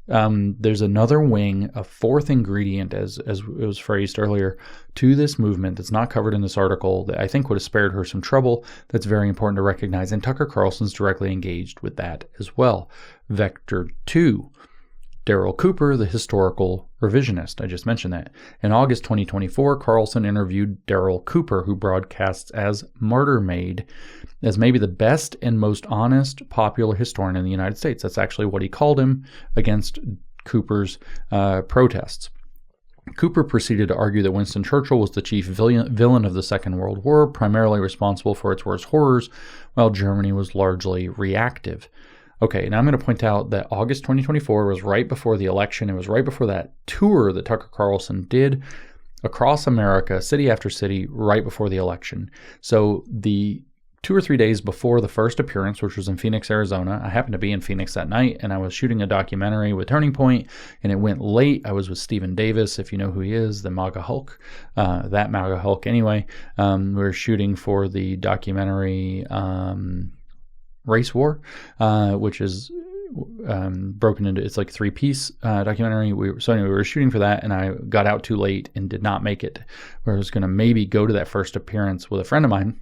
there's another wing, a fourth ingredient, as it was phrased earlier, to this movement that's not covered in this article that I think would have spared her some trouble. That's very important to recognize. And Tucker Carlson's directly engaged with that as well. Vector 2. Daryl Cooper, the historical revisionist. I just mentioned that. In August 2024, Carlson interviewed Daryl Cooper, who broadcasts as Martyr Maid, as maybe the best and most honest popular historian in the United States. That's actually what he called him against Cooper's protests. Cooper proceeded to argue that Winston Churchill was the chief villain of the Second World War, primarily responsible for its worst horrors, while Germany was largely reactive. Okay, now I'm going to point out that August 2024 was right before the election. It was right before that tour that Tucker Carlson did across America, city after city, right before the election. So the 2 or 3 days before the first appearance, which was in Phoenix, Arizona, I happened to be in Phoenix that night, and I was shooting a documentary with Turning Point, and it went late. I was with Stephen Davis, if you know who he is, the MAGA Hulk, that MAGA Hulk anyway. We were shooting for the documentary Race War, which is broken into, it's like 3-piece documentary. We were shooting for that, and I got out too late and did not make it, where I was going to maybe go to that first appearance with a friend of mine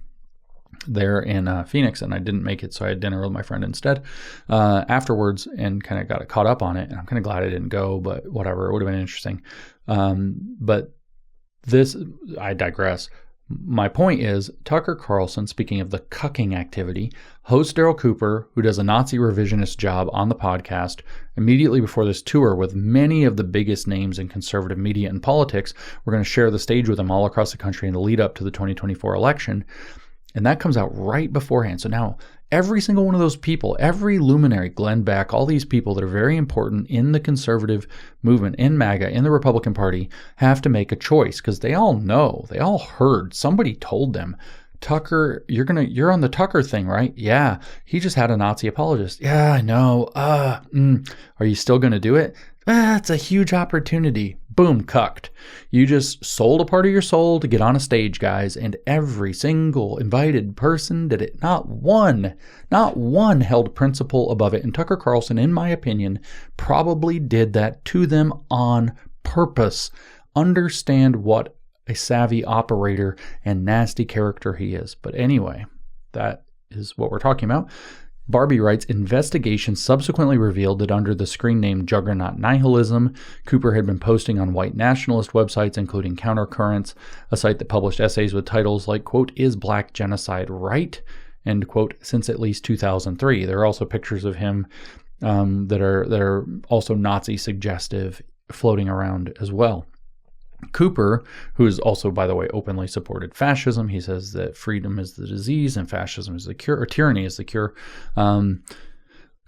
there in Phoenix, and I didn't make it, so I had dinner with my friend instead afterwards, and kind of got caught up on it. And I'm kind of glad I didn't go, but whatever, it would have been interesting. But this, I digress. My point is, Tucker Carlson, speaking of the cucking activity, hosts Daryl Cooper, who does a Nazi revisionist job on the podcast, immediately before this tour with many of the biggest names in conservative media and politics. We're going to share the stage with them all across the country in the lead up to the 2024 election. And that comes out right beforehand. So now every single one of those people, every luminary, Glenn Beck, all these people that are very important in the conservative movement, in MAGA, in the Republican Party, have to make a choice, because they all know, they all heard, somebody told them, Tucker, you're on the Tucker thing, right? Yeah. He just had a Nazi apologist. Yeah, I know. Are you still going to do it? It's a huge opportunity. Boom, cucked. You just sold a part of your soul to get on a stage, guys, and every single invited person did it. Not one held principle above it. And Tucker Carlson, in my opinion, probably did that to them on purpose. Understand what a savvy operator and nasty character he is. But anyway, that is what we're talking about. Barbie writes, investigation subsequently revealed that under the screen name Juggernaut Nihilism, Cooper had been posting on white nationalist websites, including Countercurrents, a site that published essays with titles like, quote, "Is Black Genocide Right?" end quote, since at least 2003. There are also pictures of him that are also Nazi suggestive floating around as well. Cooper, who is also, by the way, openly supported fascism, he says that freedom is the disease and fascism is the cure, or tyranny is the cure.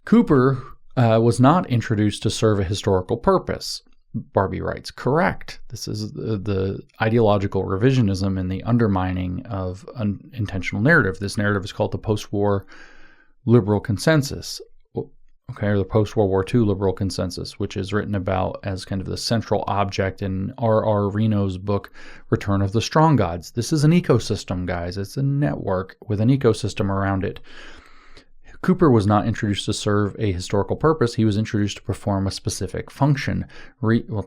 Cooper was not introduced to serve a historical purpose, Barbie writes. Correct. This is the ideological revisionism and the undermining of intentional narrative. This narrative is called the post-war liberal consensus. Okay, or the post-World War II liberal consensus, which is written about as kind of the central object in R.R. Reno's book, Return of the Strong Gods. This is an ecosystem, guys. It's a network with an ecosystem around it. Cooper was not introduced to serve a historical purpose. He was introduced to perform a specific function.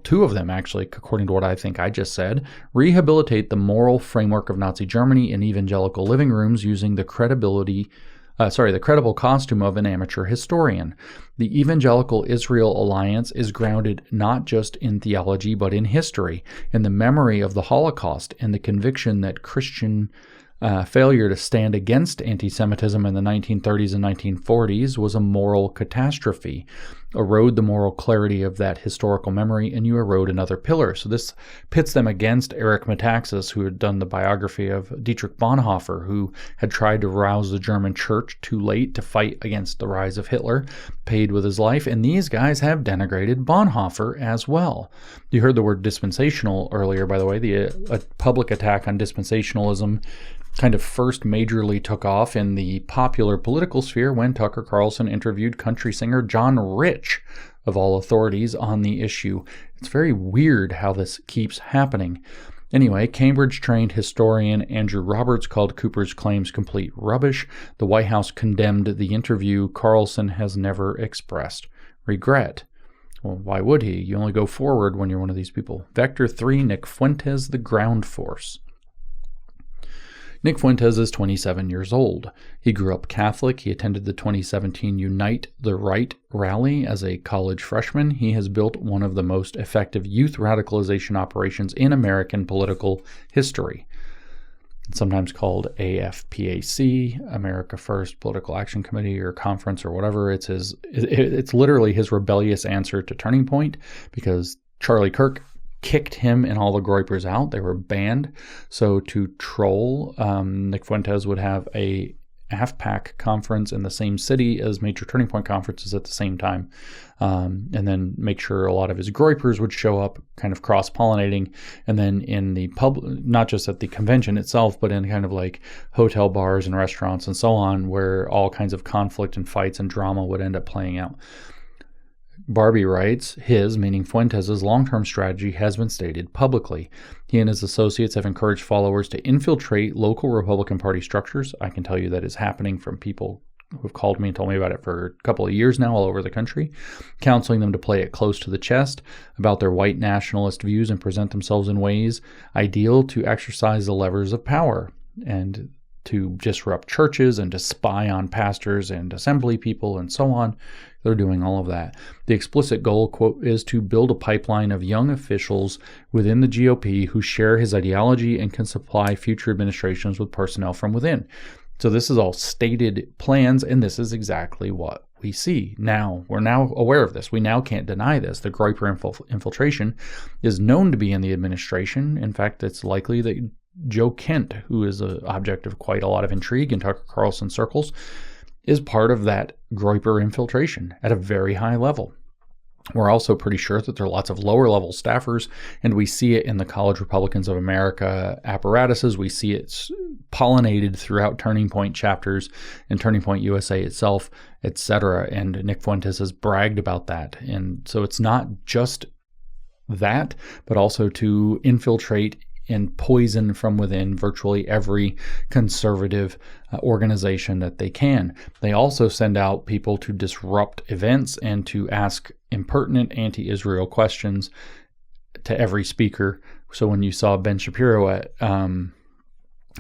Two of them, actually, according to what I think I just said. Rehabilitate the moral framework of Nazi Germany in evangelical living rooms using the the credible costume of an amateur historian. The Evangelical Israel Alliance is grounded not just in theology, but in history, in the memory of the Holocaust, and the conviction that Christian failure to stand against anti-Semitism in the 1930s and 1940s was a moral catastrophe. Erode the moral clarity of that historical memory, and you erode another pillar. So this pits them against Eric Metaxas, who had done the biography of Dietrich Bonhoeffer, who had tried to rouse the German church too late to fight against the rise of Hitler, paid with his life. And these guys have denigrated Bonhoeffer as well. You heard the word dispensational earlier, by the way. A public attack on dispensationalism kind of first majorly took off in the popular political sphere when Tucker Carlson interviewed country singer John Rich, of all authorities, on the issue. It's very weird how this keeps happening. Anyway, Cambridge-trained historian Andrew Roberts called Cooper's claims complete rubbish. The White House condemned the interview. Carlson has never expressed regret. Well, why would he? You only go forward when you're one of these people. Vector 3, Nick Fuentes, the ground force. Nick Fuentes is 27 years old. He grew up Catholic. He attended the 2017 Unite the Right rally as a college freshman. He has built one of the most effective youth radicalization operations in American political history. It's sometimes called AFPAC, America First Political Action Committee or Conference or whatever. It's literally his rebellious answer to Turning Point, because Charlie Kirk kicked him and all the Gropers out. They were banned. So to troll, Nick Fuentes would have a AFPAC conference in the same city as major Turning Point conferences at the same time, and then make sure a lot of his Gropers would show up, kind of cross-pollinating, and then in the not just at the convention itself, but in kind of like hotel bars and restaurants and so on, where all kinds of conflict and fights and drama would end up playing out. Barbie writes, his, meaning Fuentes' long-term strategy has been stated publicly. He and his associates have encouraged followers to infiltrate local Republican Party structures. I can tell you that is happening from people who have called me and told me about it for a couple of years now all over the country, counseling them to play it close to the chest about their white nationalist views and present themselves in ways ideal to exercise the levers of power and to disrupt churches and to spy on pastors and assembly people and so on. They're doing all of that. The explicit goal, quote, is to build a pipeline of young officials within the GOP who share his ideology and can supply future administrations with personnel from within. So this is all stated plans, and this is exactly what we see. Now, we're now aware of this. We now can't deny this. The Groper infiltration is known to be in the administration. In fact, it's likely that Joe Kent, who is an object of quite a lot of intrigue in Tucker Carlson circles, is part of that Groper infiltration at a very high level. We're also pretty sure that there are lots of lower-level staffers, and we see it in the College Republicans of America apparatuses. We see it pollinated throughout Turning Point chapters and Turning Point USA itself, etc. And Nick Fuentes has bragged about that. And so it's not just that, but also to infiltrate and poison from within virtually every conservative organization that they can. They also send out people to disrupt events and to ask impertinent anti-Israel questions to every speaker. So when you saw Ben Shapiro at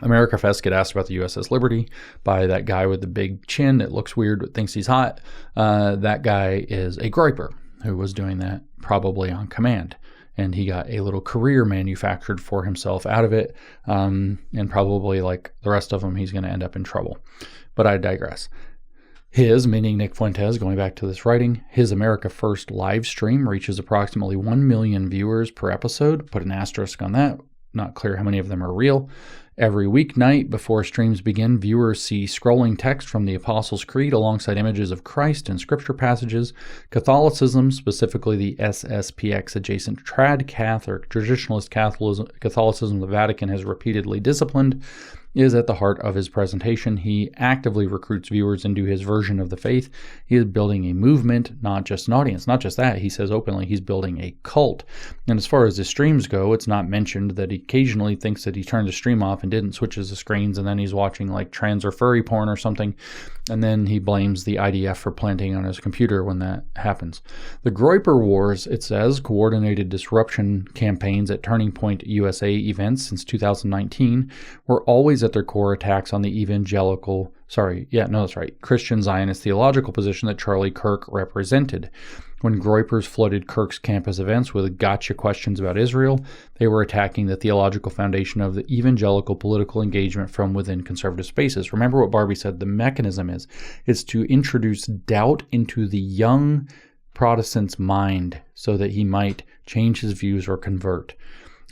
America Fest get asked about the USS Liberty by that guy with the big chin that looks weird but thinks he's hot, that guy is a groper who was doing that probably on command. And he got a little career manufactured for himself out of it. And probably like the rest of them, he's going to end up in trouble. But I digress. His, meaning Nick Fuentes, going back to this writing, his America First live stream reaches approximately 1 million viewers per episode. Put an asterisk on that. Not clear how many of them are real. Every weeknight before streams begin, viewers see scrolling text from the Apostles' Creed alongside images of Christ and scripture passages. Catholicism, specifically the SSPX adjacent trad cath or traditionalist Catholicism the Vatican has repeatedly disciplined, is at the heart of his presentation. He actively recruits viewers into his version of the faith. He is building a movement, not just an audience. Not just that, he says openly, he's building a cult. And as far as his streams go, it's not mentioned that he occasionally thinks that he turned the stream off and didn't, switches the screens, and then he's watching like trans or furry porn or something, and then he blames the IDF for planting on his computer when that happens. The Groper Wars, it says, coordinated disruption campaigns at Turning Point USA events since 2019, were always at their core attacks on the Christian Zionist theological position that Charlie Kirk represented. When Gropers flooded Kirk's campus events with gotcha questions about Israel, they were attacking the theological foundation of the evangelical political engagement from within conservative spaces. Remember what Barbie said the mechanism is. It's to introduce doubt into the young Protestant's mind so that he might change his views or convert.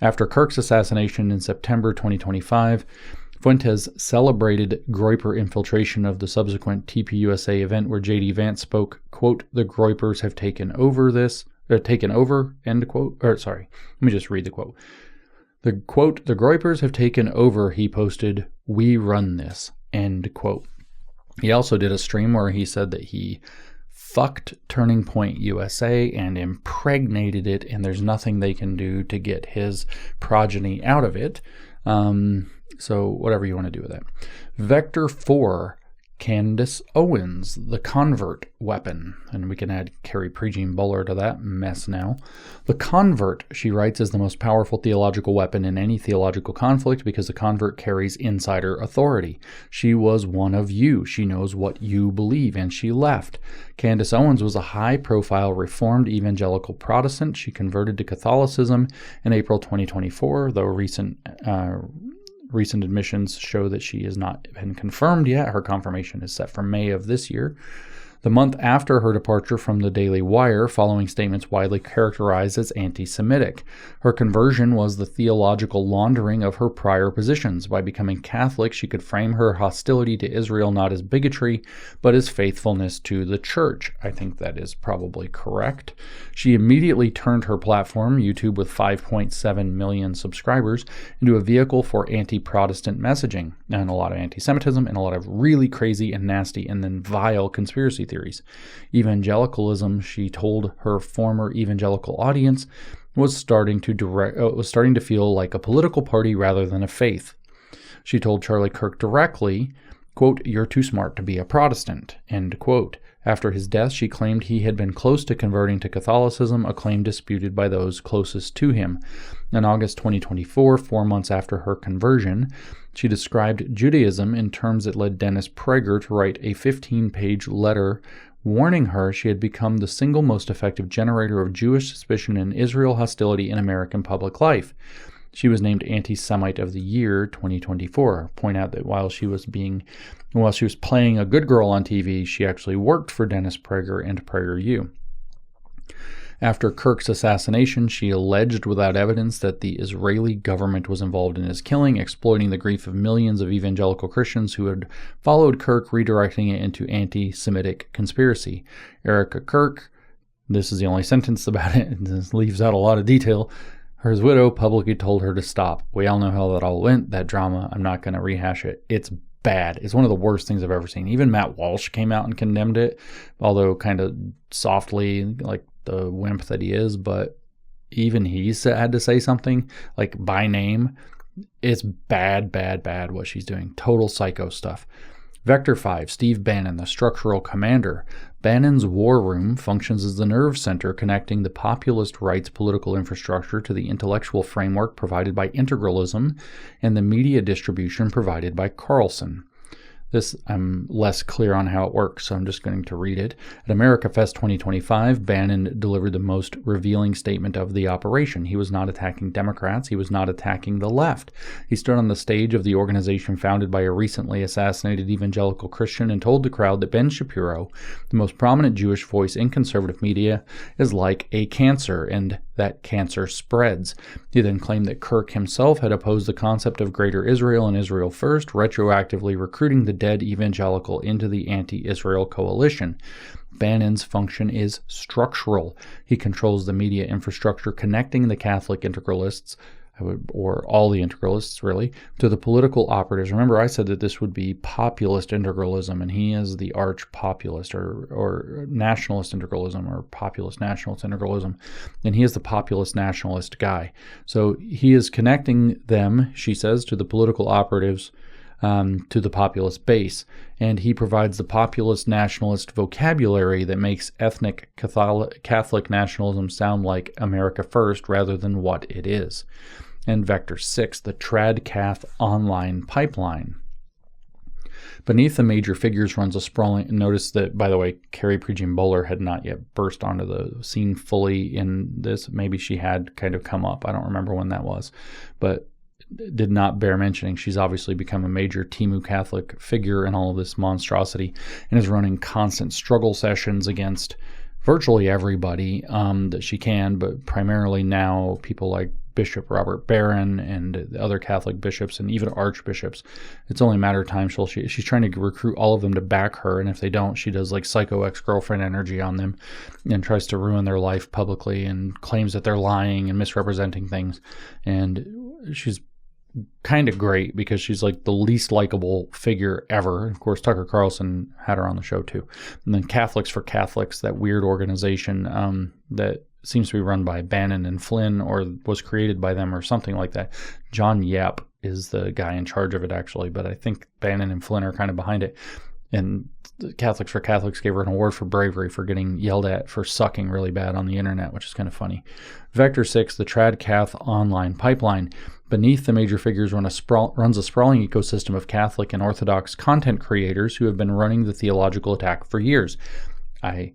After Kirk's assassination in September 2025, Fuentes celebrated Groper infiltration of the subsequent TPUSA event where J.D. Vance spoke, quote, "The Gropers have taken over, end quote." Let me just read the quote. The quote, "The Gropers have taken over," he posted, "We run this," end quote. He also did a stream where he said that he fucked Turning Point USA and impregnated it, and there's nothing they can do to get his progeny out of it. So whatever you want to do with that. Vector 4, Candace Owens, the convert weapon. And we can add Carrie Prejean Buller to that mess now. The convert, she writes, is the most powerful theological weapon in any theological conflict because the convert carries insider authority. She was one of you. She knows what you believe, and she left. Candace Owens was a high-profile Reformed evangelical Protestant. She converted to Catholicism in April 2024, though recent admissions show that she has not been confirmed yet. Her confirmation is set for May of this year. The month after her departure from the Daily Wire, following statements widely characterized as anti-Semitic. Her conversion was the theological laundering of her prior positions. By becoming Catholic, she could frame her hostility to Israel not as bigotry, but as faithfulness to the church. I think that is probably correct. She immediately turned her platform, YouTube with 5.7 million subscribers, into a vehicle for anti-Protestant messaging, and a lot of anti-Semitism, and a lot of really crazy and nasty and then vile conspiracy theories. Evangelicalism, she told her former evangelical audience, was starting to feel like a political party rather than a faith. She told Charlie Kirk directly, quote, "You're too smart to be a Protestant," end quote. After his death, she claimed he had been close to converting to Catholicism, a claim disputed by those closest to him. In August 2024, 4 months after her conversion, she described Judaism in terms that led Dennis Prager to write a 15-page letter warning her she had become the single most effective generator of Jewish suspicion and Israel hostility in American public life. She was named Anti-Semite of the Year 2024. Point out that while she was playing a good girl on TV, she actually worked for Dennis Prager and PragerU. After Kirk's assassination, she alleged without evidence that the Israeli government was involved in his killing, exploiting the grief of millions of evangelical Christians who had followed Kirk, redirecting it into anti-Semitic conspiracy. Erica Kirk This is the only sentence about it, and this leaves out a lot of detail. Her widow publicly told her to stop. We all know how that all went, that drama. I'm not going to rehash it. It's bad. It's one of the worst things I've ever seen. Even Matt Walsh came out and condemned it, although kind of softly, like the wimp that he is. But even he had to say something, like by name. It's bad, bad, bad what she's doing. Total psycho stuff. Vector 5, Steve Bannon, the structural commander. Bannon's war room functions as the nerve center connecting the populist right's political infrastructure to the intellectual framework provided by integralism and the media distribution provided by Carlson. This, I'm less clear on how it works, so I'm just going to read it. At America Fest 2025, Bannon delivered the most revealing statement of the operation. He was not attacking Democrats. He was not attacking the left. He stood on the stage of the organization founded by a recently assassinated evangelical Christian and told the crowd that Ben Shapiro, the most prominent Jewish voice in conservative media, is like a cancer, and that cancer spreads. He then claimed that Kirk himself had opposed the concept of Greater Israel and Israel First, retroactively recruiting the dead evangelical into the anti-Israel coalition. Bannon's function is structural. He controls the media infrastructure connecting the Catholic integralists, or all the integralists really, to the political operatives. Remember, I said that this would be populist integralism, and he is the arch populist, or nationalist integralism, or populist nationalist integralism, and he is the populist nationalist guy. So he is connecting them, she says, to the political operatives, to the populist base, and he provides the populist nationalist vocabulary that makes ethnic Catholic nationalism sound like America First rather than what it is. And Vector 6, the TradCath online pipeline. Beneath the major figures runs a sprawling... Notice that, by the way, Carrie Prejean-Bowler had not yet burst onto the scene fully in this. Maybe she had kind of come up. I don't remember when that was. But did not bear mentioning. She's obviously become a major Timu Catholic figure in all of this monstrosity and is running constant struggle sessions against virtually everybody that she can, but primarily now people like Bishop Robert Barron and the other Catholic bishops and even archbishops. It's only a matter of time. She's trying to recruit all of them to back her, and if they don't, she does like psycho ex-girlfriend energy on them and tries to ruin their life publicly and claims that they're lying and misrepresenting things. And she's kind of great because she's like the least likable figure ever. Of course, Tucker Carlson had her on the show too. And then Catholics for Catholics, that weird organization that seems to be run by Bannon and Flynn, or was created by them or something like that. John Yap is the guy in charge of it actually, but I think Bannon and Flynn are kind of behind it. And Catholics for Catholics gave her an award for bravery for getting yelled at for sucking really bad on the internet, which is kind of funny. Vector 6, the TradCath online pipeline. Beneath the major figures runs a sprawling ecosystem of Catholic and Orthodox content creators who have been running the theological attack for years. I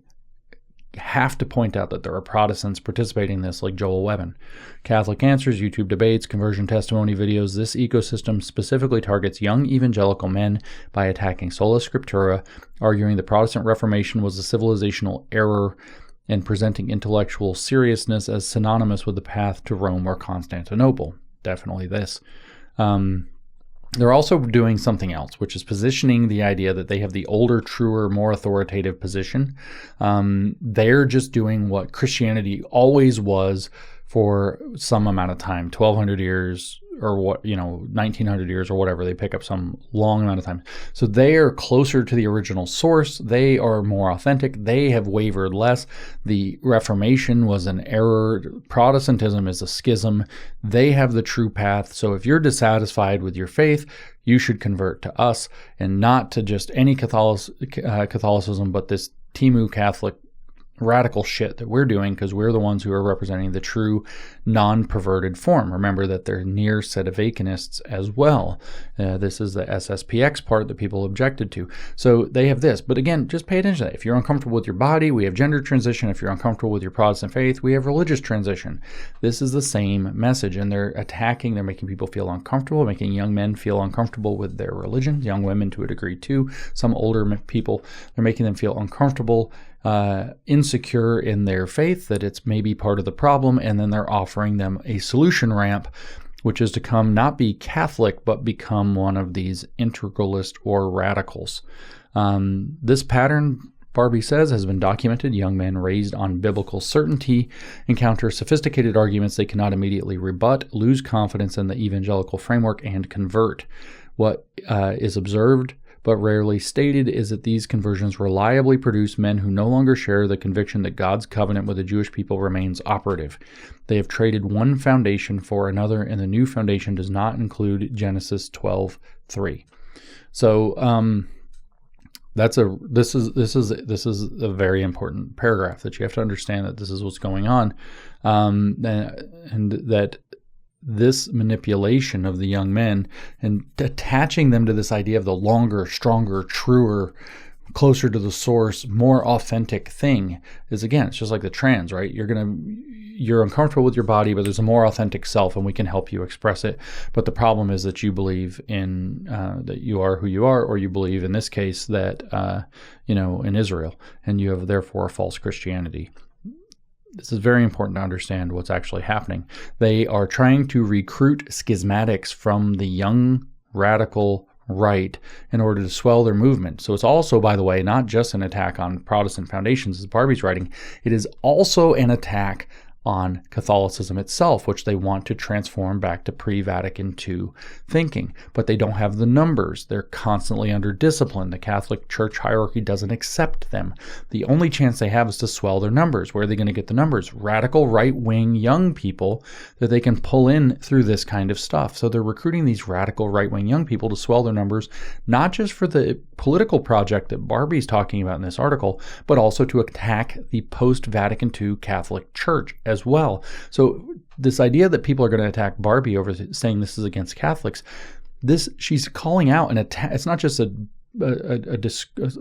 have to point out that there are Protestants participating in this, like Joel Webbon. Catholic Answers, YouTube debates, conversion testimony videos. This ecosystem specifically targets young evangelical men by attacking sola scriptura, arguing the Protestant Reformation was a civilizational error, and presenting intellectual seriousness as synonymous with the path to Rome or Constantinople. Definitely this. They're also doing something else, which is positioning the idea that they have the older, truer, more authoritative position. They're just doing what Christianity always was for some amount of time, 1,200 years or 1,900 years or whatever. They pick up some long amount of time. So they are closer to the original source. They are more authentic. They have wavered less. The Reformation was an error. Protestantism is a schism. They have the true path. So if you're dissatisfied with your faith, you should convert to us, and not to just any Catholicism, but this Timu Catholic radical shit that we're doing, because we're the ones who are representing the true non-perverted form. Remember that they're near sedevacanists as well. This is the SSPX part that people objected to. So they have this. But again, just pay attention to that. If you're uncomfortable with your body, we have gender transition. If you're uncomfortable with your Protestant faith, we have religious transition. This is the same message, and they're attacking, they're making people feel uncomfortable, making young men feel uncomfortable with their religion, young women to a degree too, some older people, they're making them feel uncomfortable, insecure in their faith, that it's maybe part of the problem, and then they're offering them a solution ramp, which is to not be Catholic, but become one of these integralist or radicals. This pattern Barbie says has been documented. Young men raised on biblical certainty encounter sophisticated arguments they cannot immediately rebut, lose confidence in the evangelical framework, and convert. What is observed but rarely stated is that these conversions reliably produce men who no longer share the conviction that God's covenant with the Jewish people remains operative. They have traded one foundation for another, and the new foundation does not include Genesis 12:3. So this is a very important paragraph that you have to understand, that this is what's going on, and that this manipulation of the young men and attaching them to this idea of the longer, stronger, truer, closer to the source, more authentic thing is, again, it's just like the trans, right? You're uncomfortable with your body, but there's a more authentic self, and we can help you express it. But the problem is that you believe in that you are who you are, or you believe, in this case, that in Israel, and you have therefore a false Christianity. This is very important to understand what's actually happening. They are trying to recruit schismatics from the young radical right in order to swell their movement. So it's also, by the way, not just an attack on Protestant foundations, as Barbie's writing. It is also an attack on Catholicism itself, which they want to transform back to pre-Vatican II thinking. But they don't have the numbers. They're constantly under discipline. The Catholic Church hierarchy doesn't accept them. The only chance they have is to swell their numbers. Where are they going to get the numbers? Radical right-wing young people that they can pull in through this kind of stuff. So they're recruiting these radical right-wing young people to swell their numbers, not just for the political project that Barbie's talking about in this article, but also to attack the post-Vatican II Catholic Church as well. So this idea that people are going to attack Barbie over saying this is against Catholics, she's calling out an attack. It's not just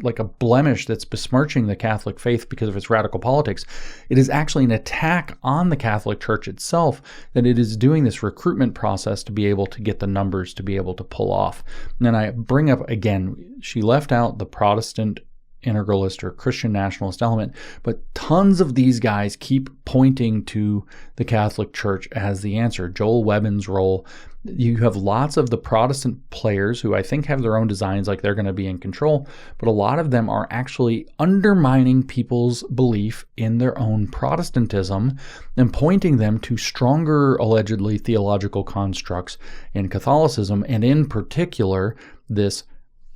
like a blemish that's besmirching the Catholic faith because of its radical politics. It is actually an attack on the Catholic Church itself, that it is doing this recruitment process to be able to get the numbers to be able to pull off. And then I bring up again, she left out the Protestant integralist or Christian nationalist element, but tons of these guys keep pointing to the Catholic Church as the answer. Joel Webbin's role. You have lots of the Protestant players who I think have their own designs, like they're going to be in control, but a lot of them are actually undermining people's belief in their own Protestantism and pointing them to stronger, allegedly theological constructs in Catholicism, and in particular, this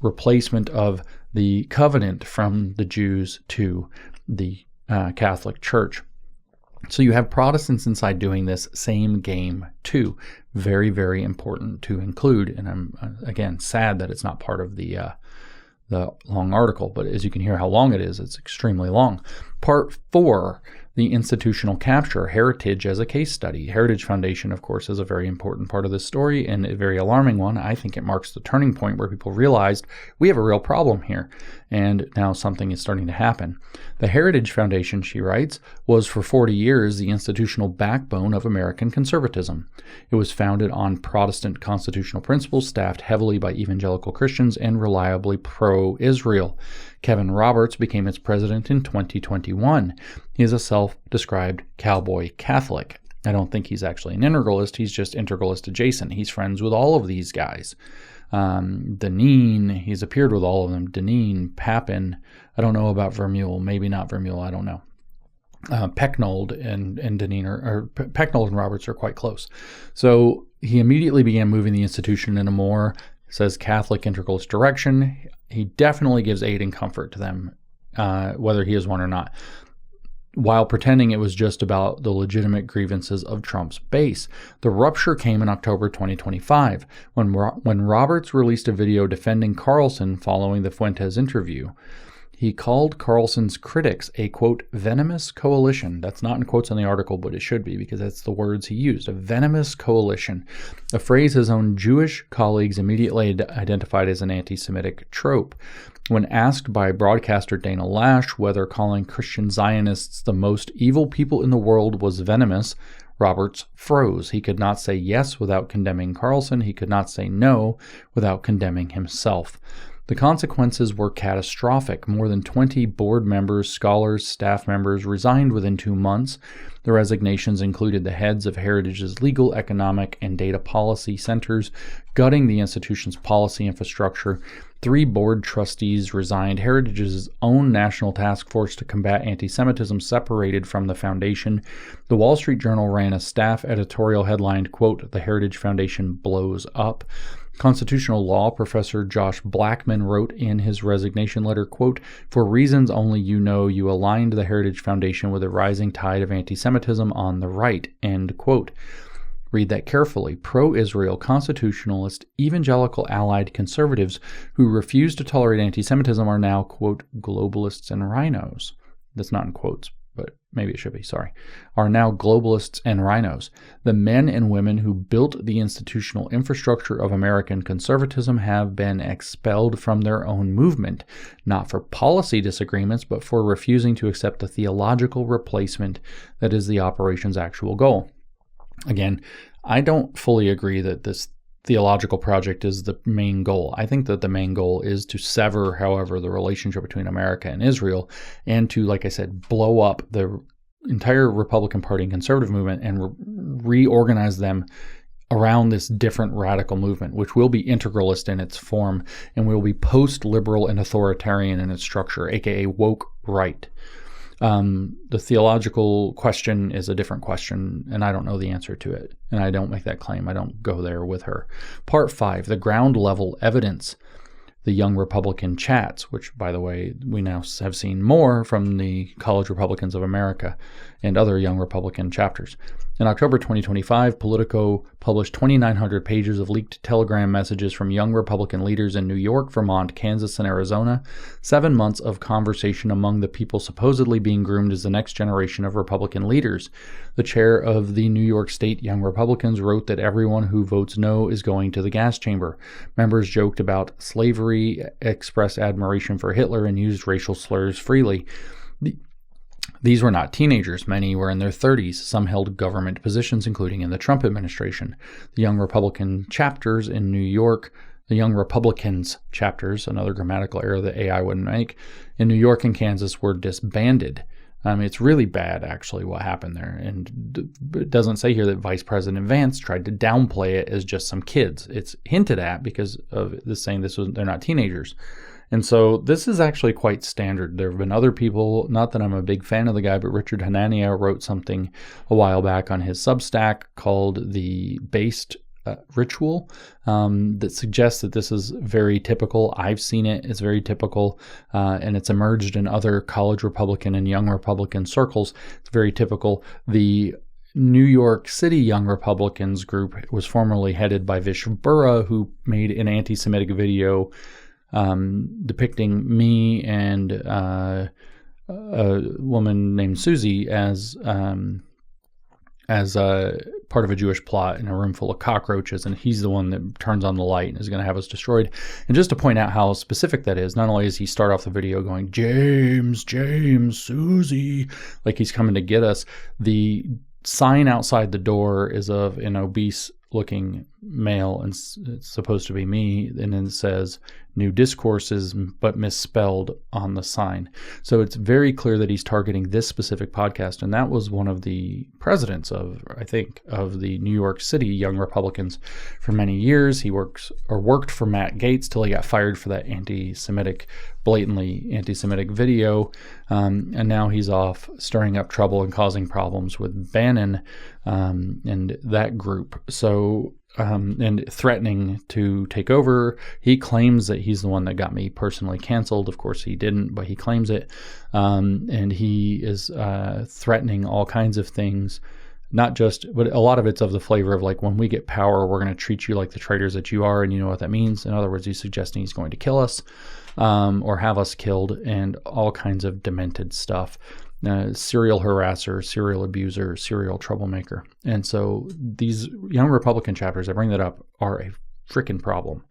replacement of the covenant from the Jews to the Catholic Church. So you have Protestants inside doing this same game too. Very, very important to include. And I'm, again, sad that it's not part of the long article, but as you can hear how long it is, it's extremely long. Part 4, the institutional capture, heritage as a case study. Heritage Foundation, of course, is a very important part of this story, and a very alarming one. I think it marks the turning point where people realized we have a real problem here, and now something is starting to happen. The Heritage Foundation, she writes, was for 40 years the institutional backbone of American conservatism. It was founded on Protestant constitutional principles, staffed heavily by evangelical Christians, and reliably pro-Israel. Kevin Roberts became its president in 2021. He is a self-described cowboy Catholic. I don't think he's actually an integralist. He's just integralist adjacent. He's friends with all of these guys. Deneen, he's appeared with all of them. Deneen, Papin, I don't know about Vermeule. Maybe not Vermeule, I don't know. Pecknold and Deneen or Pecknold and Roberts are quite close. So he immediately began moving the institution in a more, says, Catholic integralist direction. He definitely gives aid and comfort to them, whether he is one or not, while pretending it was just about the legitimate grievances of Trump's base. The rupture came in October 2025, when Roberts released a video defending Carlson following the Fuentes interview. He called Carlson's critics a, quote, venomous coalition. That's not in quotes on the article, but it should be, because that's the words he used, a venomous coalition, a phrase his own Jewish colleagues immediately identified as an anti-Semitic trope. When asked by broadcaster Dana Lash whether calling Christian Zionists the most evil people in the world was venomous, Roberts froze. He could not say yes without condemning Carlson. He could not say no without condemning himself. The consequences were catastrophic. More than 20 board members, scholars, staff members resigned within 2 months. The resignations included the heads of Heritage's legal, economic, and data policy centers, gutting the institution's policy infrastructure. 3 board trustees resigned. Heritage's own national task force to combat anti-Semitism separated from the foundation. The Wall Street Journal ran a staff editorial headlined, quote, "The Heritage Foundation blows up." Constitutional law professor Josh Blackman wrote in his resignation letter, quote, "For reasons only you know, you aligned the Heritage Foundation with a rising tide of anti-Semitism on the right," end quote. Read that carefully. Pro-Israel, constitutionalist, evangelical allied conservatives who refuse to tolerate anti-Semitism are now, quote, globalists and rhinos. That's not in quotes, but maybe it should be, sorry. Are now globalists and rhinos. The men and women who built the institutional infrastructure of American conservatism have been expelled from their own movement, not for policy disagreements, but for refusing to accept the theological replacement that is the operation's actual goal. Again, I don't fully agree that this theological project is the main goal. I think that the main goal is to sever, however, the relationship between America and Israel and to, like I said, blow up the entire Republican Party and conservative movement and reorganize them around this different radical movement, which will be integralist in its form and will be post-liberal and authoritarian in its structure, aka woke right. The theological question is a different question, and I don't know the answer to it. And I don't make that claim. I don't go there with her. Part 5, the ground level evidence. The Young Republican Chats, which, by the way, we now have seen more from the College Republicans of America and other Young Republican chapters. In October 2025, Politico published 2,900 pages of leaked telegram messages from young Republican leaders in New York, Vermont, Kansas, and Arizona. 7 months of conversation among the people supposedly being groomed as the next generation of Republican leaders. The chair of the New York State Young Republicans wrote that everyone who votes no is going to the gas chamber. Members joked about slavery, expressed admiration for Hitler, and used racial slurs freely. These were not teenagers. Many were in their 30s. Some held government positions, including in the Trump administration. The Young Republican chapters in New York, the Young Republicans chapters, another grammatical error that AI wouldn't make, in New York and Kansas were disbanded. It's really bad, actually, what happened there. And it doesn't say here that Vice President Vance tried to downplay it as just some kids. It's hinted at because of this saying they're not teenagers. And so this is actually quite standard. There have been other people, not that I'm a big fan of the guy, but Richard Hanania wrote something a while back on his Substack called The Based Ritual that suggests that this is very typical. I've seen it. It's very typical, and it's emerged in other college Republican and young Republican circles. It's very typical. The New York City Young Republicans group was formerly headed by Vish Burra, who made an anti-Semitic video depicting me and a woman named Susie as part of a Jewish plot in a room full of cockroaches, and he's the one that turns on the light and is going to have us destroyed. And just to point out how specific that is, not only does he start off the video going, James, Susie, like he's coming to get us, the sign outside the door is of an obese looking male, and it's supposed to be me, and then it says New Discourses but misspelled on the sign. So it's very clear that he's targeting this specific podcast, and that was one of the presidents of, I think, of the New York City Young Republicans for many years. He worked for Matt Gaetz till he got fired for that blatantly anti-Semitic video, and now he's off stirring up trouble and causing problems with Bannon and that group. So and threatening to take over. He claims that he's the one that got me personally canceled. Of course he didn't, but he claims it. And he is threatening all kinds of things, not just, but a lot of it's of the flavor of like, when we get power, we're going to treat you like the traitors that you are. And you know what that means. In other words, he's suggesting he's going to kill us or have us killed, and all kinds of demented stuff. Serial harasser, serial abuser, serial troublemaker. And so these young Republican chapters, I bring that up, are a freaking problem.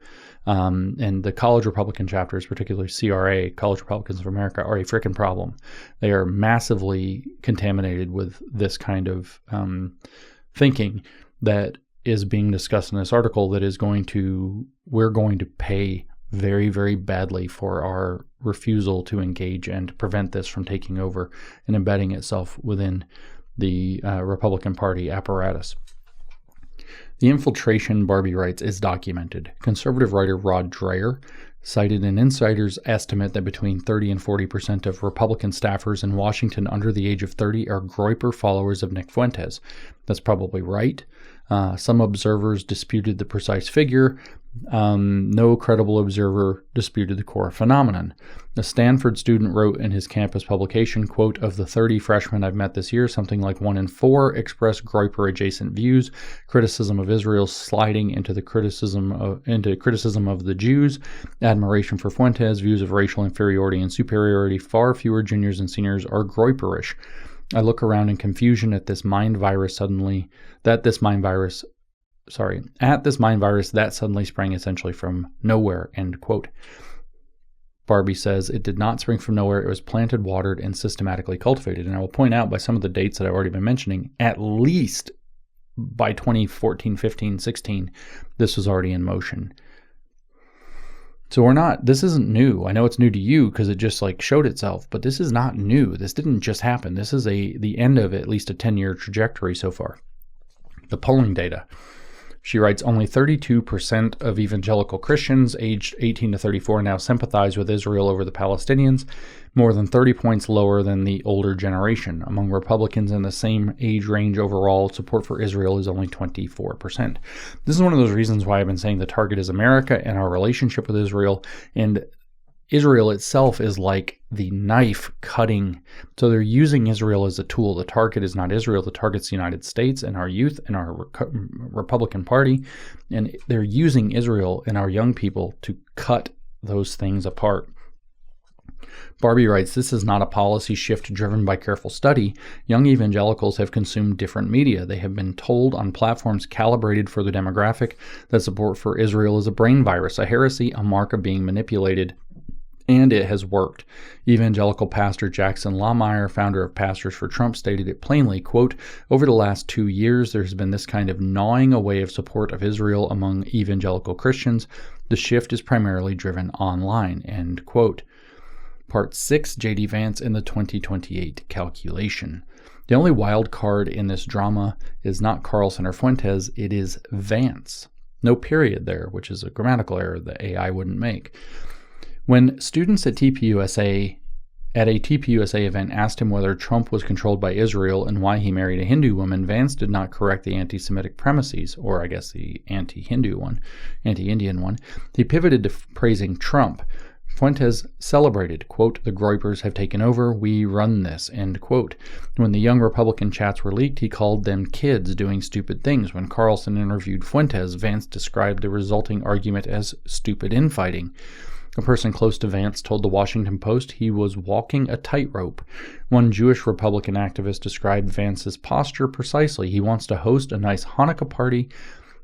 And the college Republican chapters, particularly CRA, College Republicans of America, are a freaking problem. They are massively contaminated with this kind of thinking that is being discussed in this article, that is we're going to pay very, very badly for our refusal to engage and prevent this from taking over and embedding itself within the Republican Party apparatus. The Infiltration, Barbie writes, is documented. Conservative writer Rod Dreher cited an insider's estimate that between 30 and 40% of Republican staffers in Washington under the age of 30 are Groper followers of Nick Fuentes. That's probably right. Some observers disputed the precise figure. No credible observer disputed the core phenomenon. A Stanford student wrote in his campus publication, quote, "Of the 30 freshmen I've met this year, something like 1 in 4 express Groper-adjacent views, criticism of Israel sliding into criticism of the Jews, admiration for Fuentes, views of racial inferiority and superiority. Far fewer juniors and seniors are Groiperish. I look around in confusion at this mind virus that suddenly sprang essentially from nowhere," end quote. Barbie says it did not spring from nowhere. It was planted, watered, and systematically cultivated. And I will point out by some of the dates that I've already been mentioning, at least by 2014, 15, 16, this was already in motion. So this isn't new. I know it's new to you because it just showed itself, but this is not new. This didn't just happen. This is the end of at least a 10-year trajectory so far. The polling data. She writes, only 32% of evangelical Christians aged 18 to 34 now sympathize with Israel over the Palestinians, more than 30 points lower than the older generation. Among Republicans in the same age range overall, support for Israel is only 24%. This is one of those reasons why I've been saying the target is America and our relationship with Israel, and Israel itself is like the knife cutting. So they're using Israel as a tool. The target is not Israel. The target's the United States and our youth and our Republican Party. And they're using Israel and our young people to cut those things apart. Barbie writes, this is not a policy shift driven by careful study. Young evangelicals have consumed different media. They have been told on platforms calibrated for the demographic that support for Israel is a brain virus, a heresy, a mark of being manipulated. And it has worked. Evangelical pastor Jackson Lohmeyer, founder of Pastors for Trump, stated it plainly, quote, over the last 2 years, there's been this kind of gnawing away of support of Israel among evangelical Christians. The shift is primarily driven online, end quote. Part 6, J.D. Vance in the 2028 calculation. The only wild card in this drama is not Carlson or Fuentes, it is Vance. No period there, which is a grammatical error that AI wouldn't make. When students at a TPUSA event asked him whether Trump was controlled by Israel and why he married a Hindu woman, Vance did not correct the anti-Semitic premises, or I guess the anti-Hindu one, anti-Indian one. He pivoted to praising Trump. Fuentes celebrated, quote, the Gropers have taken over, we run this, end quote. When the young Republican chats were leaked, he called them kids doing stupid things. When Carlson interviewed Fuentes, Vance described the resulting argument as stupid infighting. A person close to Vance told the Washington Post he was walking a tightrope. One Jewish Republican activist described Vance's posture precisely. He wants to host a nice Hanukkah party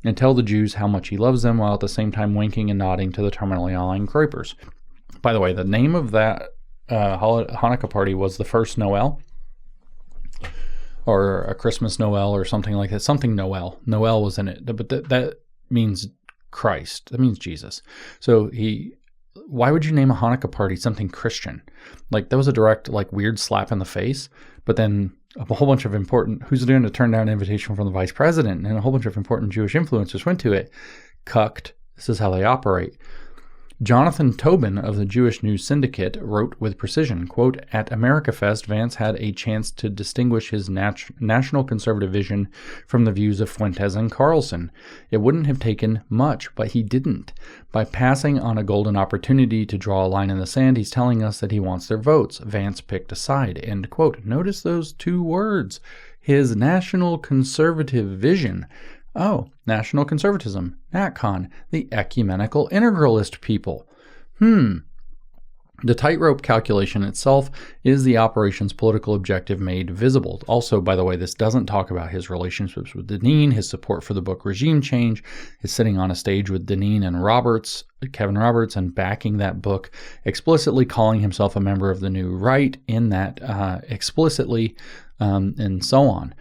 and tell the Jews how much he loves them while at the same time winking and nodding to the terminally aligned Gropers. By the way, the name of that Hanukkah party was the first Noel, or a Christmas Noel, or something like that. Something Noel. Noel was in it, but that means Christ. That means Jesus. So why would you name a Hanukkah party something Christian? That was a direct, weird slap in the face. But then a whole bunch of who's going to turn down an invitation from the vice president? And a whole bunch of important Jewish influencers went to it. Cucked. This is how they operate. Jonathan Tobin of the Jewish News Syndicate wrote with precision, quote, at AmericaFest, Vance had a chance to distinguish his national conservative vision from the views of Fuentes and Carlson. It wouldn't have taken much, but he didn't. By passing on a golden opportunity to draw a line in the sand, he's telling us that he wants their votes. Vance picked a side, end quote. Notice those two words. His national conservative vision. Oh, national conservatism, NatCon, the ecumenical integralist people. The tightrope calculation itself is the operation's political objective made visible. Also, by the way, this doesn't talk about his relationships with Deneen, his support for the book Regime Change, his sitting on a stage with Deneen and Kevin Roberts, and backing that book, explicitly calling himself a member of the New Right in that explicitly, and so on.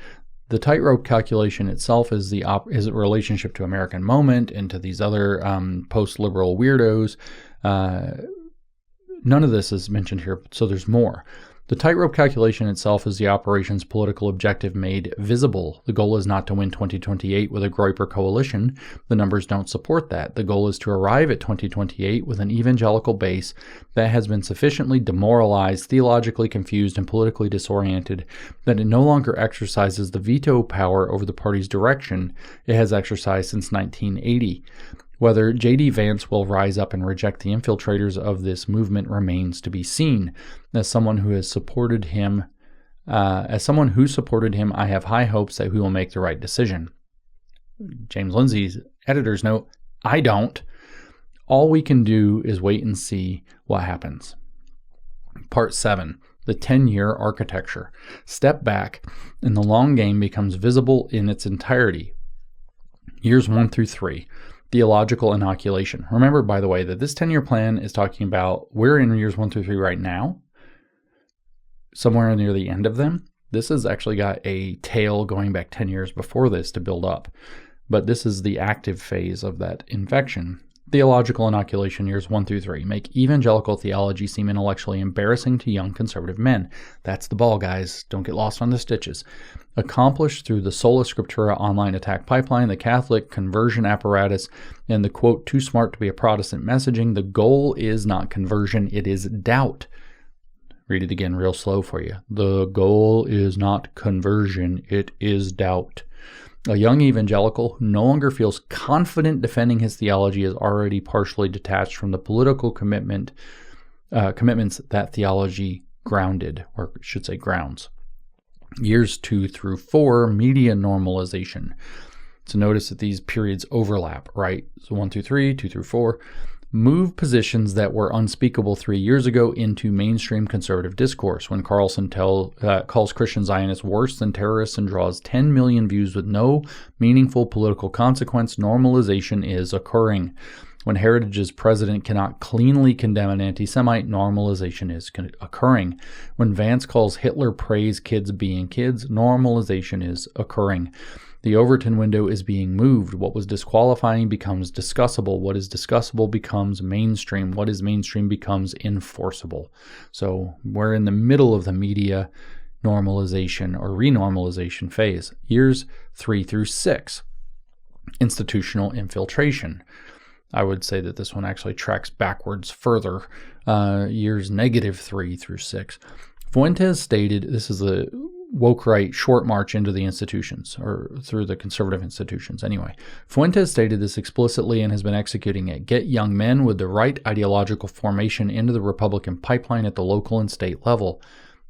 The tightrope calculation itself is a relationship to American Moment and to these other post-liberal weirdos. None of this is mentioned here, so there's more. The tightrope calculation itself is the operation's political objective made visible. The goal is not to win 2028 with a Groper coalition. The numbers don't support that. The goal is to arrive at 2028 with an evangelical base that has been sufficiently demoralized, theologically confused, and politically disoriented that it no longer exercises the veto power over the party's direction it has exercised since 1980. Whether J.D. Vance will rise up and reject the infiltrators of this movement remains to be seen. As someone who supported him, I have high hopes that he will make the right decision. James Lindsay's editor's note, I don't. All we can do is wait and see what happens. Part 7. The 10-year architecture. Step back, and the long game becomes visible in its entirety. Years 1 through 3. Theological inoculation. Remember, by the way, that this 10-year plan is talking about, we're in years 1 through 3 right now, somewhere near the end of them. This has actually got a tail going back 10 years before this to build up. But this is the active phase of that infection. Theological inoculation, years 1 through 3. Make evangelical theology seem intellectually embarrassing to young conservative men. That's the ball, guys. Don't get lost on the stitches. Accomplished through the Sola Scriptura online attack pipeline, the Catholic conversion apparatus, and the, quote, too smart to be a Protestant messaging. The goal is not conversion, it is doubt. Read it again real slow for you. The goal is not conversion, it is doubt. A young evangelical who no longer feels confident defending his theology is already partially detached from the political commitments that theology grounded, or should say grounds. Years 2 through 4, media normalization. So notice that these periods overlap, right? So 1 through 3, 2 through 4. Move positions that were unspeakable 3 years ago into mainstream conservative discourse. When Carlson calls Christian Zionists worse than terrorists and draws 10 million views with no meaningful political consequence, normalization is occurring. When Heritage's president cannot cleanly condemn an anti-Semite, normalization is occurring. When Vance calls Hitler praise kids being kids, normalization is occurring. The Overton window is being moved. What was disqualifying becomes discussable. What is discussable becomes mainstream. What is mainstream becomes enforceable. So we're in the middle of the media normalization or renormalization phase. Years 3 through 6. Institutional infiltration. I would say that this one actually tracks backwards further. Years -3 through 6. Fuentes stated, this is the woke right short march into the institutions, or through the conservative institutions anyway. Fuentes stated this explicitly and has been executing it. Get young men with the right ideological formation into the Republican pipeline at the local and state level.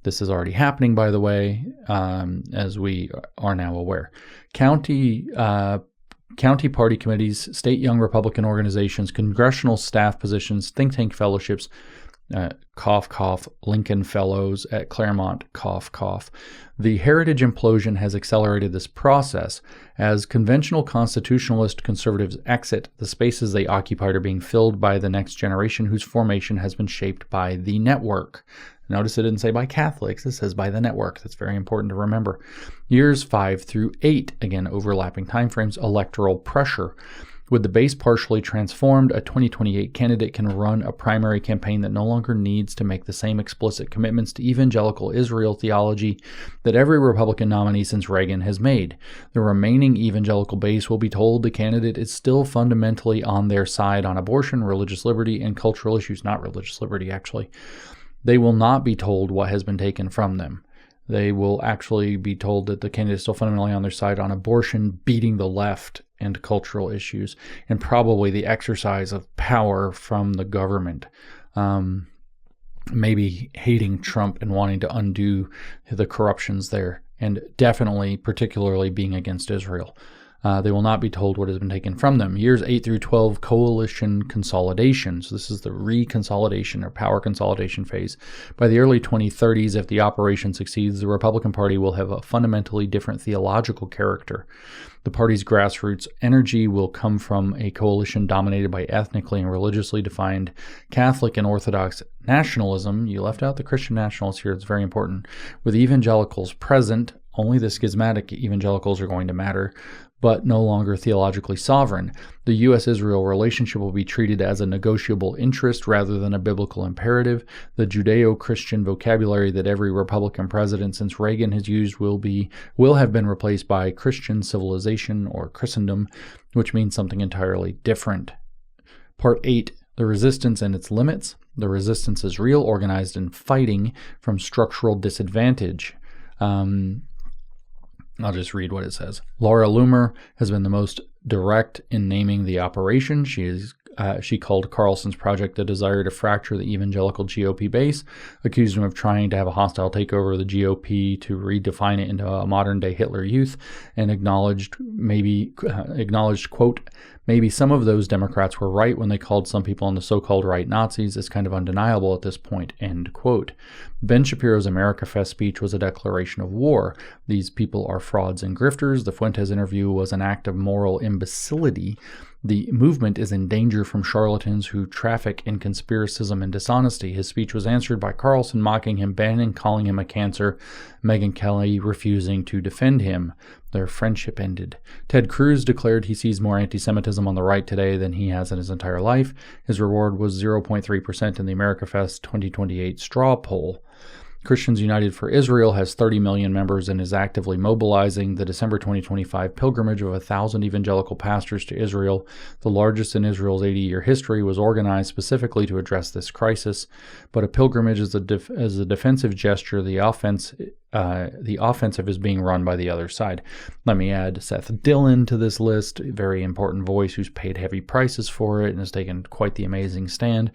This is already happening, by the way, as we are now aware. County party committees, state young Republican organizations, congressional staff positions, think tank fellowships, cough, cough, Lincoln Fellows at Claremont, cough, cough. The heritage implosion has accelerated this process. As conventional constitutionalist conservatives exit, the spaces they occupied are being filled by the next generation whose formation has been shaped by the network. Notice it didn't say by Catholics, it says by the network. That's very important to remember. Years 5 through 8, again, overlapping timeframes, electoral pressure. With the base partially transformed, a 2028 candidate can run a primary campaign that no longer needs to make the same explicit commitments to evangelical Israel theology that every Republican nominee since Reagan has made. The remaining evangelical base will be told the candidate is still fundamentally on their side on abortion, religious liberty, and cultural issues. Not religious liberty, actually. They will not be told what has been taken from them. They will actually be told that the candidate is still fundamentally on their side on abortion, beating the left, and cultural issues, and probably the exercise of power from the government. Maybe hating Trump and wanting to undo the corruptions there, and definitely, particularly, being against Israel. They will not be told what has been taken from them. Years 8 through 12, coalition consolidation. So this is the reconsolidation or power consolidation phase. By the early 2030s, if the operation succeeds, the Republican Party will have a fundamentally different theological character. The party's grassroots energy will come from a coalition dominated by ethnically and religiously defined Catholic and Orthodox nationalism. You left out the Christian nationalists here. It's very important. With evangelicals present, only the schismatic evangelicals are going to matter. but no longer theologically sovereign. The U.S.-Israel relationship will be treated as a negotiable interest rather than a biblical imperative. The Judeo-Christian vocabulary that every Republican president since Reagan has used will have been replaced by Christian civilization or Christendom, which means something entirely different. Part 8. The resistance and its limits. The resistance is real, organized, and fighting from structural disadvantage. I'll just read what it says. Laura Loomer has been the most direct in naming the operation. She called Carlson's project a desire to fracture the evangelical GOP base, accused him of trying to have a hostile takeover of the GOP to redefine it into a modern-day Hitler Youth, and acknowledged, quote, maybe some of those Democrats were right when they called some people on the so-called right Nazis. It's kind of undeniable at this point, end quote. Ben Shapiro's America Fest speech was a declaration of war. These people are frauds and grifters. The Fuentes interview was an act of moral imbecility. The movement is in danger from charlatans who traffic in conspiracism and dishonesty. His speech was answered by Carlson mocking him, Bannon calling him a cancer, Megyn Kelly refusing to defend him. Their friendship ended. Ted Cruz declared he sees more anti-Semitism on the right today than he has in his entire life. His reward was 0.3% in the America Fest 2028 straw poll. Christians United for Israel has 30 million members and is actively mobilizing. The December 2025 pilgrimage of 1,000 evangelical pastors to Israel, the largest in Israel's 80-year history, was organized specifically to address this crisis. But a pilgrimage is a defensive gesture. The offensive is being run by the other side. Let me add Seth Dillon to this list, a very important voice who's paid heavy prices for it and has taken quite the amazing stand.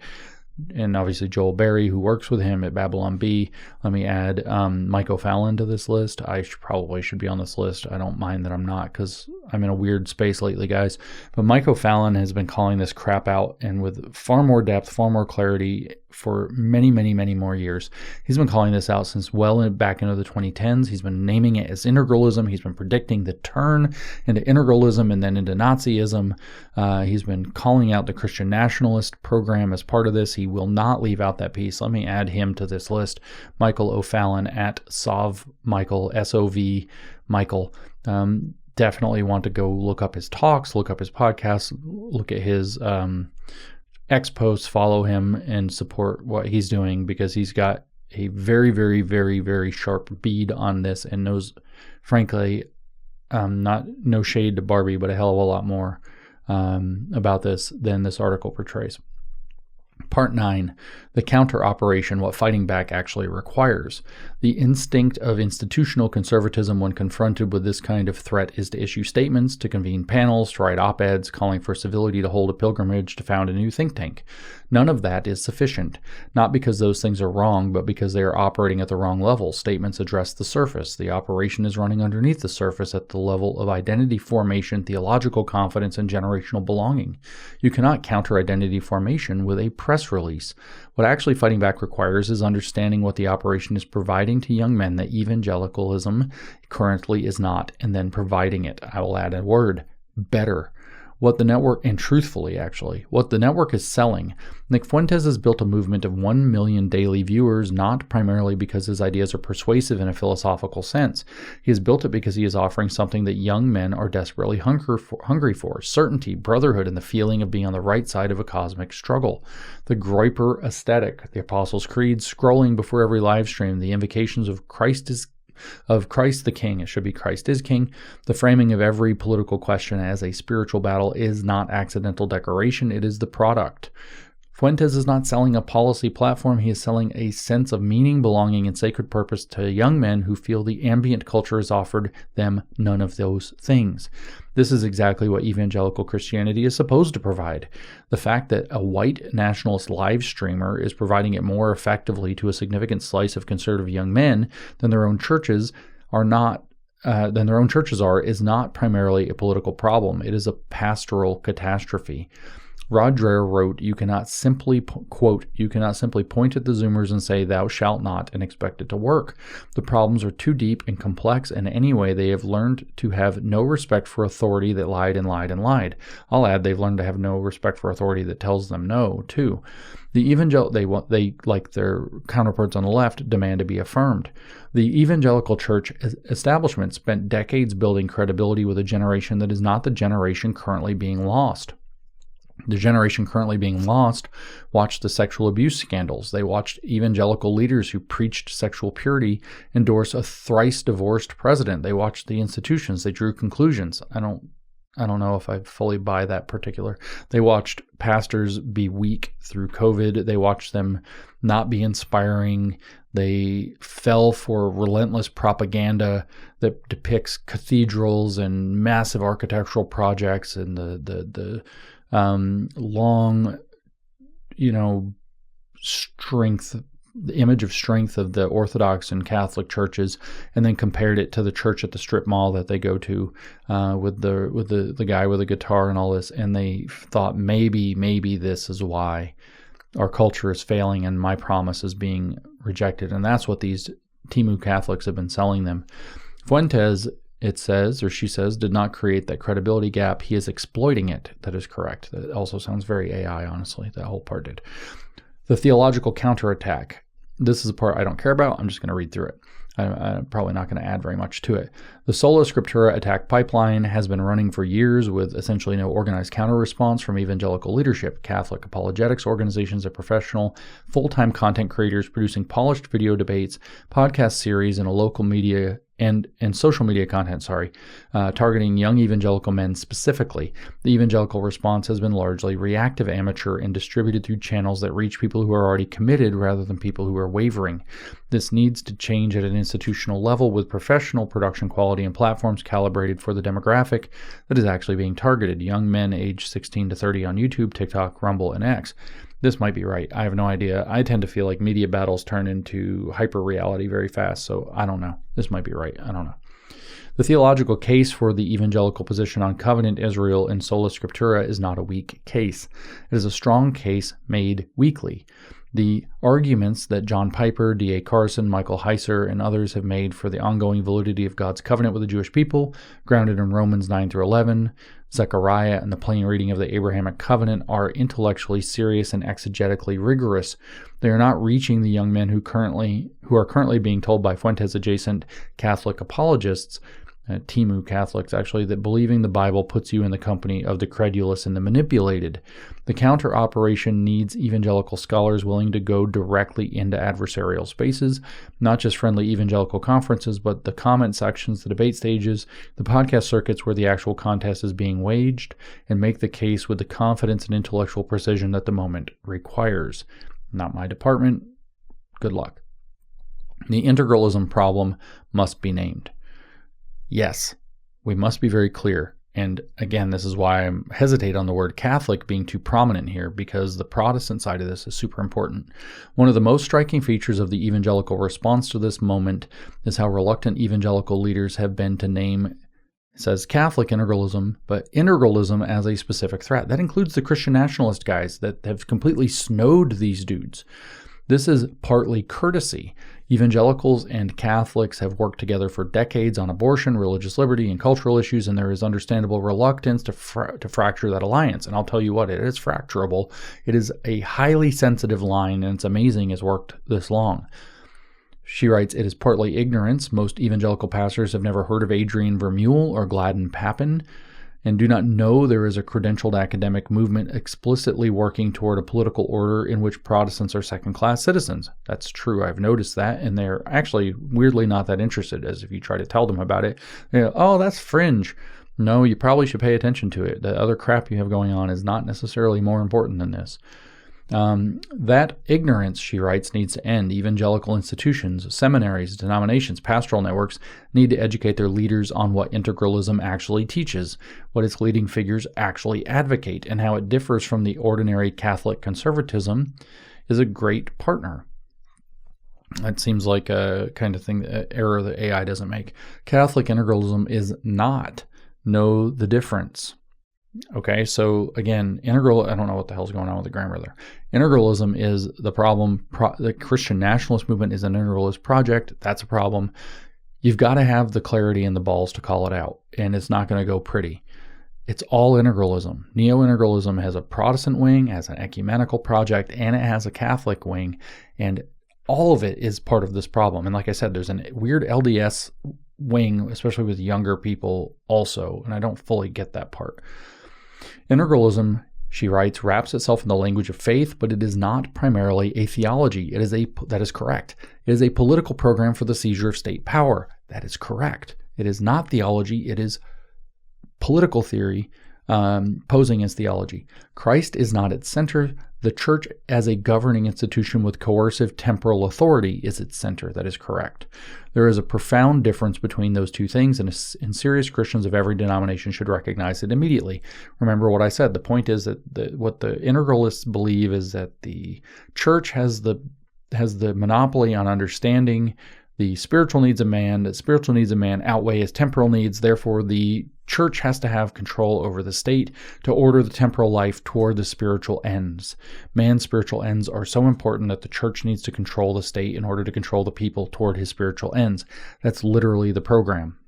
And obviously Joel Berry, who works with him at Babylon Bee. Let me add Mike O'Fallon to this list. I probably should be on this list. I don't mind that I'm not, because I'm in a weird space lately, guys. But Mike O'Fallon has been calling this crap out, and with far more depth, far more clarity for many, many, many more years. He's been calling this out since well back into the 2010s. He's been naming it as integralism. He's been predicting the turn into integralism and then into Nazism. He's been calling out the Christian nationalist program as part of this. He will not leave out that piece. Let me add him to this list. Michael O'Fallon at Sov Michael, S-O-V Michael. Definitely want to go look up his talks, look up his podcasts, look at his X posts, follow him, and support what he's doing, because he's got a very, very, very, very sharp bead on this and knows, frankly, no shade to Barbie, but a hell of a lot more about this than this article portrays. Part 9, the counter-operation, what fighting back actually requires. The instinct of institutional conservatism when confronted with this kind of threat is to issue statements, to convene panels, to write op-eds calling for civility, to hold a pilgrimage, to found a new think tank. None of that is sufficient, not because those things are wrong, but because they are operating at the wrong level. Statements address the surface. The operation is running underneath the surface at the level of identity formation, theological confidence, and generational belonging. You cannot counter identity formation with a press release. What actually fighting back requires is understanding what the operation is providing to young men that evangelicalism currently is not, and then providing it. I will add a word: better. What the network, and truthfully actually, what the network is selling. Nick Fuentes has built a movement of 1 million daily viewers, not primarily because his ideas are persuasive in a philosophical sense. He has built it because he is offering something that young men are desperately hungry for: certainty, brotherhood, and the feeling of being on the right side of a cosmic struggle. The Groper aesthetic, the Apostles' Creed, scrolling before every live stream, the invocations of Christ the King. It should be Christ is King. The framing of every political question as a spiritual battle is not accidental decoration. It is the product. Fuentes is not selling a policy platform. He is selling a sense of meaning, belonging, and sacred purpose to young men who feel the ambient culture has offered them none of those things. This is exactly what evangelical Christianity is supposed to provide. The fact that a white nationalist live streamer is providing it more effectively to a significant slice of conservative young men than their own churches are is not primarily a political problem. It is a pastoral catastrophe. Rod Dreher wrote, "You cannot simply, quote, you cannot simply point at the Zoomers and say, 'Thou shalt not,' and expect it to work. The problems are too deep and complex, and anyway, they have learned to have no respect for authority that lied and lied and lied." I'll add, they've learned to have no respect for authority that tells them no, too. They, like their counterparts on the left, demand to be affirmed. The evangelical church establishment spent decades building credibility with a generation that is not the generation currently being lost. The generation currently being lost watched the sexual abuse scandals. They watched evangelical leaders who preached sexual purity endorse a thrice divorced president. They watched the institutions. They drew conclusions. I don't know if I fully buy that particular. They watched pastors be weak through COVID. They watched them not be inspiring. They fell for relentless propaganda that depicts cathedrals and massive architectural projects and the long, strength, the image of strength of the Orthodox and Catholic churches, and then compared it to the church at the strip mall that they go to with the guy with a guitar and all this, and they thought maybe this is why our culture is failing and my promise is being rejected. And that's what these Timu Catholics have been selling them. Fuentes, it says, or she says, did not create that credibility gap. He is exploiting it. That is correct. That also sounds very AI, honestly. That whole part did. The theological counterattack. This is a part I don't care about. I'm just going to read through it. I'm probably not going to add very much to it. The Sola Scriptura attack pipeline has been running for years with essentially no organized counter-response from evangelical leadership. Catholic apologetics organizations are professional, full-time content creators producing polished video debates, podcast series, and a local media and social media content, targeting young evangelical men specifically. The evangelical response has been largely reactive, amateur, and distributed through channels that reach people who are already committed rather than people who are wavering. This needs to change at an institutional level with professional production quality and platforms calibrated for the demographic that is actually being targeted, young men aged 16 to 30 on YouTube, TikTok, Rumble, and X. This might be right. I have no idea. I tend to feel like media battles turn into hyper-reality very fast, so I don't know. This might be right. I don't know. The theological case for the evangelical position on covenant, Israel, and sola scriptura is not a weak case. It is a strong case made weakly. The arguments that John Piper, D.A. Carson, Michael Heiser, and others have made for the ongoing validity of God's covenant with the Jewish people, grounded in Romans 9 through 11, Zechariah, and the plain reading of the Abrahamic covenant, are intellectually serious and exegetically rigorous. They are not reaching the young men who are currently being told by Fuentes adjacent Catholic apologists, Timu Catholics actually, that believing the Bible puts you in the company of the credulous and the manipulated. The counter operation needs evangelical scholars willing to go directly into adversarial spaces, not just friendly evangelical conferences, but the comment sections, the debate stages, the podcast circuits where the actual contest is being waged, and make the case with the confidence and intellectual precision that the moment requires. Not my department. Good luck. The integralism problem must be named. Yes, we must be very clear. And again, this is why I hesitate on the word Catholic being too prominent here, because the Protestant side of this is super important. One of the most striking features of the evangelical response to this moment is how reluctant evangelical leaders have been to name, it says Catholic integralism, but integralism as a specific threat. That includes the Christian nationalist guys that have completely snowed these dudes. This is partly courtesy. Evangelicals and Catholics have worked together for decades on abortion, religious liberty, and cultural issues, and there is understandable reluctance to fracture that alliance. And I'll tell you what, it is fracturable. It is a highly sensitive line, and it's amazing it's worked this long. She writes, it is partly ignorance. Most evangelical pastors have never heard of Adrian Vermeule or Gladden Papin, and do not know there is a credentialed academic movement explicitly working toward a political order in which Protestants are second-class citizens. That's true. I've noticed that, and they're actually weirdly not that interested, as if you try to tell them about it, they go, oh, that's fringe. No, you probably should pay attention to it. The other crap you have going on is not necessarily more important than this. That ignorance, she writes, needs to end. Evangelical institutions, seminaries, denominations, pastoral networks need to educate their leaders on what integralism actually teaches, what its leading figures actually advocate, and how it differs from the ordinary Catholic conservatism is a great partner. That seems like a kind of thing, error that AI doesn't make. Catholic integralism is not. Know the difference. Okay, so again, I don't know what the hell's going on with the grammar there. Integralism is the problem. The Christian nationalist movement is an integralist project. That's a problem. You've got to have the clarity and the balls to call it out, and it's not going to go pretty. It's all integralism. Neo-integralism has a Protestant wing, has an ecumenical project, and it has a Catholic wing, and all of it is part of this problem. And like I said, there's a weird LDS wing, especially with younger people also, and I don't fully get that part. Integralism, she writes, wraps itself in the language of faith, but it is not primarily a theology. That is correct. It is a political program for the seizure of state power. That is correct. It is not theology. It is political theory posing as theology. Christ is not its center. The church as a governing institution with coercive temporal authority is its center. That is correct. There is a profound difference between those two things, and serious Christians of every denomination should recognize it immediately. Remember what I said. The point is that what the integralists believe is that the church has the monopoly on understanding the spiritual needs of man. That spiritual needs of man outweigh his temporal needs. Therefore, the church has to have control over the state to order the temporal life toward the spiritual ends. Man's spiritual ends are so important that the church needs to control the state in order to control the people toward his spiritual ends. That's literally the program.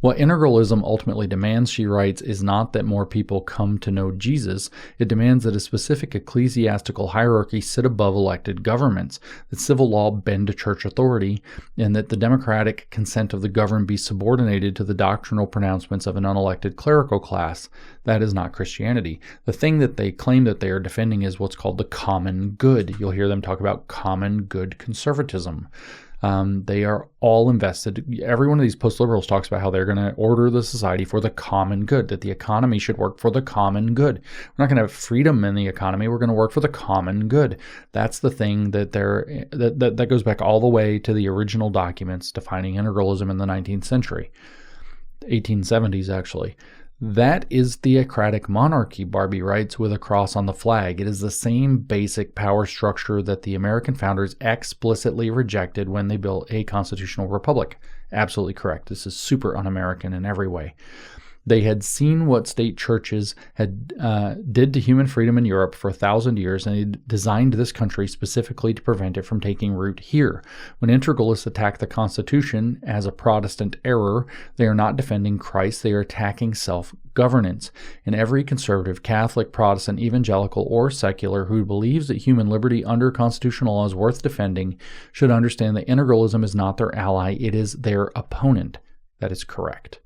What integralism ultimately demands, she writes, is not that more people come to know Jesus. It demands that a specific ecclesiastical hierarchy sit above elected governments, that civil law bend to church authority, and that the democratic consent of the governed be subordinated to the doctrinal pronouncements of an unelected clerical class. That is not Christianity. The thing that they claim that they are defending is what's called the common good. You'll hear them talk about common good conservatism. They are all invested. Every one of these post-liberals talks about how they're going to order the society for the common good, that the economy should work for the common good. We're not going to have freedom in the economy. We're going to work for the common good. That's the thing that goes back all the way to the original documents defining integralism in the 19th century, 1870s actually. That is theocratic monarchy, Barbie writes, with a cross on the flag. It is the same basic power structure that the American founders explicitly rejected when they built a constitutional republic. Absolutely correct. This is super un-American in every way. They had seen what state churches did to human freedom in Europe for 1,000 years, and they designed this country specifically to prevent it from taking root here. When integralists attack the Constitution as a Protestant error, they are not defending Christ, they are attacking self-governance. And every conservative, Catholic, Protestant, evangelical, or secular who believes that human liberty under constitutional law is worth defending should understand that integralism is not their ally, it is their opponent. That is correct.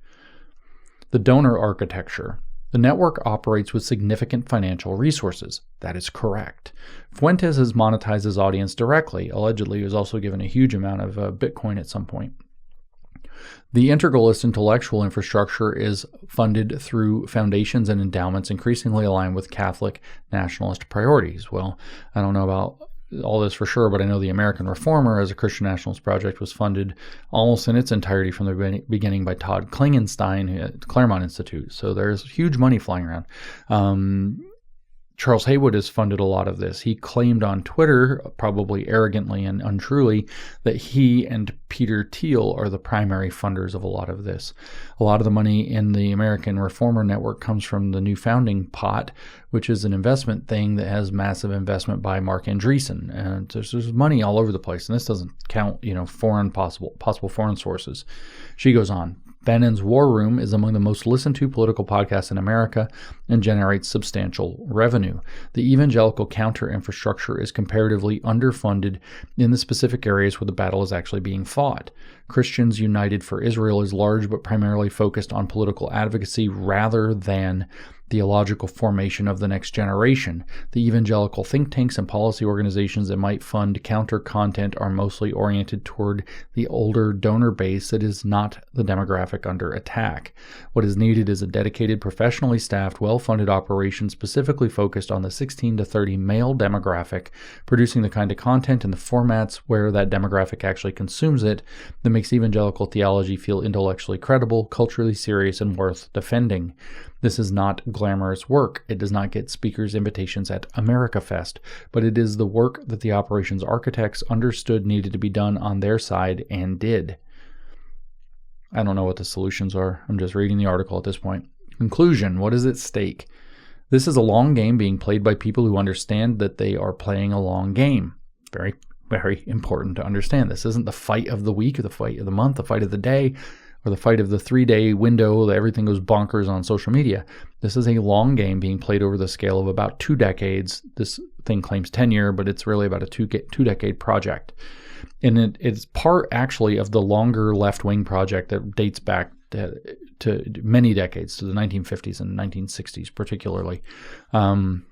The donor architecture. The network operates with significant financial resources. That is correct. Fuentes has monetized his audience directly. Allegedly, he was also given a huge amount of Bitcoin at some point. The integralist intellectual infrastructure is funded through foundations and endowments increasingly aligned with Catholic nationalist priorities. Well, I don't know about all this for sure, but I know the American Reformer as a Christian nationalist project was funded almost in its entirety from the beginning by Todd Klingenstein at the Claremont Institute. So there's huge money flying around. Charles Haywood has funded a lot of this. He claimed on Twitter, probably arrogantly and untruly, that he and Peter Thiel are the primary funders of a lot of this. A lot of the money in the American Reformer Network comes from the New Founding Pot, which is an investment thing that has massive investment by Mark Andreessen. And there's money all over the place, and this doesn't count, foreign possible foreign sources. She goes on. Bannon's War Room is among the most listened to political podcasts in America and generates substantial revenue. The evangelical counter-infrastructure is comparatively underfunded in the specific areas where the battle is actually being fought. Christians United for Israel is large but primarily focused on political advocacy rather than theological formation of the next generation. The evangelical think tanks and policy organizations that might fund counter-content are mostly oriented toward the older donor base that is not the demographic under attack. What is needed is a dedicated, professionally staffed, well-funded operation specifically focused on the 16 to 30 male demographic, producing the kind of content and the formats where that demographic actually consumes it that makes evangelical theology feel intellectually credible, culturally serious, and worth defending. This is not glamorous work. It does not get speakers' invitations at AmericaFest, but it is the work that the operations architects understood needed to be done on their side and did. I don't know what the solutions are. I'm just reading the article at this point. Conclusion, what is at stake? This is a long game being played by people who understand that they are playing a long game. Very, very important to understand. This isn't the fight of the week or the fight of the month, the fight of the day, or the fight of the 3-day window that everything goes bonkers on social media. This is a long game being played over the scale of about 2 decades. This thing claims tenure, but it's really about a 2-decade project. And it's part actually of the longer left-wing project that dates back to many decades, to the 1950s and 1960s particularly, or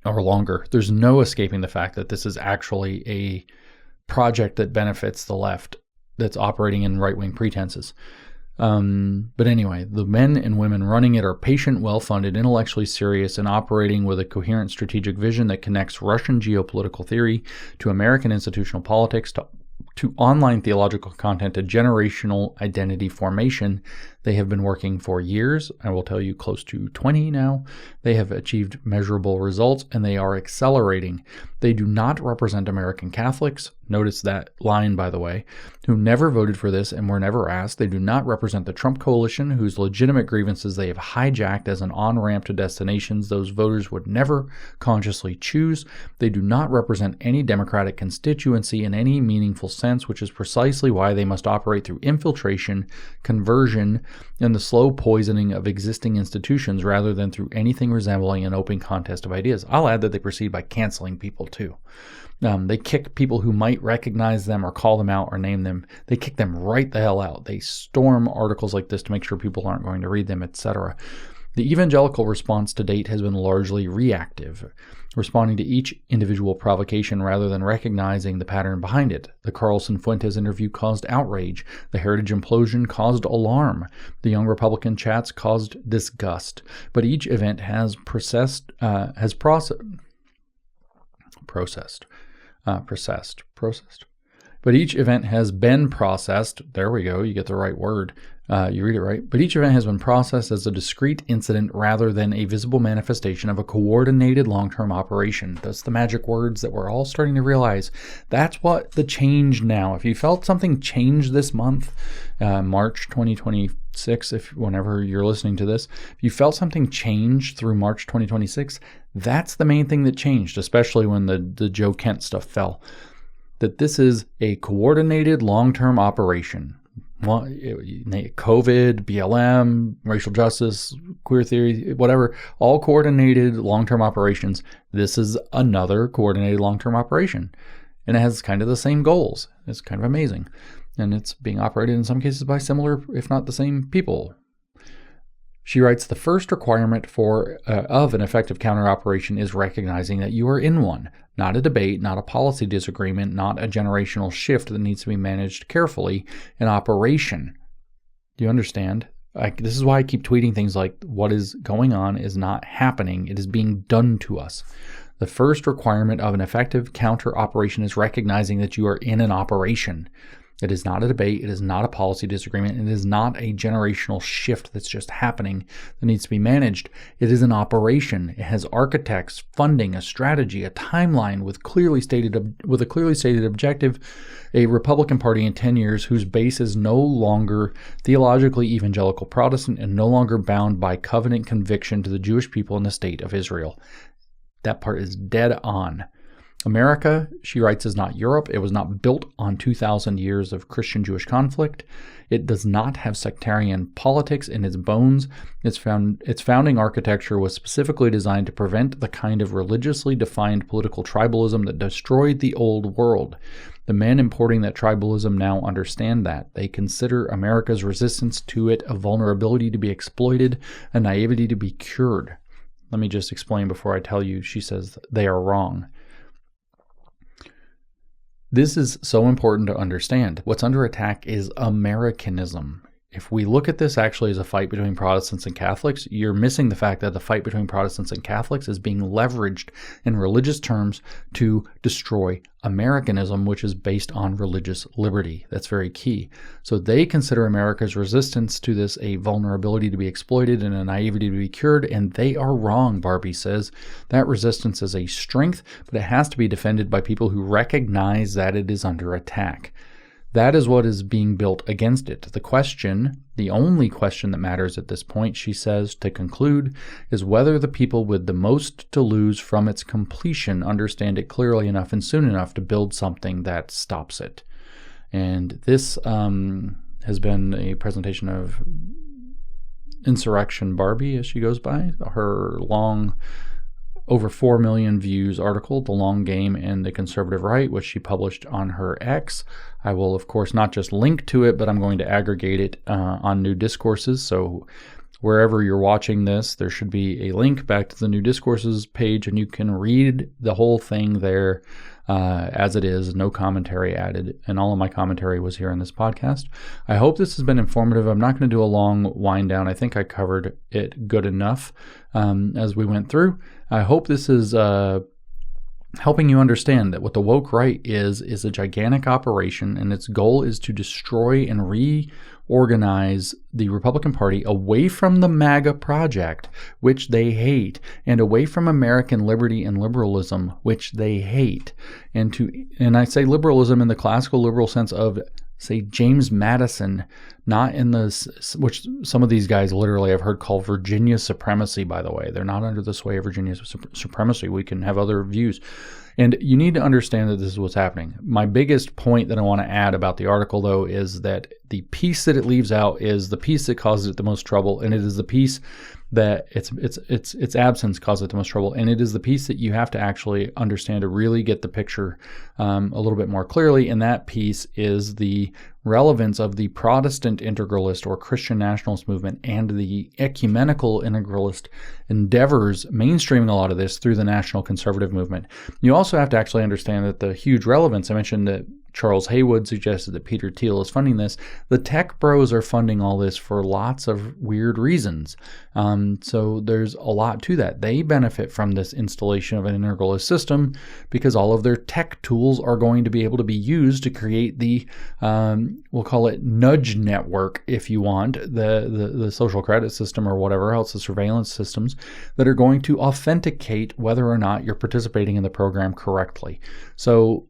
longer. There's no escaping the fact that this is actually a project that benefits the left, that's operating in right-wing pretenses. But anyway, the men and women running it are patient, well-funded, intellectually serious, and operating with a coherent strategic vision that connects Russian geopolitical theory to American institutional politics, to online theological content, to generational identity formation. They have been working for years. I will tell you, close to 20 now. They have achieved measurable results, and they are accelerating. They do not represent American Catholics. Notice that line, by the way, who never voted for this and were never asked. They do not represent the Trump coalition, whose legitimate grievances they have hijacked as an on-ramp to destinations those voters would never consciously choose. They do not represent any Democratic constituency in any meaningful sense, which is precisely why they must operate through infiltration, conversion, and the slow poisoning of existing institutions rather than through anything resembling an open contest of ideas. I'll add that they proceed by canceling people too. They kick people who might recognize them or call them out or name them. They kick them right the hell out. They storm articles like this to make sure people aren't going to read them, etc. The evangelical response to date has been largely reactive, responding to each individual provocation rather than recognizing the pattern behind it. The Carlson-Fuentes interview caused outrage. The Heritage implosion caused alarm. The Young Republican chats caused disgust. But each event has processed. But each event has been processed. There we go. You get the right word. You read it right. But each event has been processed as a discrete incident rather than a visible manifestation of a coordinated long-term operation. That's the magic words that we're all starting to realize. That's what the change now. If you felt something change this month, March 2026, whenever you're listening to this, if you felt something change through March 2026, that's the main thing that changed, especially when the Joe Kent stuff fell. That this is a coordinated long-term operation. COVID, BLM, racial justice, queer theory, whatever, all coordinated long-term operations. This is another coordinated long-term operation. And it has kind of the same goals. It's kind of amazing. And it's being operated in some cases by similar, if not the same people. She writes, the first requirement of an effective counter-operation is recognizing that you are in one, not a debate, not a policy disagreement, not a generational shift that needs to be managed carefully, an operation. Do you understand? This is why I keep tweeting things like, what is going on is not happening. It is being done to us. The first requirement of an effective counter-operation is recognizing that you are in an operation. It is not a debate. It is not a policy disagreement. It is not a generational shift that's just happening that needs to be managed. It is an operation. It has architects, funding, a strategy, a timeline with a clearly stated objective, a Republican Party in 10 years whose base is no longer theologically evangelical Protestant and no longer bound by covenant conviction to the Jewish people in the state of Israel. That part is dead on. America, she writes, is not Europe. It was not built on 2,000 years of Christian-Jewish conflict. It does not have sectarian politics in its bones. Its founding architecture was specifically designed to prevent the kind of religiously defined political tribalism that destroyed the old world. The men importing that tribalism now understand that. They consider America's resistance to it a vulnerability to be exploited, a naivety to be cured. Let me just explain before I tell you. She says they are wrong. This is so important to understand. What's under attack is Americanism. If we look at this actually as a fight between Protestants and Catholics, you're missing the fact that the fight between Protestants and Catholics is being leveraged in religious terms to destroy Americanism, which is based on religious liberty. That's very key. So they consider America's resistance to this a vulnerability to be exploited and a naivety to be cured, and they are wrong, Barbie says. That resistance is a strength, but it has to be defended by people who recognize that it is under attack. That is what is being built against it. The question, the only question that matters at this point, she says, to conclude, is whether the people with the most to lose from its completion understand it clearly enough and soon enough to build something that stops it. And this has been a presentation of Insurrection Barbie, as she goes by, her long, over 4 million views article, The Long Game and the Conservative Right, which she published on her X. I will, of course, not just link to it, but I'm going to aggregate it on New Discourses. So wherever you're watching this, there should be a link back to the New Discourses page, and you can read the whole thing there as it is, no commentary added. And all of my commentary was here in this podcast. I hope this has been informative. I'm not going to do a long wind down. I think I covered it good enough as we went through. I hope this is helping you understand that what the woke right is a gigantic operation, and its goal is to destroy and reorganize the Republican Party away from the MAGA project, which they hate, and away from American liberty and liberalism, which they hate. And I say liberalism in the classical liberal sense of, say, James Madison, not in the, which some of these guys literally I've heard called Virginia supremacy, by the way. They're not under the sway of Virginia supremacy. We can have other views. And you need to understand that this is what's happening. My biggest point that I want to add about the article, though, is that the piece that it leaves out is the piece that causes it the most trouble, and it is the piece that its absence causes it the most trouble, and it is the piece that you have to actually understand to really get the picture a little bit more clearly, and that piece is the relevance of the Protestant integralist or Christian nationalist movement and the ecumenical integralist endeavors mainstreaming a lot of this through the national conservative movement. You also have to actually understand that the huge relevance, I mentioned that Charles Haywood suggested that Peter Thiel is funding this. The tech bros are funding all this for lots of weird reasons. So there's a lot to that. They benefit from this installation of an integralist system because all of their tech tools are going to be able to be used to create the, we'll call it nudge network, if you want, the social credit system or whatever else, the surveillance systems that are going to authenticate whether or not you're participating in the program correctly. So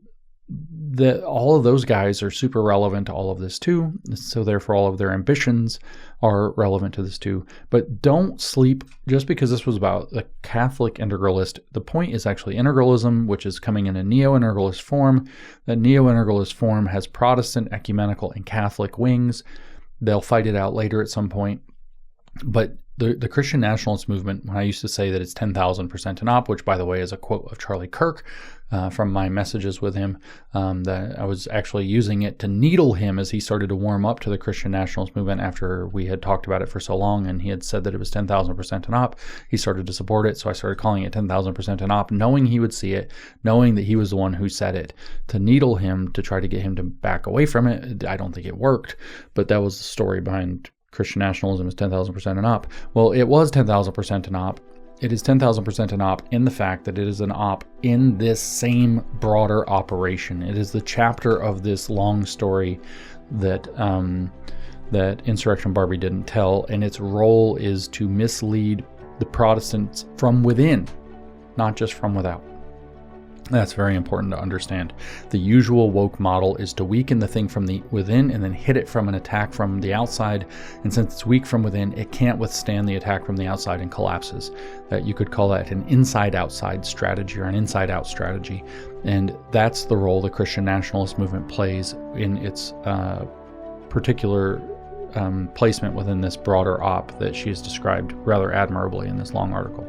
all of those guys are super relevant to all of this too. So therefore all of their ambitions are relevant to this too. But don't sleep just because this was about a Catholic integralist. The point is actually integralism, which is coming in a neo-integralist form. That neo-integralist form has Protestant, ecumenical, and Catholic wings. They'll fight it out later at some point. But the Christian nationalist movement, when I used to say that it's 10,000% an op, which by the way is a quote of Charlie Kirk from my messages with him, that I was actually using it to needle him as he started to warm up to the Christian nationalist movement after we had talked about it for so long, and he had said that it was 10,000% an op. He started to support it, so I started calling it 10,000% an op, knowing he would see it, knowing that he was the one who said it, to needle him, to try to get him to back away from it. I don't think it worked, but that was the story behind Christian nationalism is 10,000% an op. Well, it was 10,000% an op. It is 10,000% an op in the fact that it is an op in this same broader operation. It is the chapter of this long story that that Insurrection Barbie didn't tell, and its role is to mislead the Protestants from within, not just from without. That's very important to understand. The usual woke model is to weaken the thing from the within and then hit it from an attack from the outside. And since it's weak from within, it can't withstand the attack from the outside and collapses. That you could call that an inside-outside strategy or an inside-out strategy. And that's the role the Christian nationalist movement plays in its particular placement within this broader op that she has described rather admirably in this long article.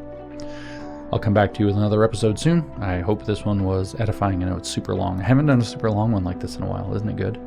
I'll come back to you with another episode soon. I hope this one was edifying. I know it's super long. I haven't done a super long one like this in a while. Isn't it good?